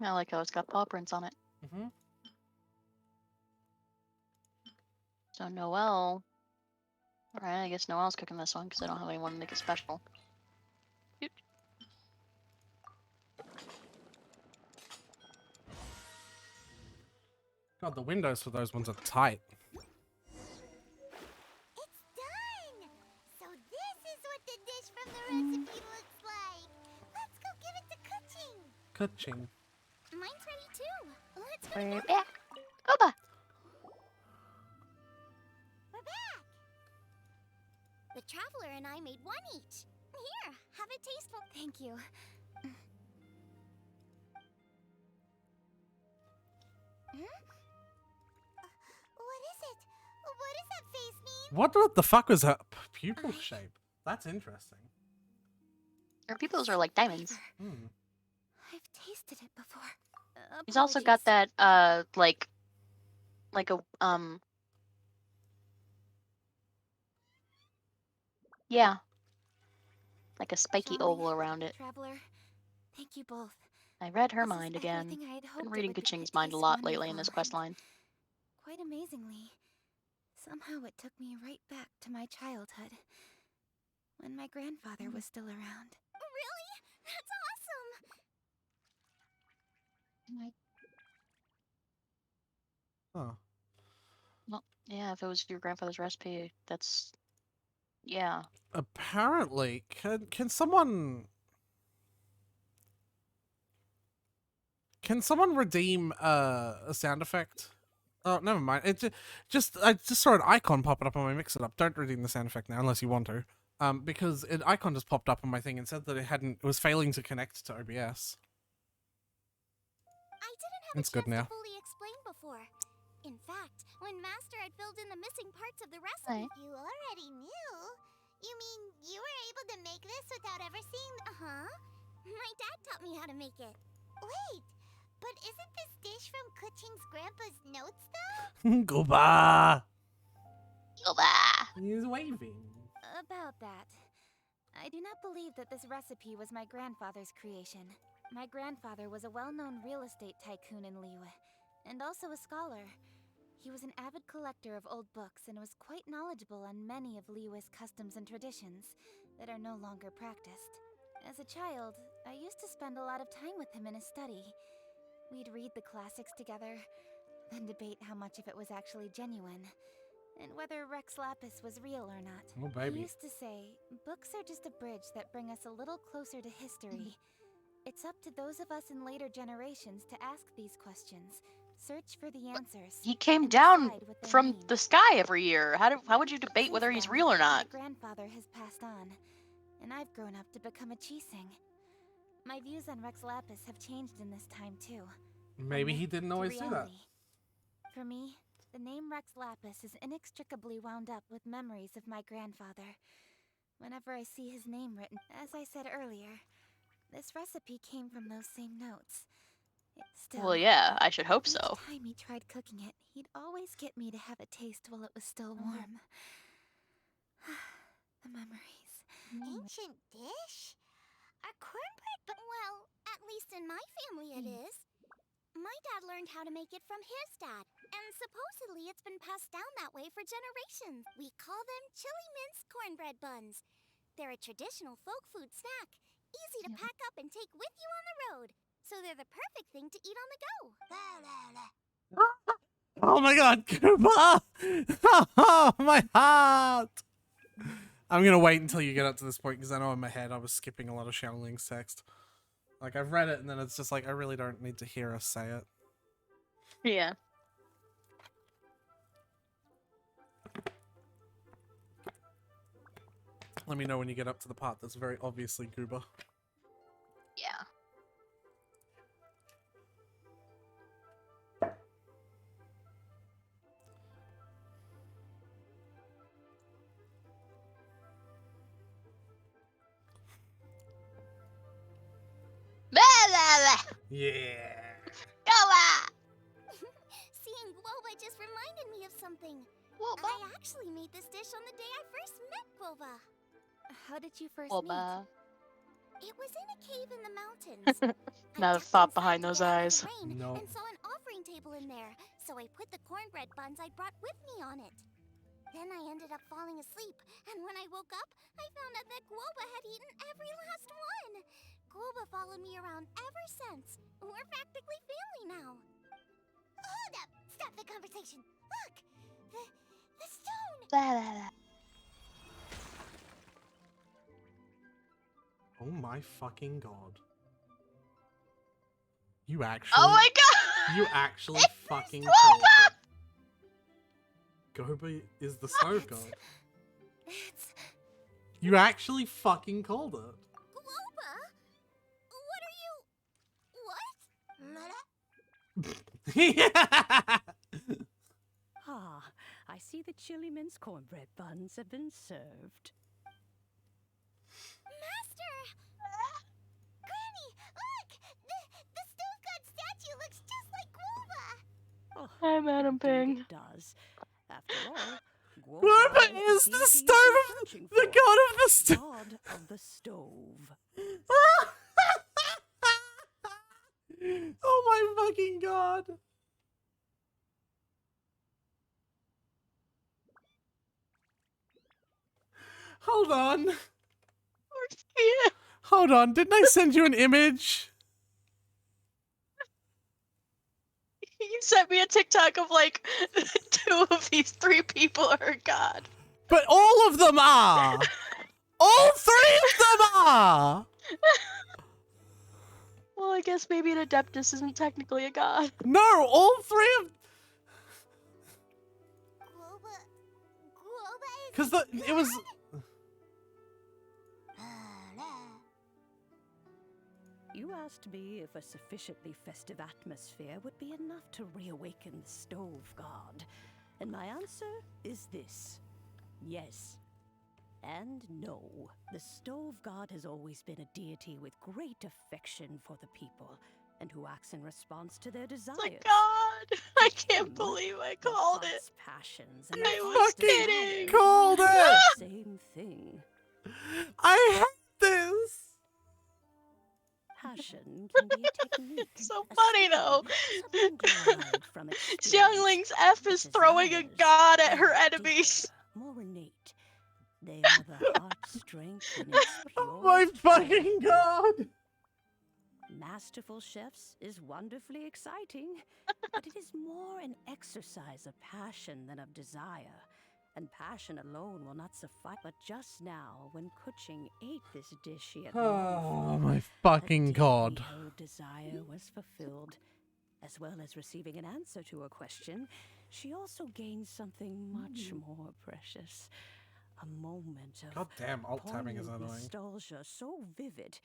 B: I like how it's got paw prints on it.
A: Mm-hmm.
B: So Noelle... Alright, I guess Noelle's cooking this one, because I don't have anyone to make it special. Cute.
A: God, the windows for those ones are tight.
C: It's done! So this is what the dish from the recipe looks like. Let's go give it to Kuching.
A: Ka-ching.
C: Mine's ready too. Let's go.
B: We're back. Opa!
C: We're back. The Traveler and I made one each. Here, have a tasteful.
F: Thank you.
C: What is it? What does that face mean?
A: What the fuck was her pupil shape? That's interesting.
B: Her pupils are like diamonds.
A: Hmm.
F: I've tasted it before.
B: He's also got
F: Apologies.
B: that, like a, yeah. Like a spiky
F: Xiangling,
B: oval around it.
F: Traveler, thank you both.
B: I read her
F: This is
B: mind again.
F: everything I had hoped
B: Been
F: it
B: reading
F: would be.
B: Kaching's
F: It
B: mind a
F: tastes
B: lot lately in this
F: wonderful,
B: quest line.
F: Quite amazingly, somehow it took me right back to my childhood, when my grandfather was still around.
C: Really? That's awesome.
A: Oh.
B: Well, yeah, if it was your grandfather's recipe, that's yeah.
A: Apparently, can someone redeem a sound effect? Oh, never mind. I just saw an icon popping up on my Mix It Up. Don't redeem the sound effect now unless you want to. Because an icon just popped up on my thing and said that it was failing to connect to OBS.
C: I didn't have
A: It's
C: a
A: good
C: chance
A: now.
C: to fully explain before. In fact, when Master had filled in the missing parts of the recipe, you already knew. You mean you were able to make this without ever seeing? My dad taught me how to make it. Wait, but isn't this dish from Kuching's grandpa's notes, though?
A: Goodbye.
B: Goodbye.
A: He's waving.
F: About that, I do not believe that this recipe was my grandfather's creation. My grandfather was a well-known real estate tycoon in Liyue, and also a scholar. He was an avid collector of old books and was quite knowledgeable on many of Liyue's customs and traditions that are no longer practiced. As a child, I used to spend a lot of time with him in his study. We'd read the classics together, then debate how much of it was actually genuine, and whether Rex Lapis was real or not.
A: Oh, baby.
F: He used to say, books are just a bridge that bring us a little closer to history. It's up to those of us in later generations to ask these questions, search for the answers.
B: He came
F: and
B: down
F: decide what they
B: from
F: mean.
B: the sky every year. How would you debate
F: Since
B: whether he's
F: then,
B: real or not?
F: My grandfather has passed on, and I've grown up to become a Chising. My views on Rex Lapis have changed in this time too.
A: Maybe
F: From
A: he
F: myth
A: didn't
F: to
A: always do that.
F: reality. For me, the name Rex Lapis is inextricably wound up with memories of my grandfather. Whenever I see his name written, as I said earlier, this recipe came from those same notes. Still,
B: Well, yeah, I should hope
F: each
B: so.
F: time he tried cooking it, he'd always get me to have a taste while it was still warm. The memories.
C: Ancient dish? Our cornbread, but well, at least in my family it is. My dad learned how to make it from his dad, and supposedly it's been passed down that way for generations. We call them chili mince cornbread buns. They're a traditional folk food snack, easy to pack up and take with you on the road. So they're the perfect thing to eat on the go.
A: Oh my god, Koopa! Oh, my heart! I'm gonna wait until you get up to this point because I know in my head I was skipping a lot of Xiangling's text. Like, I've read it and then it's just like, I really don't need to hear us say it.
B: Yeah.
A: Let me know when you get up to the part that's very obviously Gooba.
B: Yeah.
A: Yeah.
C: Seeing Guoba just reminded me of something.
B: Guoba?
C: I actually made this dish on the day I first met Guoba.
F: How did you first
B: Guoba.
C: It was in a cave in the mountains.
B: Not a thought behind those eyes.
A: No.
C: And saw an offering table in there, so I put the cornbread buns I brought with me on it. Then I ended up falling asleep, and when I woke up, I found out that Guoba had eaten every last one. Guoba followed me around ever since. We're practically family now. Hold up! Stop the conversation. Look! The stone!
A: Oh my fucking god. You actually...
B: Oh my god!
A: You actually fucking
B: Guoba!
A: Goba is the snow god.
C: It's
A: You actually fucking called it.
C: Guoba? What are you... What?
J: Ah, I see the chili mince cornbread buns have been served.
C: Master! Granny, look! The stove god statue looks just like Guoba!
J: Oh,
B: Hi, Madam
J: indeed
B: Ping.
J: it does. After all,
A: Guoba is the
J: deity
A: stove
J: you've
A: of
J: been
A: the
J: searching
A: god
J: for.
A: of the stove.
J: God of the stove.
A: Oh my fucking god. Hold on. Hold on. Didn't I send you an image?
B: sent me a TikTok of like 2 of these 3 people are God.
A: But all of them are! All 3 of them are!
B: Well, I guess maybe an Adeptus isn't technically a god.
A: No, all 3 of...
C: Groba is
A: Because it was...
J: You asked me if a sufficiently festive atmosphere would be enough to reawaken the Stove God. And my answer is this. Yes. And no. The Stove God has always been a deity with great affection for the people, and who acts in response to their desires.
B: My god! I can't
J: him,
B: believe I
J: the
B: called it.
J: heart's passions and
B: I
J: the
B: was
J: heart's
B: kidding.
J: desires
A: Called
J: are
A: it!
J: the same thing.
A: I hate this!
J: Passion can be a technique.
B: It's so
J: a
B: funny
J: skill,
B: though.
J: something derived from experience.
B: Xiangling's F is throwing a
J: Desires
B: god at her
J: are
B: enemies.
J: deeper, more innate. They are the heart's strength in its
A: Oh
J: purest
A: my
J: form.
A: fucking god!
J: Masterful chefs is wonderfully exciting, but it is more an exercise of passion than of desire. And passion alone will not suffice. But just now, when Kuching ate this dish she had longed
A: Oh
J: for,
A: my
J: a
A: fucking
J: deeply
A: god.
J: held desire was fulfilled. As well as receiving an answer to her question, she also gained something much more precious. A moment of
A: God damn, alt tabbing is
J: poignant
A: annoying.
J: nostalgia so vivid,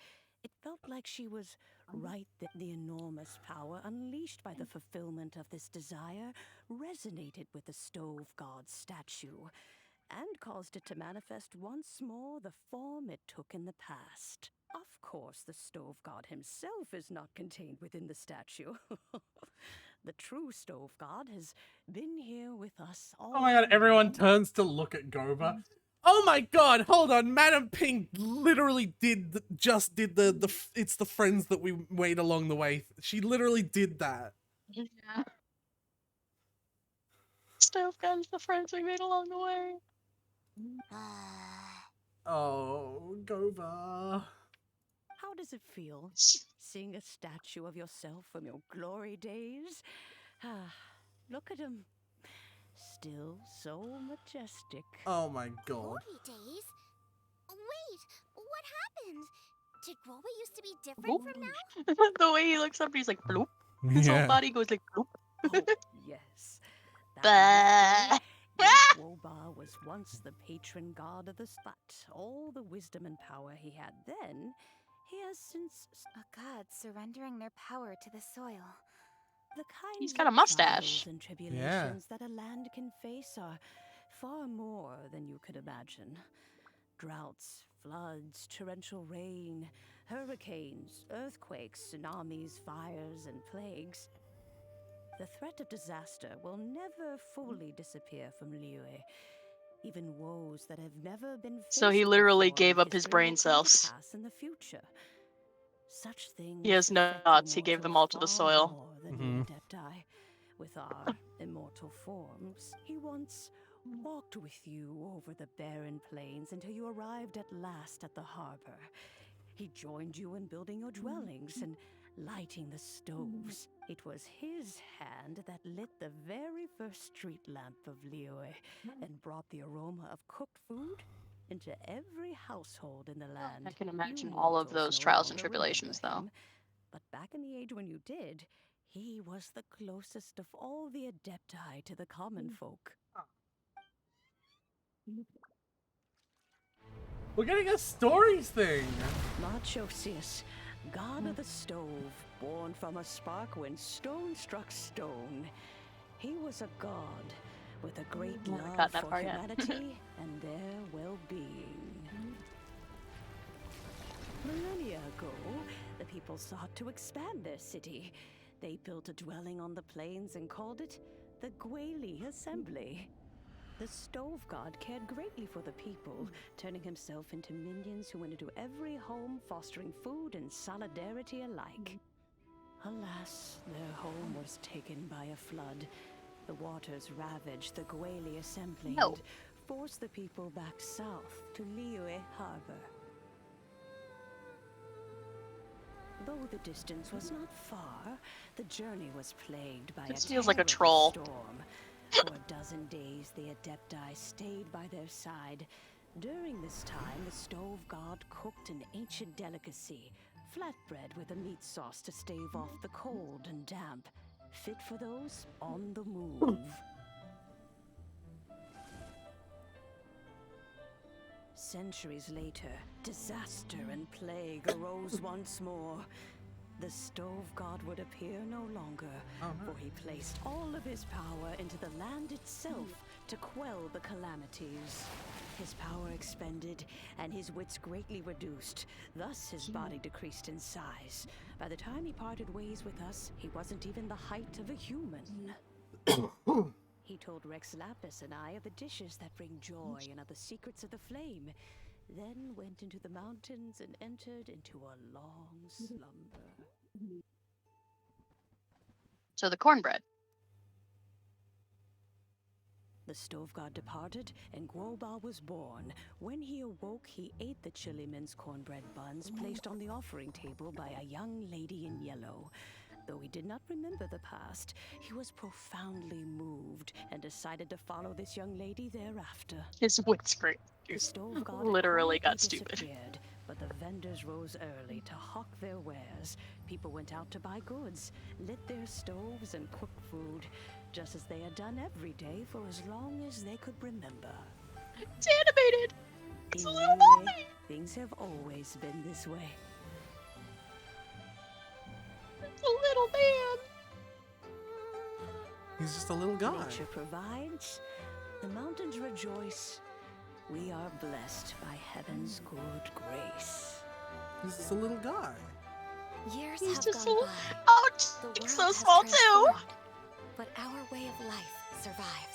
J: it felt like she was right that the enormous power unleashed by the fulfillment of this desire resonated with the Stove God's statue, and caused it to manifest once more the form it took in the past. Of course, the Stove God himself is not contained within the statue. The true Stove God has been here with us all.
A: Oh my god, everyone
J: along.
A: turns to look at Goba. Oh my god, hold on, Madam Pink literally just did the it's the friends that we made along the way. She literally did that.
B: Yeah. Stove guns, the friends we made along the way.
A: Oh, Goba.
J: How does it feel, seeing a statue of yourself from your glory days? Ah, look at him. Still so majestic.
A: Oh my god.
C: Glory days? Wait, what happened? Did Groba used to be different from now?
B: The way he looks up, he's like bloop. His whole body goes like bloop.
J: Oh, yes.
B: Bah.
J: Woba was once the patron god of the spot. All the wisdom and power he had then, he has since...
F: A god surrendering their power to the soil.
J: The kinds
B: He's got a
J: of
B: mustache.
J: trials and tribulations that a land can face are far more than you could imagine. Droughts, floods, torrential rain, hurricanes, earthquakes, tsunamis, fires, and plagues. The threat of disaster will never fully disappear from Liyue. Even woes that have never been faced
B: So he literally
J: before in
B: gave up his
J: history
B: brain
J: will come to
B: cells.
J: pass in the future. Such things
B: He has no
J: affect
B: thoughts, he gave
J: immortals
B: them all to the
J: far
B: soil.
J: more than the Adepti. With our immortal forms, he once walked with you over the barren plains until you arrived at last at the harbor. He joined you in building your dwellings and lighting the stoves. It was his hand that lit the very first street lamp of Liyue and brought the aroma of cooked food into every household in the land.
B: I can imagine
J: You
B: all of
J: mortals
B: those
J: no
B: trials and
J: longer
B: tribulations,
J: remember
B: though.
J: him, but back in the age when you did, he was the closest of all the Adepti to the common folk.
A: We're getting a stories thing.
J: Marchosius, god of the stove, born from a spark when stone struck stone. He was a god with a great
B: I haven't
J: love
B: gotten that
J: for
B: far yet.
J: humanity and their well-being. Millennia ago, the people sought to expand their city. They built a dwelling on the plains and called it the Gweli Assembly. The Stove God cared greatly for the people, turning himself into minions who went into every home, fostering food and solidarity alike. Alas, their home was taken by a flood. The waters ravaged the Gweli Assembly
B: No.
J: and forced the people back south to Liyue Harbor. Although the distance was not far, the journey was plagued by
B: This
J: a
B: feels like a
J: terrible
B: troll.
J: storm. For a dozen days, the Adepti stayed by their side. During this time, the Stove God cooked an ancient delicacy, flatbread with a meat sauce to stave off the cold and damp, fit for those on the move. Centuries later, disaster and plague arose once more. The Stove God would appear no longer, for he placed all of his power into the land itself to quell the calamities. His power expended, and his wits greatly reduced. Thus, his body decreased in size. By the time he parted ways with us, he wasn't even the height of a human. He told Rex Lapis and I of the dishes that bring joy and of the secrets of the flame, then went into the mountains and entered into a long slumber.
B: So the cornbread.
J: The Stove God departed, and Guoba was born. When he awoke, he ate the Chiliman's cornbread buns placed on the offering table by a young lady in yellow. Though he did not remember the past, he was profoundly moved and decided to follow this young lady thereafter.
B: His wit's great.
J: The Stove God
B: Literally got
J: quietly
B: stupid.
J: disappeared, but the vendors rose early to hawk their wares. People went out to buy goods, lit their stoves, and cooked food, just as they had done every day for as long as they could remember.
B: It's animated. It's a little
J: Liyue,
B: boy.
J: things have always been this way.
B: It's a little man.
A: He's just a little guy.
J: Nature provides, the mountains rejoice. We are blessed by heaven's good grace.
A: He's just a little guy.
E: Years
B: He's
E: have
B: just
E: gone
B: a
E: by.
B: oh,
E: The
B: he's
E: world
B: so
E: has
B: small too.
E: transformed, but our way of life survives.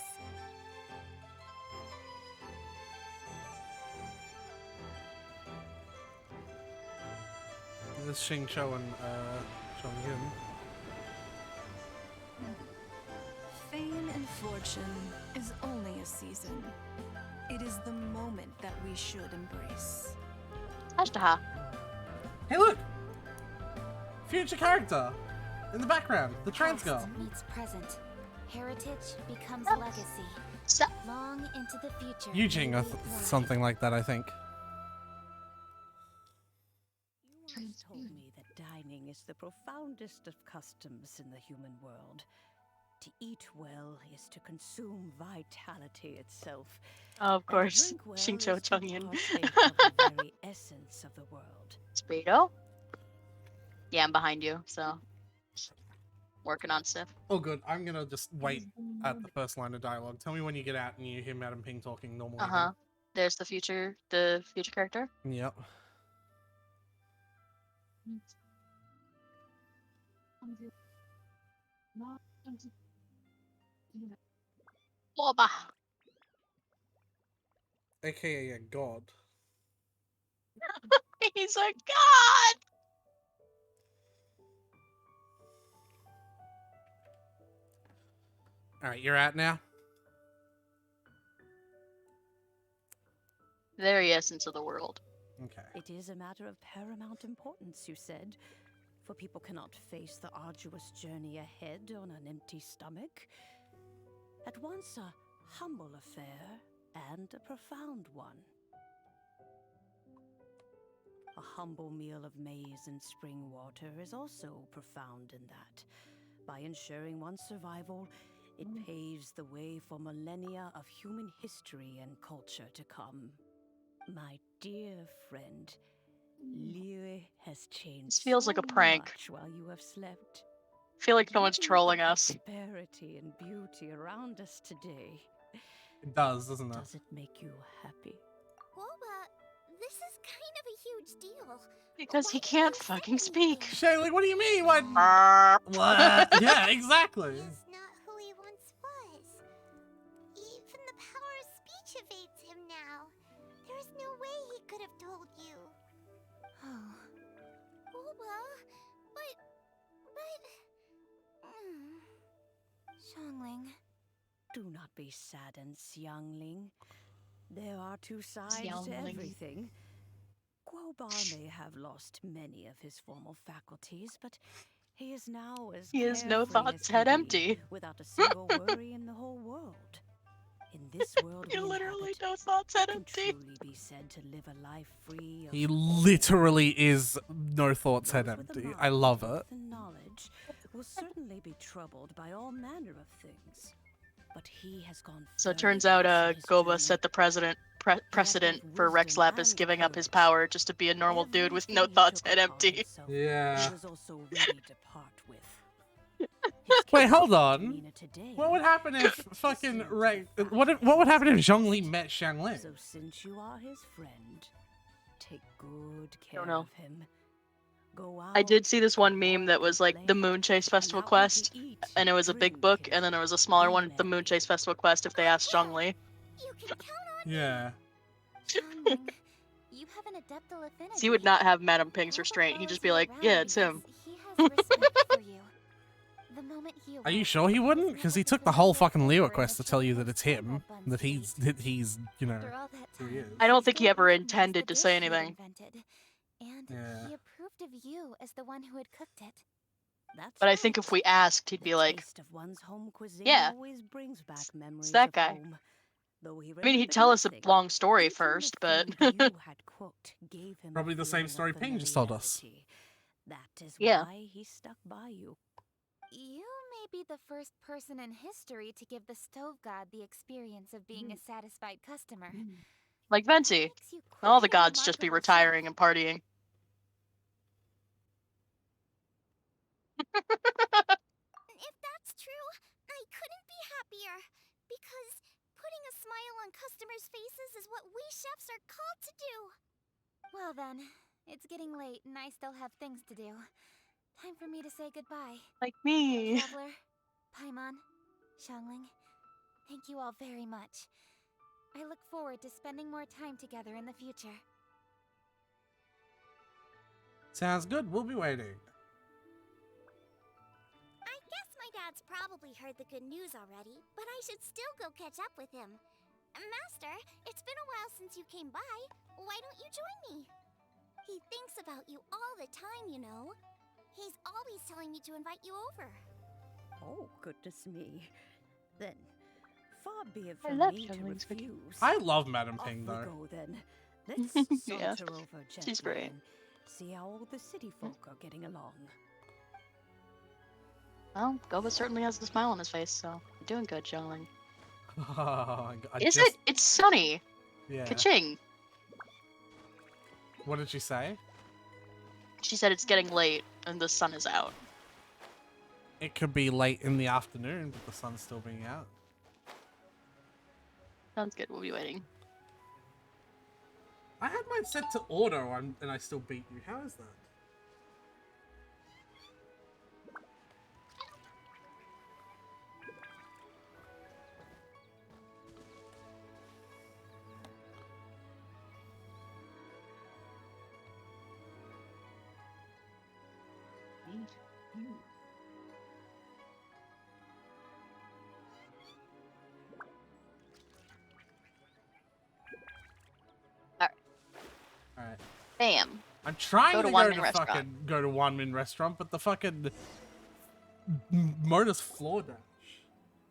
A: This is Xing Cho and Chong Yun.
H: Fame and fortune is only a season. It is the moment that we should embrace.
B: Ashtaha.
A: Hey, look! Future character in the background. The trans girl.
F: Past meets present. Heritage becomes
B: Oh.
F: legacy.
B: So,
F: Long into the future.
A: Eugene
F: may
A: or
F: we thrive.
A: something like that, I think.
J: You once told me that dining is the profoundest of customs in the human world. To eat well is to consume vitality itself.
B: of
J: And to
B: course,
J: drink well
B: Xingqiu
J: is to
B: Chongyun.
J: partake of the very essence of the world.
B: Speedo? Yeah, I'm behind you, so working on stuff.
A: Oh, good. I'm gonna just wait at the first line of dialogue. Tell me when you get out and you hear Madam Ping talking normally.
B: There's the future character.
A: Again. Yep.
B: Boba.
A: AKA a god.
B: He's a god.
A: All right, you're out now.
B: Very essence of the world.
A: Okay.
J: It is a matter of paramount importance, you said, for people cannot face the arduous journey ahead on an empty stomach. At once a humble affair and a profound one. A humble meal of maize and spring water is also profound in that. By ensuring one's survival, it paves the way for millennia of human history and culture to come. My dear friend, Liyue has changed.
B: This feels like a prank.
J: much while you have slept.
B: I feel like someone's
J: Looking at
B: trolling
J: the
B: us.
J: prosperity and beauty around us today.
A: It does, doesn't it?
J: Does it make you happy?
C: Boba, this is kind of a huge deal.
B: Because he
C: Why
B: can't
C: didn't you
B: fucking
C: say
B: speak.
C: anything?
A: Shay, like, what do you mean? What?
B: What?
A: Yeah, exactly.
C: He's not who he once was. Even the power of speech evades him now. There is no way he could have told you.
F: Oh,
C: Boba, but...
F: Xiangling.
J: Do not be saddened, Xiangling. There are two sides to
B: Xiangling.
J: everything. Gobar may have lost many of his formal faculties, but he is now as
B: He has no
J: carefree
B: thoughts,
J: as
B: head
J: can be,
B: empty.
J: without a single worry in the whole world. In this world
B: He
J: we
B: literally
J: inhabit,
B: no thoughts,
J: he
B: head
J: can
B: empty.
J: truly be said to live a life free of
A: He
J: all
A: literally
J: worries.
A: is no thoughts, head
J: Those with a
A: empty. I
J: mind
A: love
J: and
A: it.
J: with the knowledge will certainly be troubled by all manner of things. But he has gone
B: So it
J: very
B: turns out
J: far in his
B: Goba
J: journey.
B: set the precedent
J: both
B: for Rex
J: wisdom
B: Lapis
J: and
B: giving up his
J: courage.
B: power just to be a normal dude with no
J: Everything he
B: thoughts,
J: took
B: head
J: upon
B: empty.
J: himself,
A: Yeah.
J: he was also ready to part with. His
A: Wait, hold
J: connection to
A: on.
J: Mina today
A: What would happen if
J: is
A: fucking
J: testament to
A: Ray?
J: the fact
A: What
J: that
A: would
J: he
A: happen if
J: is
A: Zhongli met Xiangling?
J: So since you are his friend, take good care
B: Don't know.
J: of him. Go out,
B: I did see this one
J: go
B: meme that
J: walk
B: was
J: and
B: like the
J: play,
B: Moon Chase Festival
J: allow him to
B: quest,
J: eat,
B: and it was a big
J: drink,
B: book, and then there was a smaller
J: be
B: one, the Moon
J: merry.
B: Chase Festival quest if they asked Zhongli.
C: You can count on
A: Yeah.
F: Xiangling, you have an adeptal affinity.
B: He would not have Madame Ping's
F: All the
B: restraint. He'd
F: fellows
B: just be
F: you
B: like,
F: around
B: yeah, it's
F: because
B: him.
F: He has respect for you. The moment he
A: Are you
F: awoke,
A: sure he
F: was
A: wouldn't?
F: met
A: Because
F: with
A: he
F: the
A: took the whole
F: tremendous
A: fucking Leo
F: horror
A: quest to
F: that
A: tell you
F: took
A: that it's
F: place
A: him.
F: Buns
A: That he's, you know,
F: After all that
A: who he
F: time,
A: is.
B: I don't
F: he
B: think he
F: still
B: ever
F: recognized
B: intended
F: the
B: to say
F: dish you'd
B: anything.
F: invented, and
A: Yeah.
F: he approved of you as the one who had cooked it.
J: That's
B: But I think if
J: right.
B: we asked, he'd
J: The
B: be like,
J: taste of one's home cuisine
B: yeah,
J: always brings back memories
B: that
J: of
B: guy.
J: home. Though he
B: I mean, he'd
J: remembered
B: tell us a
J: nothing,
B: long story
J: eating
B: first,
J: the
B: but
J: food you had cooked gave him
A: Probably
J: a
A: the same
J: feeling
A: story
J: of
A: Ping just told us.
J: familiarity. That is
B: yeah.
J: why he stuck by you.
F: You may be the first person in history to give the stove god the experience of being a satisfied customer.
B: Like
F: That
B: Venti.
F: makes you
B: All the
F: quite a
B: gods just be
F: remarkable
B: retiring
F: chef.
B: and partying.
C: If that's true, I couldn't be happier. Because putting a smile on customers' faces is what we chefs are called to do.
F: Well then, it's getting late and I still have things to do. Time for me to say goodbye.
B: Like me.
F: Traveler, Paimon, Xiangling, thank you all very much. I look forward to spending more time together in the future.
A: Sounds good. We'll be waiting.
C: I guess my dad's probably heard the good news already, but I should still go catch up with him. Master, it's been a while since you came by. Why don't you join me? He thinks about you all the time, you know. He's always telling me to invite you over.
J: Oh, goodness me. Then, far be it
B: I
J: from
B: love
J: me to
B: Xiangling's cooking.
J: refuse.
A: I love Madame
J: Off
A: Ping
J: we
A: though.
J: go then. Let's
B: Yeah,
J: saunter over gently
B: she's great.
J: and see how all the city folk are getting along.
B: Well, Goba certainly has a smile on his face, so you're doing good, Xiangling.
A: Is
B: it? It's sunny.
A: Yeah.
B: Ka-ching.
A: What did she say?
B: She said it's getting late and the sun is out.
A: It could be late in the afternoon, but the sun's still being out.
B: Sounds good. We'll be waiting.
A: I had mine set to auto and I still beat you. How is that? Alright.
B: Bam.
A: I'm trying
B: Go
A: to
B: to
A: go
B: One-Man
A: to
B: Restaurant.
A: fucking go to One Man Restaurant, but the fucking Motor's floor dash.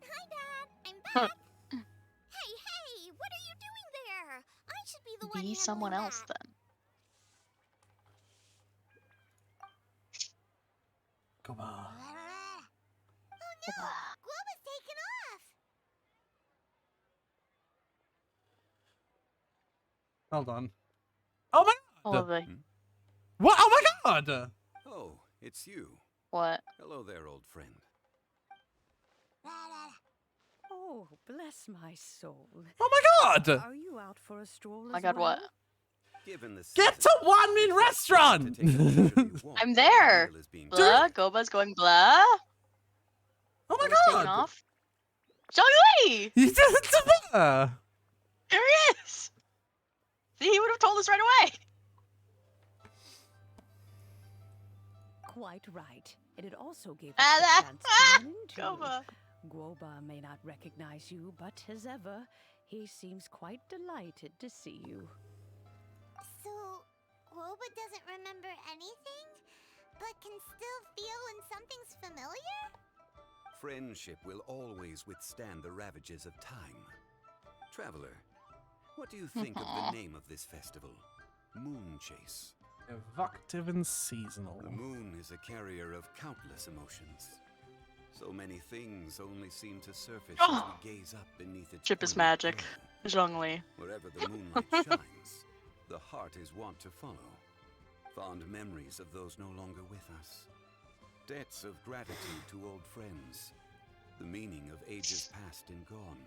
C: Hi, Dad. I'm back. Hey, what are you doing there? I should be the one
B: Be
C: handling
B: someone else
C: that.
B: then.
A: Come on.
C: Oh no! Globa's taken off!
A: Hold on. Oh my
B: Oh,
A: god!
B: lovely.
A: What? Oh my god!
I: Oh, it's you.
B: What?
I: Hello there, old friend.
J: Oh, bless my soul.
A: Oh my god!
J: Are you out for a stroll
B: My
J: as
B: god,
J: well?
B: what?
I: Given the
A: Get
I: season,
A: to One Man
I: it's not
A: Restaurant!
I: to take a leisurely walk
B: I'm
I: while
B: there.
I: the meal is being
B: Blah.
I: prepared.
B: Goba's going blah.
A: Oh my
B: Goba's taking
A: god!
B: off. Zhongli!
A: You did it to her!
B: There he is! See, he would have told us right away.
J: Quite right. And it also gave us
B: Ah,
J: the chance to run into you.
B: Goba.
J: Guoba may not recognize you, but as ever, he seems quite delighted to see you.
C: So, Guoba doesn't remember anything, but can still feel when something's familiar?
K: Friendship will always withstand the ravages of time. Traveler, what do you think of the name of this festival? Moon Chase.
A: Evocative and seasonal.
K: The moon is a carrier of countless emotions. So many things only seem to surface as we gaze up beneath its
B: Chip is
K: poignant
B: magic.
K: glow.
B: Zhongli.
K: Wherever the moonlight shines, the heart is wont to follow. Fond memories of those no longer with us. Debts of gratitude to old friends. The meaning of ages past and gone.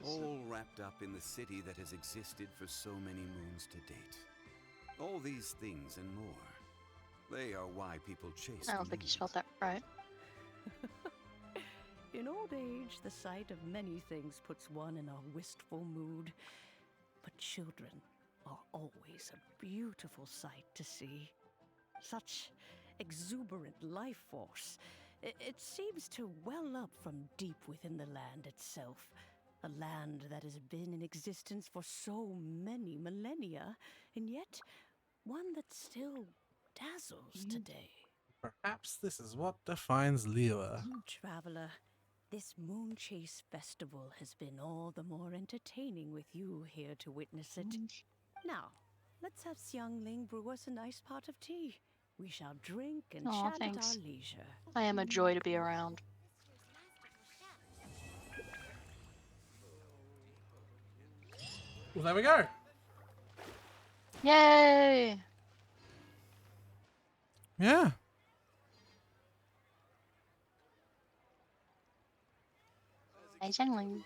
K: All wrapped up in the city that has existed for so many moons to date. All these things and more. They are why people chase
B: I
K: the
B: don't think you
K: moon.
B: spelled that right.
J: In old age, the sight of many things puts one in a wistful mood. But children are always a beautiful sight to see. Such exuberant life force. It seems to well up from deep within the land itself. A land that has been in existence for so many millennia, and yet one that still dazzles today.
A: Perhaps this is what defines Liyue.
J: Traveler, this Moon Chase Festival has been all the more entertaining with you here to witness it. Now, let's have Xiangling brew us a nice pot of tea. We shall drink and
B: Aw,
J: chat
B: thanks.
J: at our leisure.
B: I am a joy to be around.
A: Well, there we go.
B: Yay!
A: Yeah.
B: Hey, Zhongli.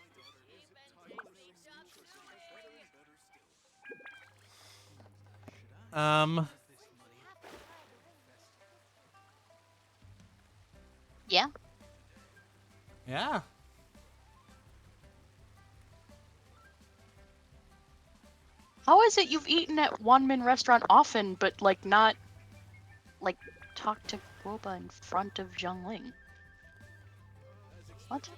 B: Yeah?
A: Yeah.
B: How is it you've eaten at One Min restaurant often, but like not like talk to Guoba in front of Zhongling? What?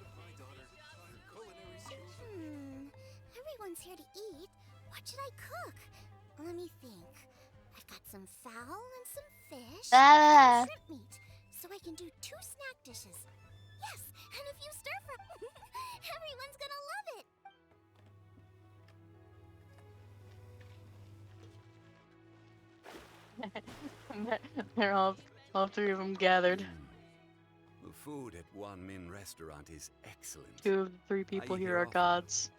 C: Everyone's here to eat. What should I cook? Let me think. I've got some fowl and some fish and shrimp meat, so I can do 2 snack dishes. Yes, and a few stir fry. Everyone's gonna love it.
B: They're all three of them gathered.
K: The food at Wan Min restaurant is excellent.
B: 2 of the 3 people
K: eat
B: here
K: here
B: are
K: often.
B: gods.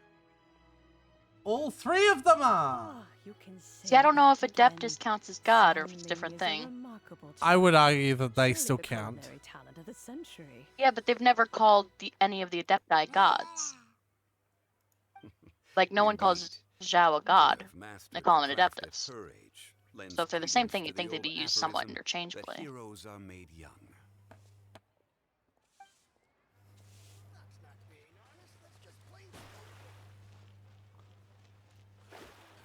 A: All 3 of them are.
J: You can
B: See, I don't know if
J: that again.
B: Adeptus counts as god or if it's a
J: Xiangling
B: different
J: is a
B: thing.
J: remarkable
A: I would
J: child.
A: argue that they
J: Surely
A: still
J: the
A: count.
J: culinary talent of the century.
B: Yeah, but they've never called any of the Adepti gods. Like, no one calls Zhao a god. They call him an Adeptus. So if they're the same thing, you'd think they'd be used somewhat interchangeably.
K: Heroes are made young.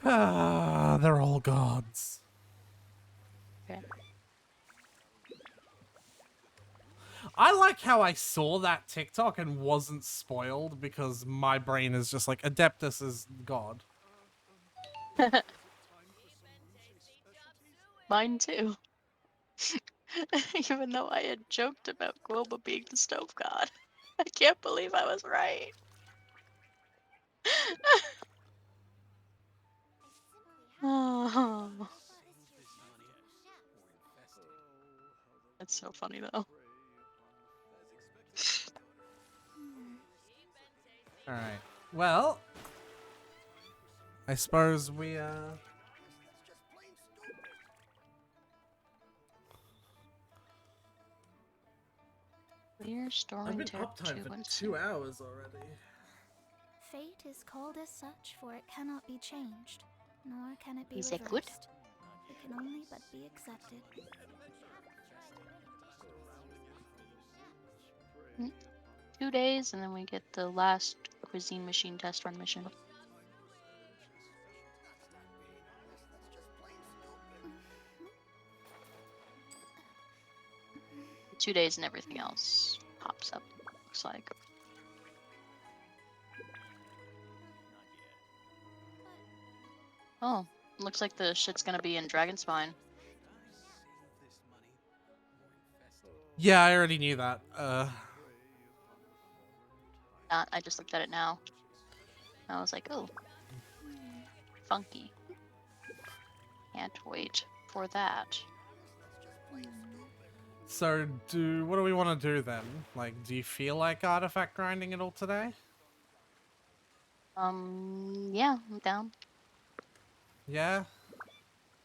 A: Ah, they're all gods.
B: Okay.
A: I like how I saw that TikTok and wasn't spoiled because my brain is just like Adeptus is god.
B: Mine too. Even though I had joked about Guoba being the stove god. I can't believe I was right. Oh. That's so funny though.
A: Alright. Well, I suppose we
B: We're
A: I've
B: storing
A: been
B: Terra
A: uptime
B: 2
A: for
B: and
A: 2 hours already.
C: Fate is called as such, for it cannot be changed, nor can it be
B: Is it
C: reversed.
B: good?
C: It can only but be accepted.
B: 2 days, and then we get the last cuisine machine test run mission. 2 days and everything else pops up, looks like. Oh, Looks like the shit's gonna be in Dragon Spine.
A: Yeah, I already knew that.
B: I just looked at it now. I was like, oh, funky. Can't wait for that.
A: So, what do we want to do then? Like, do you feel like artifact grinding at all today?
B: Yeah, I'm down.
A: Yeah?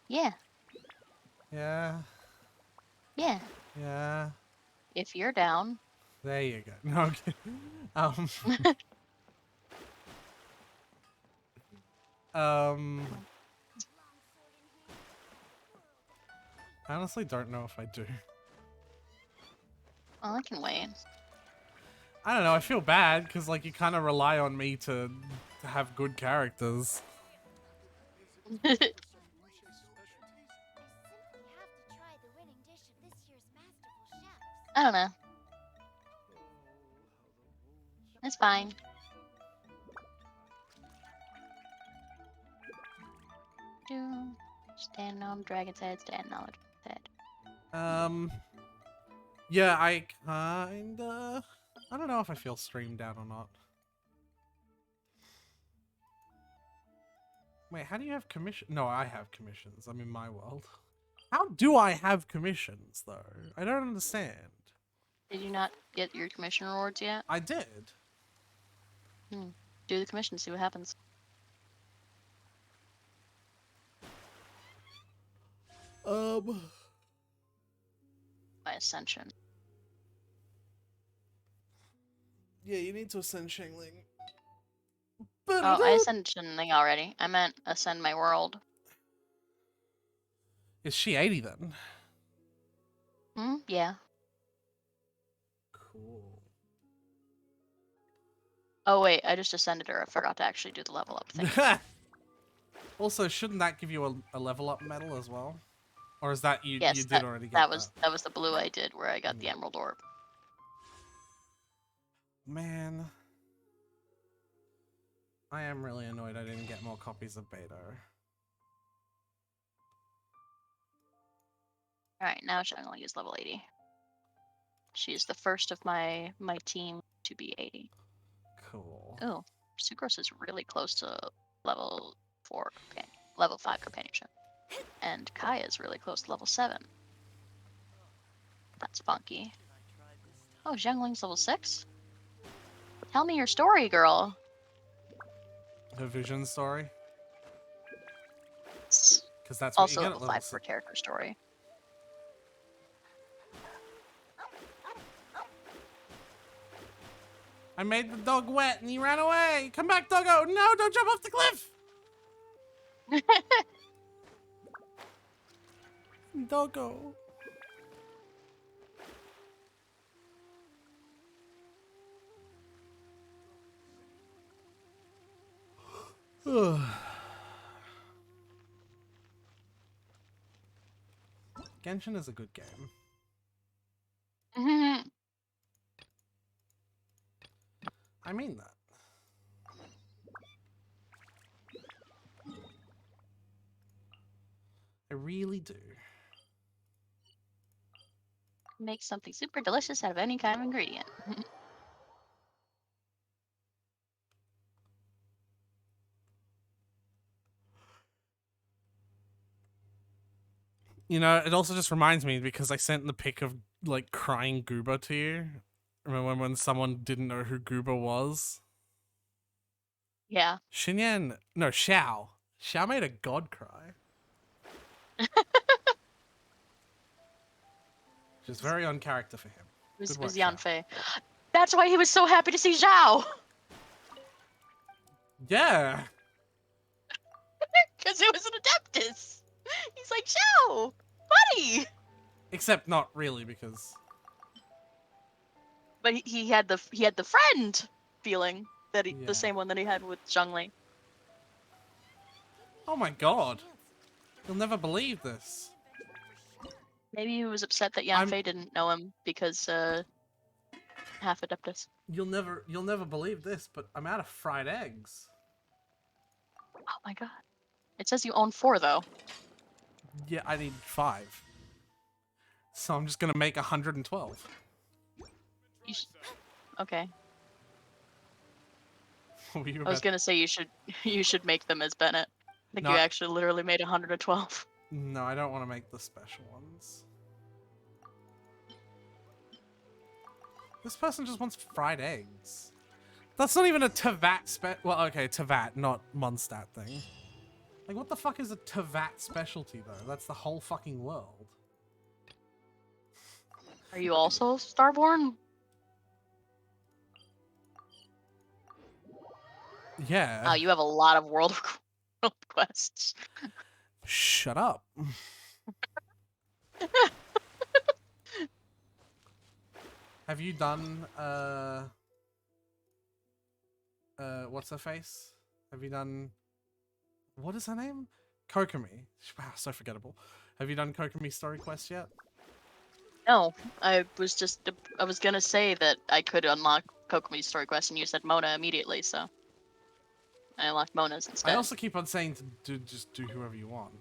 B: Yeah,
A: Yeah?
B: yeah.
A: Yeah?
B: If you're down.
A: There you go. No, okay. I honestly don't know if I do.
B: Well, I can wait.
A: I don't know, I feel bad, because, like, you kind of rely on me to have good characters.
C: I simply have to try the winning dish of this year's Masterful Chefs.
B: I don't know. It's fine. Standing on dragon's head, standing on the head.
A: Yeah, I kinda... I don't know if I feel streamed out or not. Wait, how do you have commission? No, I have commissions. I'm in my world. How do I have commissions, though? I don't understand.
B: Did you not get your commission rewards yet?
A: I did.
B: Do the commission, see what happens. By Ascension.
A: Yeah, you need to ascend Shangling.
B: Oh, I ascended Shinling already. I meant ascend my world.
A: Is she 80 then?
B: Yeah.
A: Cool.
B: Oh wait, I just ascended her. I forgot to actually do the level up thing.
A: Also, shouldn't that give you a level up medal as well? Or is that you
B: Yes,
A: did
B: that,
A: already get
B: that was the blue I did where I got the emerald orb.
A: Man. I am really annoyed I didn't get more copies of Beta.
B: Alright, now Xiangling is level 80. She's the first of my team to be 80.
A: Cool.
B: Oh, Sucrose is really close to level 4 level 5 companionship. And Kaya is really close to level 7. That's funky. Oh, Xiangling's level 6? Tell me your story, girl.
A: Her vision story?
B: It's
A: Because that's what
B: also
A: you get at
B: level
A: level
B: 5 for
A: 6.
B: character story.
A: I made the dog wet and he ran away. Come back, doggo. No, don't jump off the cliff. Doggo. Genshin is a good game. I mean that. I really do.
B: Make something super delicious out of any kind of ingredient.
A: You know, it also just reminds me because I sent the pic of like crying Gooba to you. Remember when someone didn't know who Gooba was?
B: Yeah.
A: Xinyan, no, Xiao. Xiao made a god cry. Which is very on character for him.
B: It was Yanfei. That's why he was so happy to see Zhao!
A: Yeah!
B: Because it was an Adeptus! He's like, Zhao! Buddy!
A: Except not really, because...
B: But he had the friend feeling that the same one that he had with Zhongli.
A: Oh my god. You'll never believe this.
B: Maybe he was upset that Yanfei didn't know him because half Adeptus.
A: You'll never believe this, but I'm out of fried eggs.
B: Oh my god. It says you own 4 though.
A: Yeah, I need 5. So I'm just gonna make 112.
B: Okay.
A: What were you
B: I was
A: about?
B: gonna say you should make them as Bennett. I think you
A: No.
B: actually literally made 112.
A: No, I don't want to make the special ones. This person just wants fried eggs. That's not even a Teyvat well, okay, Teyvat, not Mondstadt thing. Like, what the fuck is a Teyvat specialty, though? That's the whole fucking world.
B: Are you also Starborn?
A: Yeah.
B: Oh, you have a lot of world quests.
A: Shut up. Have you done, what's her face? Have you done, what is her name? Kokomi. Wow, so forgettable. Have you done Kokomi story quest yet?
B: No, I was gonna say that I could unlock Kokomi's story quest, and you said Mona immediately, so I unlocked Mona's instead.
A: I also keep on saying to just do whoever you want.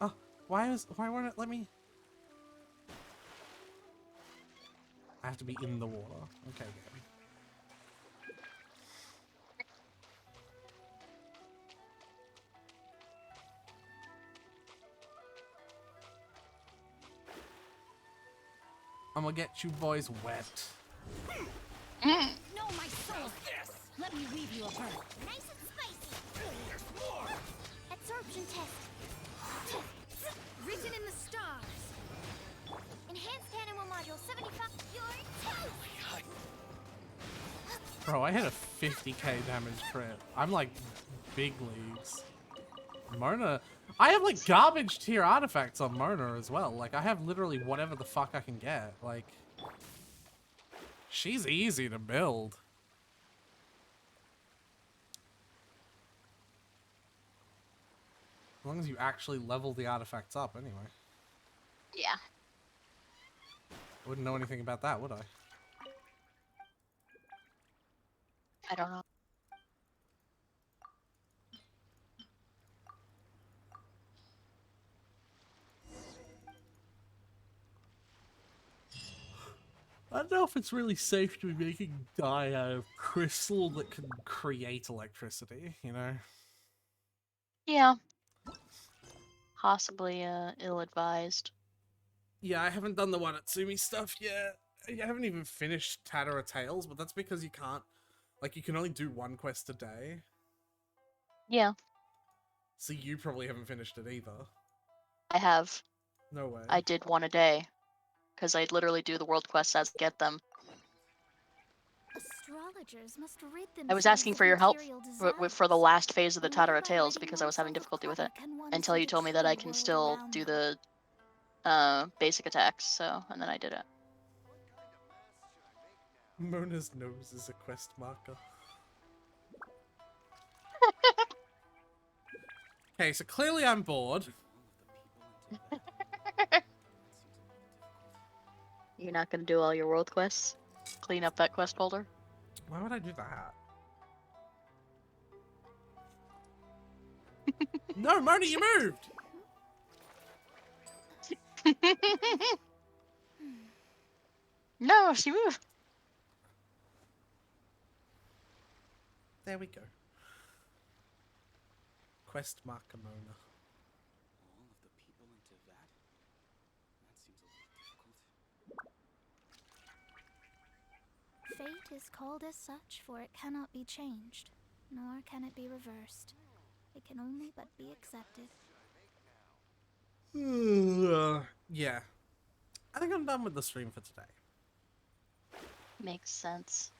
A: Oh, why won't it let me? I have to be in the water. Okay, Gabby. I'm gonna get you boys wet.
F: No, my soul. Let me weave you a bird.
C: Nice and spicy. There's more. Absorption test.
F: Written in the stars.
C: Enhanced animal module 75. Your toast.
A: Bro, I hit a 50k damage crit. I'm like big leagues. Mona, I have like garbage tier artifacts on Mona as well. Like I have literally whatever the fuck I can get. Like, she's easy to build. As long as you actually level the artifacts up anyway.
B: Yeah.
A: I wouldn't know anything about that, would I?
B: I don't know.
A: I don't know if it's really safe to be making dye out of crystal that can create electricity, you know?
B: Yeah. Possibly ill-advised.
A: Yeah, I haven't done the Wanatsumi stuff yet. I haven't even finished Tatara Tales, but that's because you can't... Like, you can only do 1 quest a day.
B: Yeah.
A: So you probably haven't finished it either.
B: I have.
A: No way.
B: I did 1 a day. Because I literally do the world quests as I get them.
C: Astrologers must rid
B: I was asking for your help for the last phase of the Tatara Tales because I was having difficulty with it. Until you told me that I can still do the basic attacks, so, and then I did it.
A: Mona's nose is a quest marker. Okay, so clearly I'm bored.
B: You're not gonna do all your world quests? Clean up that quest folder?
A: Why would I do that? No, Mona, you moved!
B: No, she moved.
A: There we go. Quest marker Mona.
K: All of the people in Teyvat? That seems a little difficult.
C: Fate is called as such, for it cannot be changed, nor can it be reversed. It can only but be accepted.
A: Yeah. I think I'm done with the stream for today.
B: Makes sense.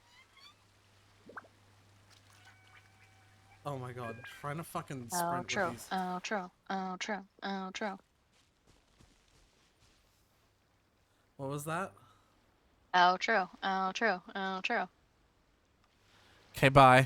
A: Oh my god, trying to fucking
B: Oh,
A: sprint
B: true.
A: with these.
B: Oh, true. Oh, true. Oh, true.
A: What was that?
B: Oh, true. Oh, true. Oh, true.
A: Okay, bye.